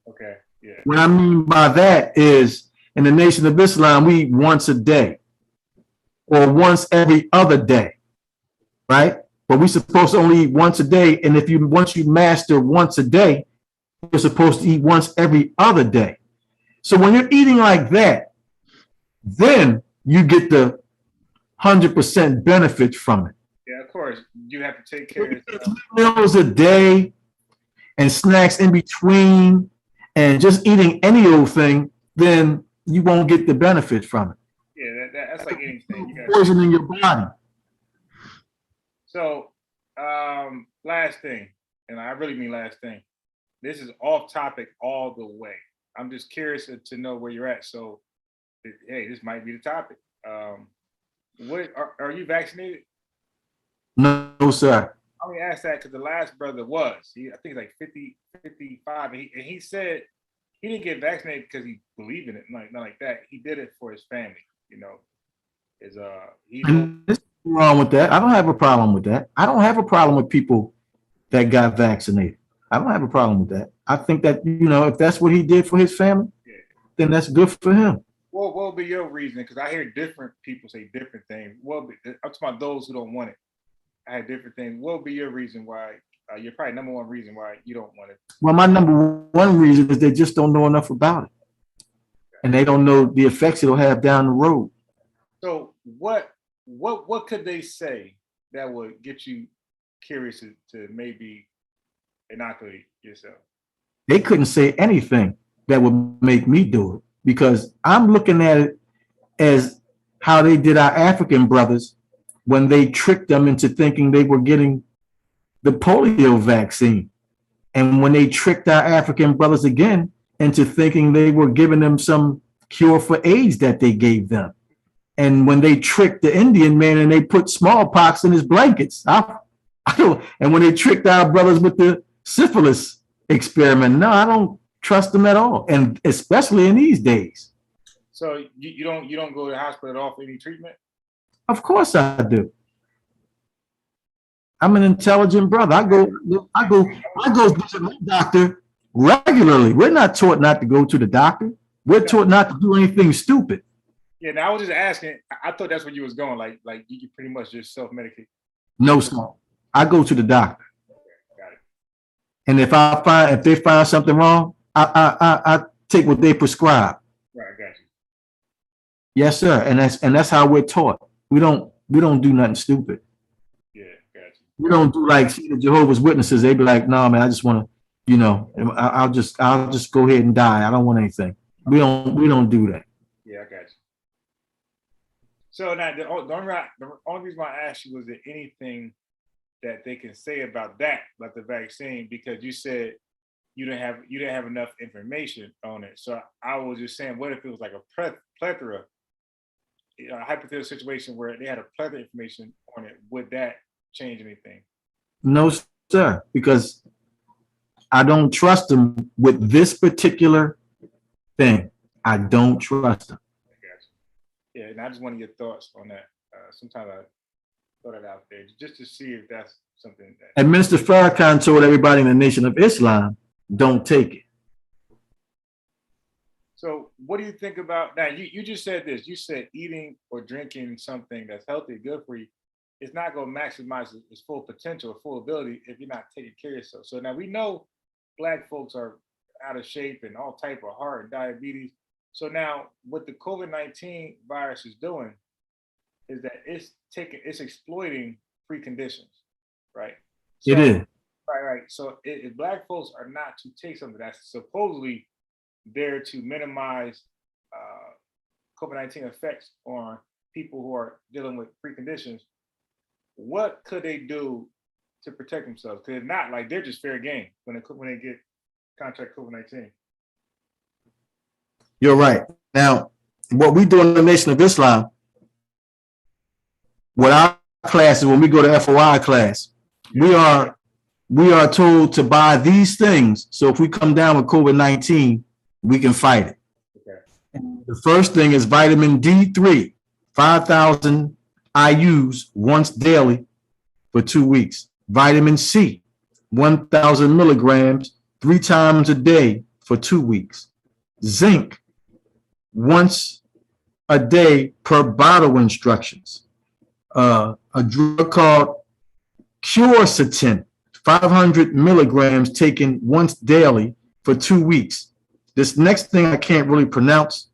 Okay. Yeah. What I mean by that is in the Nation of Islam, we eat once a day or once every other day, right? But we're supposed to only eat once a day. And once you master once a day, you're supposed to eat once every other day. So when you're eating like that, then you get the 100% benefit from it. Yeah, of course. You have to take care of yourself. Meals a day and snacks in between and just eating any old thing, then you won't get the benefit from it. Yeah, that's like anything. You got poisoning your body. So, last thing, and I really mean last thing. This is off topic all the way. I'm just curious to know where you're at. So, hey, this might be the topic. What are you vaccinated? No, sir. I only asked that because the last brother was. I think he's like 50, 55, and he said he didn't get vaccinated because he believed in it, not like that. He did it for his family. There's nothing wrong with that. I don't have a problem with that. I don't have a problem with people that got vaccinated. I don't have a problem with that. I think that, if that's what he did for his family, then that's good for him. What will be your reason? Because I hear different people say different things. I'm talking about those who don't want it. I had different things. What would be your reason why? Your probably number one reason why you don't want it. Well, my number one reason is they just don't know enough about it. And they don't know the effects it'll have down the road. So what could they say that would get you curious to maybe inoculate yourself? They couldn't say anything that would make me do it because I'm looking at it as how they did our African brothers when they tricked them into thinking they were getting the polio vaccine. And when they tricked our African brothers again into thinking they were giving them some cure for AIDS that they gave them. And when they tricked the Indian man and they put smallpox in his blankets, I don't, and when they tricked our brothers with the syphilis experiment, no, I don't trust them at all. And especially in these days. So you don't go to the hospital at all for any treatment? Of course I do. I'm an intelligent brother. I go visit my doctor regularly. We're not taught not to go to the doctor. We're taught not to do anything stupid. Yeah, now I was just asking. I thought that's where you was going. Like you pretty much just self-medicate. No, sir. I go to the doctor. Got it. And if they find something wrong, I take what they prescribe. Right, I got you. Yes, sir. And that's how we're taught. We don't do nothing stupid. Yeah, got you. We don't do like the Jehovah's Witnesses. They be like, no, man, I just want to, I'll just go ahead and die. I don't want anything. We don't do that. Yeah, I got you. So now the only reason why I asked you was there anything that they can say about the vaccine, because you said you didn't have enough information on it. So I was just saying, what if it was like a plethora, a hypothetical situation where they had a plethora of information on it? Would that change anything? No, sir, because I don't trust them with this particular thing. I don't trust them. Yeah, and I just wanted your thoughts on that. Sometimes I throw that out there just to see if that's something that. And Minister Farrakhan told everybody in the Nation of Islam, don't take it. So what do you think about now? You just said this. You said eating or drinking something that's healthy, good for you, it's not going to maximize its full potential or full ability if you're not taking care of yourself. So now we know Black folks are out of shape and all type of heart and diabetes. So now what the COVID-19 virus is doing is that it's exploiting preconditions, right? So, It is. Right. So if Black folks are not to take something that's supposedly there to minimize COVID-19 effects on people who are dealing with preconditions, what could they do to protect themselves? Because if not, like they're just fair game when they get contract COVID-19. You're right. Now, what we do in the Nation of Islam, what our classes, when we go to FOI class, we are told to buy these things. So if we come down with COVID-19, we can fight it. Okay. The first thing is vitamin D3, 5,000 IUs once daily for 2 weeks. Vitamin C, 1,000 milligrams 3 times a day for 2 weeks. Zinc, once a day per bottle instructions. A drug called Quercetin, 500 milligrams taken once daily for 2 weeks. This next thing I can't really pronounce.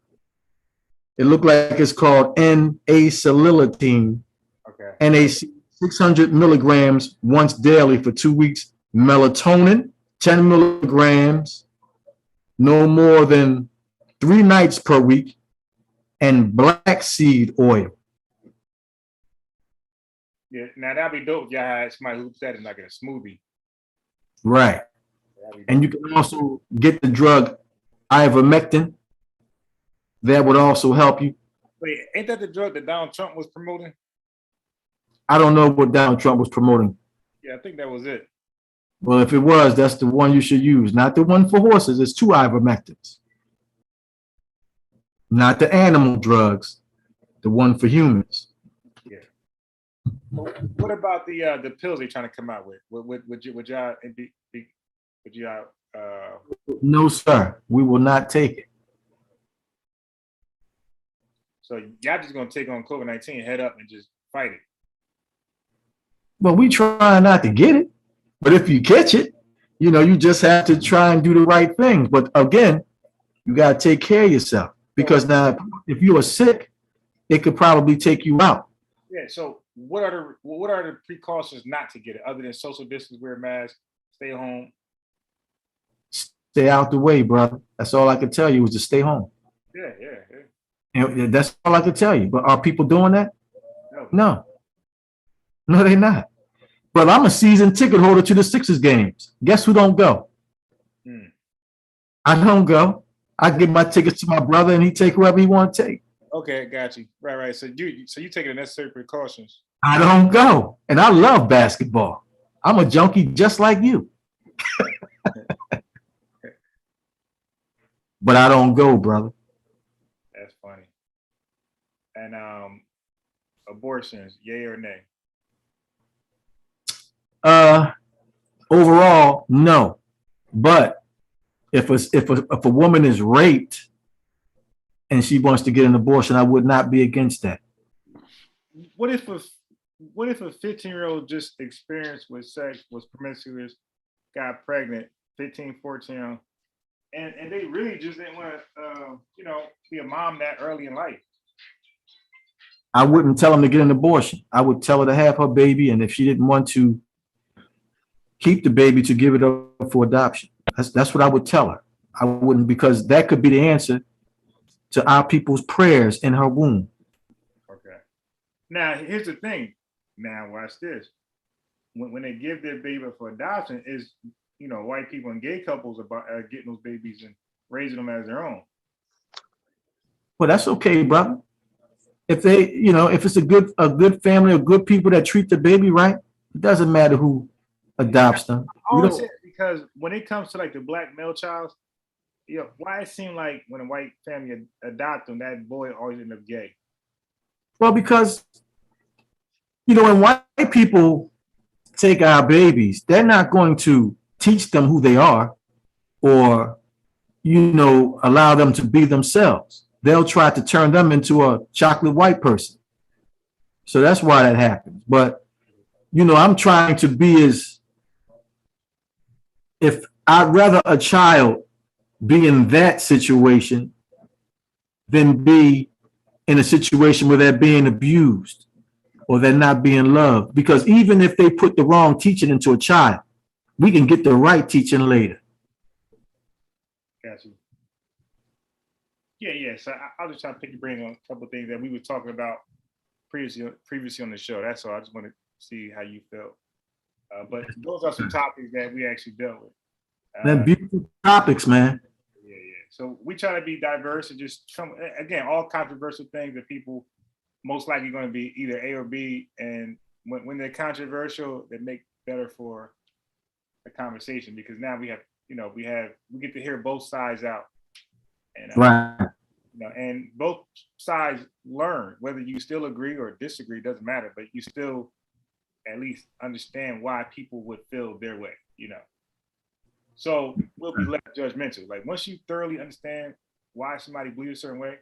It looked like it's called N-acetylcysteine. Okay. NAC, 600 milligrams once daily for 2 weeks. Melatonin, 10 milligrams, no more than 3 nights per week. And black seed oil. Yeah, now that'd be dope if y'all had somebody who said it like in a smoothie. Right. And you can also get the drug ivermectin. That would also help you. Wait, ain't that the drug that Donald Trump was promoting? I don't know what Donald Trump was promoting. Yeah, I think that was it. Well, if it was, that's the one you should use. Not the one for horses. It's 2 ivermectins. Not the animal drugs. The one for humans. Yeah. What about the pills they're trying to come out with? Would y'all No, sir. We will not take it. So y'all just gonna take on COVID-19 head up and just fight it. Well, we try not to get it, but if you catch it, you just have to try and do the right things. But again, you got to take care of yourself So because now if you are sick, it could probably take you out. yeah. So what are the precautions not to get it other than social distance, wear a mask, stay home? Stay out the way, brother. That's all I can tell you is to stay home. Yeah, yeah, yeah. And that's all I can tell you. But are people doing that? No. No, no, they're not. But I'm a season ticket holder to the Sixers games. Guess who don't go? Hmm. I don't go. I give my tickets to my brother, and he take whoever he want to take. Okay, got you. Right, right. So you taking the necessary precautions. I don't go, and I love basketball. I'm a junkie just like you, but I don't go, brother. That's funny. And abortions, yay or nay? Uh, Overall, no. But if a woman is raped and she wants to get an abortion, I would not be against that. What if a what if a 15-year-old just experienced with sex, was promiscuous, got pregnant, 15, 14, and they really just didn't want to, be a mom that early in life? I wouldn't tell him to get an abortion. I would tell her to have her baby, and if she didn't want to keep the baby, to give it up for adoption. That's what I would tell her. I wouldn't, because that could be the answer to our people's prayers in her womb. Okay. Now here's the thing. Now watch this. When they give their baby up for adoption, is white people and gay couples about getting those babies and raising them as their own. Well, that's okay, brother. If if it's a good family of good people that treat the baby right, it doesn't matter who adopts them. I We always don't, say it because when it comes to like the black male child, why it seemed like when a white family adopt them, that boy always end up gay. well, because when white people take our babies, they're not going to teach them who they are or allow them to be themselves. They'll try to turn them into a chocolate white person. So that's why that happens. But I'm trying to be as if I'd rather a child be in that situation than be in a situation where they're being abused or they're not being loved. Because even if they put the wrong teaching into a child, we can get the right teaching later. Gotcha. Yeah, yeah. So I'll just try to pick your brain on a couple of things that we were talking about previously on the show. That's all. I just want to see how you felt. But those are some topics that we actually dealt with. They're beautiful topics, man. Yeah, yeah. So we try to be diverse and just come again, all controversial things that people most likely going to be either A or B. And when they're controversial, they make better for a conversation because now we have, we get to hear both sides out. And Right. and both sides learn whether you still agree or disagree, doesn't matter, but you still at least understand why people would feel their way. So we'll be less judgmental. Like once you thoroughly understand why somebody believes a certain way,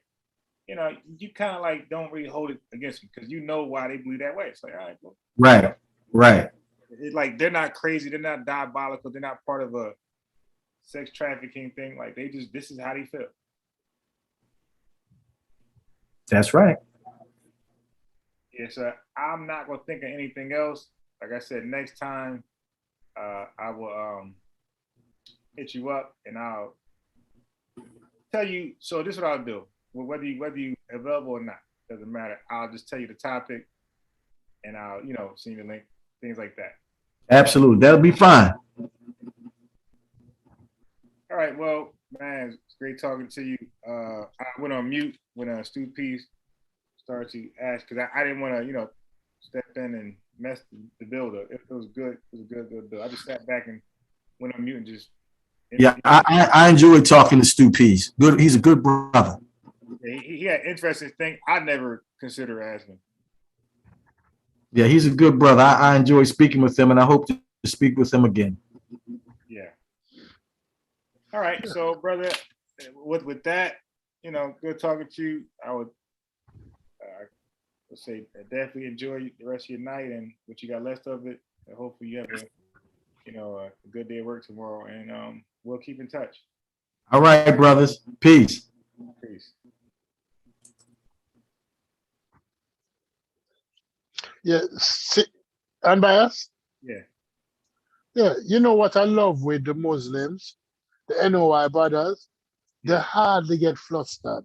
you kind of like don't really hold it against them because you know why they believe that way. It's like, all right, well, Right. Right. it's like they're not crazy, they're not diabolical, they're not part of a sex trafficking thing. Like this is how they feel. That's right. Yeah, so I'm not gonna think of anything else. Like I said, next time I will hit you up and I'll tell you. So this is what I'll do. Whether you available or not, doesn't matter. I'll just tell you the topic and I'll send you the link, things like that. Absolutely. That'll be fine. All right. Well, man, it's great talking to you. I went on mute when Stu Peace started to ask because I didn't want to step in and mess the build up. It was good. It was a good build. I just sat back and went on mute and just. Yeah, I enjoy talking to Stu Pease. Good, he's a good brother. He had interesting thing I never consider asking. Yeah, he's a good brother. I enjoy speaking with him, and I hope to speak with him again. Yeah. All right. So, brother, with that, good talking to you. I would I'll say definitely enjoy the rest of your night and what you got left of it. And hopefully you have a good day of work tomorrow. And we'll keep in touch. All right, brothers. Peace. Peace. Yeah, unbiased. Yeah. Yeah, you know what I love with the Muslims, the NOI brothers? They Yeah. hardly get flustered.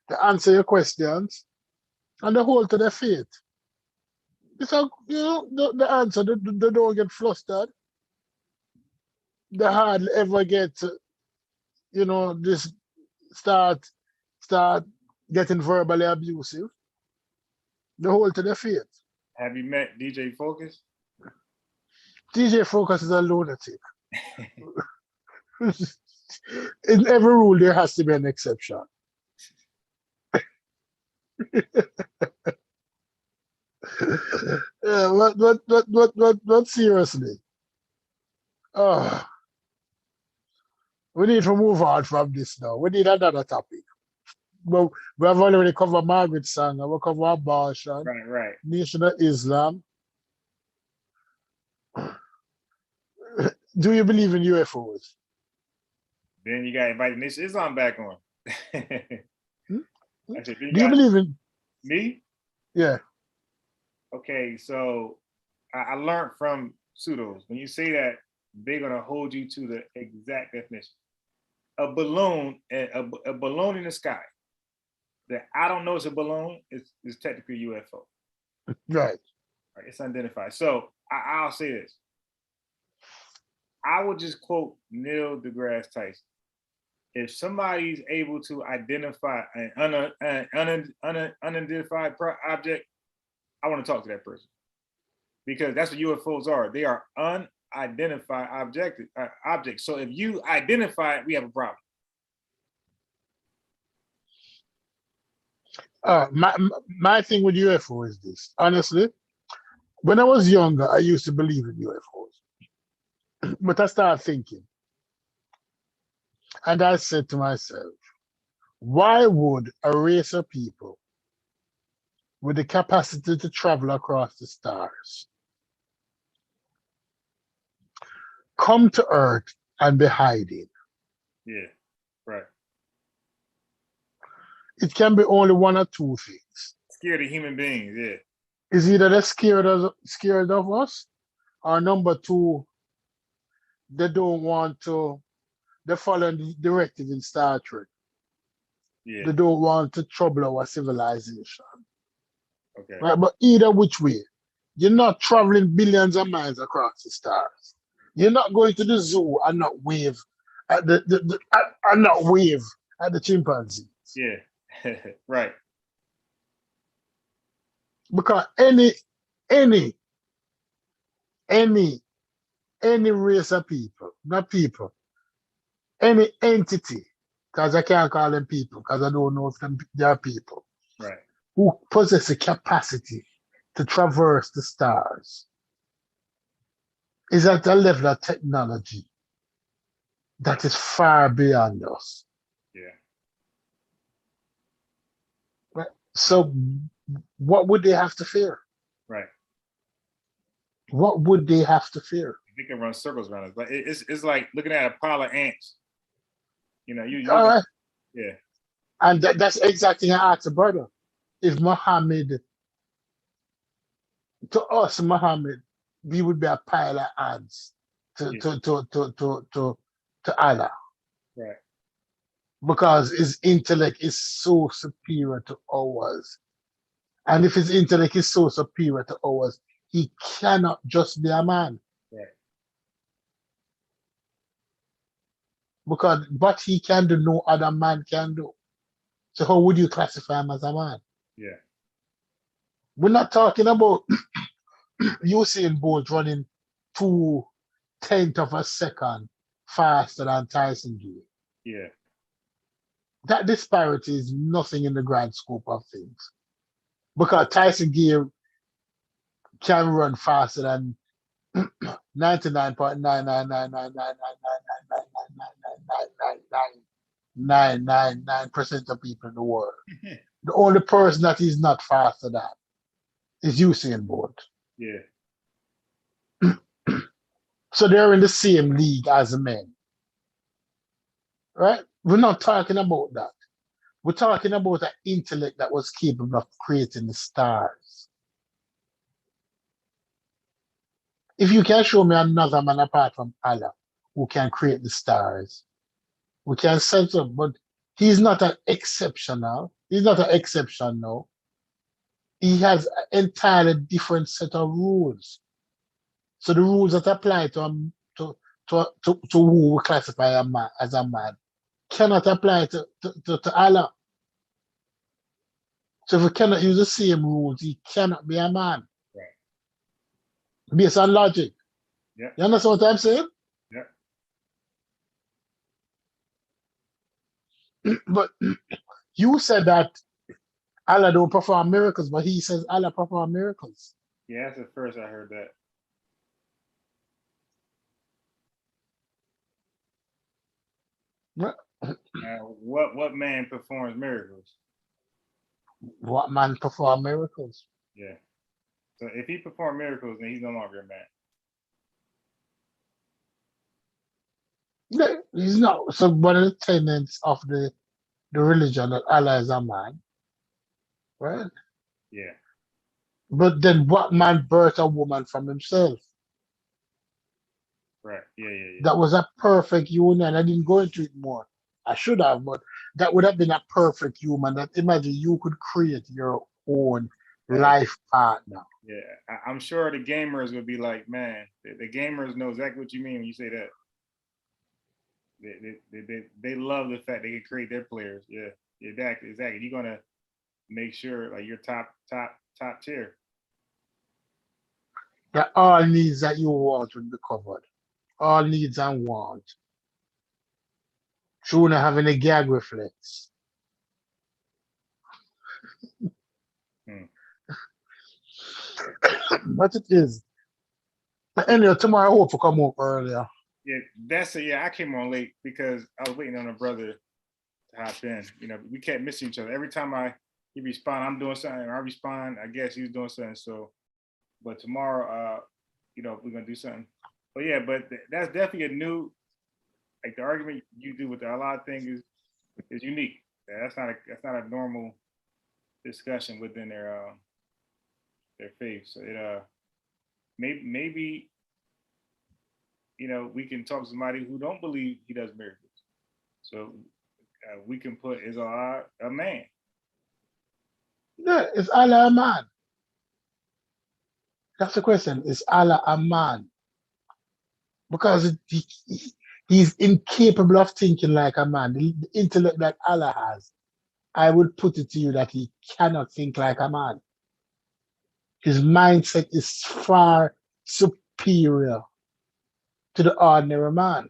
They answer your questions and they hold to their faith. It's a, the answer, they don't get flustered. They hardly ever get, this start start getting verbally abusive. They hold to their faith. Have you met DJ Focus? DJ Focus is a lunatic. In every rule, there has to be an exception. Yeah, but seriously, oh, we need to move on from this now. We need another topic. Well, we have already covered Margaret Sanger, we cover abortion, Right. Nation of Islam. Do you believe in UFOs? Then you got invited Nation Islam back on. Hmm? I said, Do you believe in me? Yeah. Okay, so I learned from pseudos. When you say that, they're gonna hold you to the exact definition. A balloon, a balloon in the sky that I don't know it's a balloon is technically UFO. Right. Right, it's unidentified. So I'll say this. I would just quote Neil deGrasse Tyson. If somebody's able to identify an unidentified object, I want to talk to that person because that's what UFOs are. They are unidentified objects. So if you identify it, we have a problem. My thing with UFO is this. Honestly, when I was younger, I used to believe in UFOs. But I started thinking, and I said to myself, why would a race of people with the capacity to travel across the stars come to Earth and be hiding? Yeah, right. It can be only one or two things. Scared of human beings, yeah. Is either they're scared of us, or number two, they don't want to, they're following the directive in Star Trek. Yeah. They don't want to trouble our civilization. Okay. Right? But either which way, you're not traveling billions of miles across the stars. You're not going to the zoo and not wave at the chimpanzees. Yeah. Right. Because any race of people, not people, any entity, because I can't call them people because I don't know if they are people, right, who possess the capacity to traverse the stars is at a level of technology that is far beyond us. Yeah. Right? So what would they have to fear? Right. What would they have to fear? They can run circles around us, but it's like looking at a pile of ants. You know, you All right. Yeah. And that's exactly what I asked the brother. If Muhammad, to us, Muhammad, we would be a pile of ants to Allah. Right. Because his intellect is so superior to ours. And if his intellect is so superior to ours, he cannot just be a man. Right. Because what he can do, no other man can do. So how would you classify him as a man? Yeah. We're not talking about Usain Bolt running 2/10 of a second faster than Tyson Gay. Yeah. That disparity is nothing in the grand scope of things. Because Tyson Gay can run faster than 99.9999999999999% of people in the world. The only person that is not faster than is Usain Bolt. Yeah. So they're in the same league as men, right? We're not talking about that. We're talking about an intellect that was capable of creating the stars. If you can show me another man apart from Allah who can create the stars, we can set up, but he's not an exceptional. He's not an exception now. He has an entirely different set of rules. So the rules that apply to who we classify a man as a man cannot apply to Allah. So if we cannot use the same rules, he cannot be a man. Right. Based on logic. Yeah. You understand what I'm saying? Yeah. But you said that Allah don't perform miracles, but he says Allah perform miracles. Yeah, that's the first I heard that. What man performs miracles? What man perform miracles? Yeah. So if he performed miracles, then he's no longer a man. Yeah, he's not. So one of the tenets of the religion that Allah is a man, right? Yeah. But then what man birthed a woman from himself? Right. Yeah. That was a perfect union. I didn't go into it more. I should have, but that would have been a perfect human. That imagine you could create your own life partner. Yeah. I'm sure the gamers would be like, man, the gamers know exactly what you mean when you say that. They love the fact they can create their players. Yeah. Exactly. You're gonna make sure like you're top tier. That all needs that you want will be covered. All needs and want. Through not having a gag reflex. But it is. But anyway, tomorrow I hope to come up earlier. Yeah, I came on late because I was waiting on a brother to hop in. You know, we kept missing each other. Every time he respond, I'm doing something, I respond, I guess he was doing something. So, but tomorrow, we're gonna do something. But yeah, that's definitely a new, like the argument you do with the Allah thing is unique. That's not a normal discussion within their faith. So it maybe we can talk to somebody who don't believe he does miracles. So we can put, is Allah a man? Yeah, is Allah a man? That's the question. Is Allah a man? Because he's incapable of thinking like a man. The intellect that Allah has, I would put it to you that he cannot think like a man. His mindset is far superior to the ordinary man.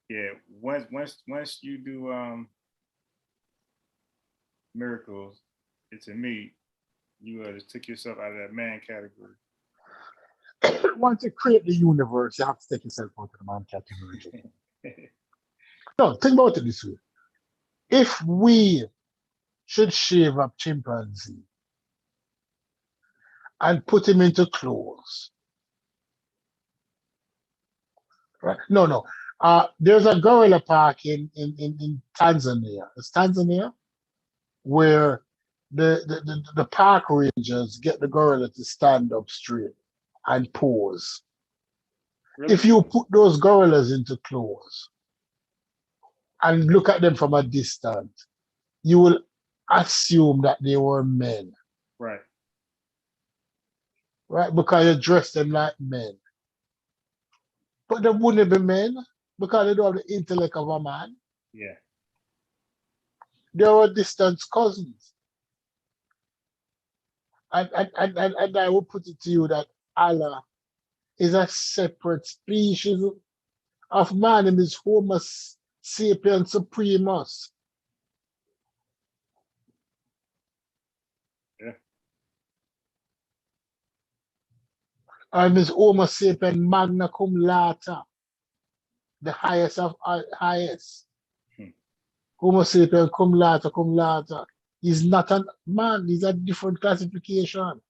Yeah, once you do miracles, to me, you just took yourself out of that man category. Once you create the universe, you have to take yourself out of the man category. No, think about it this way. If we should shave up chimpanzee and put him into clothes, right? No. There's a gorilla park in Tanzania. It's Tanzania where the park rangers get the gorilla to stand up straight and pose. Really? If you put those gorillas into clothes and look at them from a distance, you will assume that they were men. Right. Right? Because you dress them like men. But they wouldn't be men because they don't have the intellect of a man. Yeah. They were distant cousins. And I will put it to you that Allah is a separate species of man in this Homo sapiens supremus. Yeah. And this Homo sapiens magna cum laude, the highest of highest. Homo sapiens cum laude. He's not a man, he's a different classification.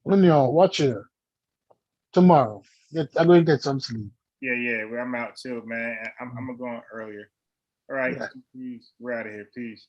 Anyhow, watch it tomorrow. I'm going to get some sleep. Yeah. Well, I'm out too, man. I'm gonna go on earlier. All right. Yeah. Peace. We're out of here. Peace.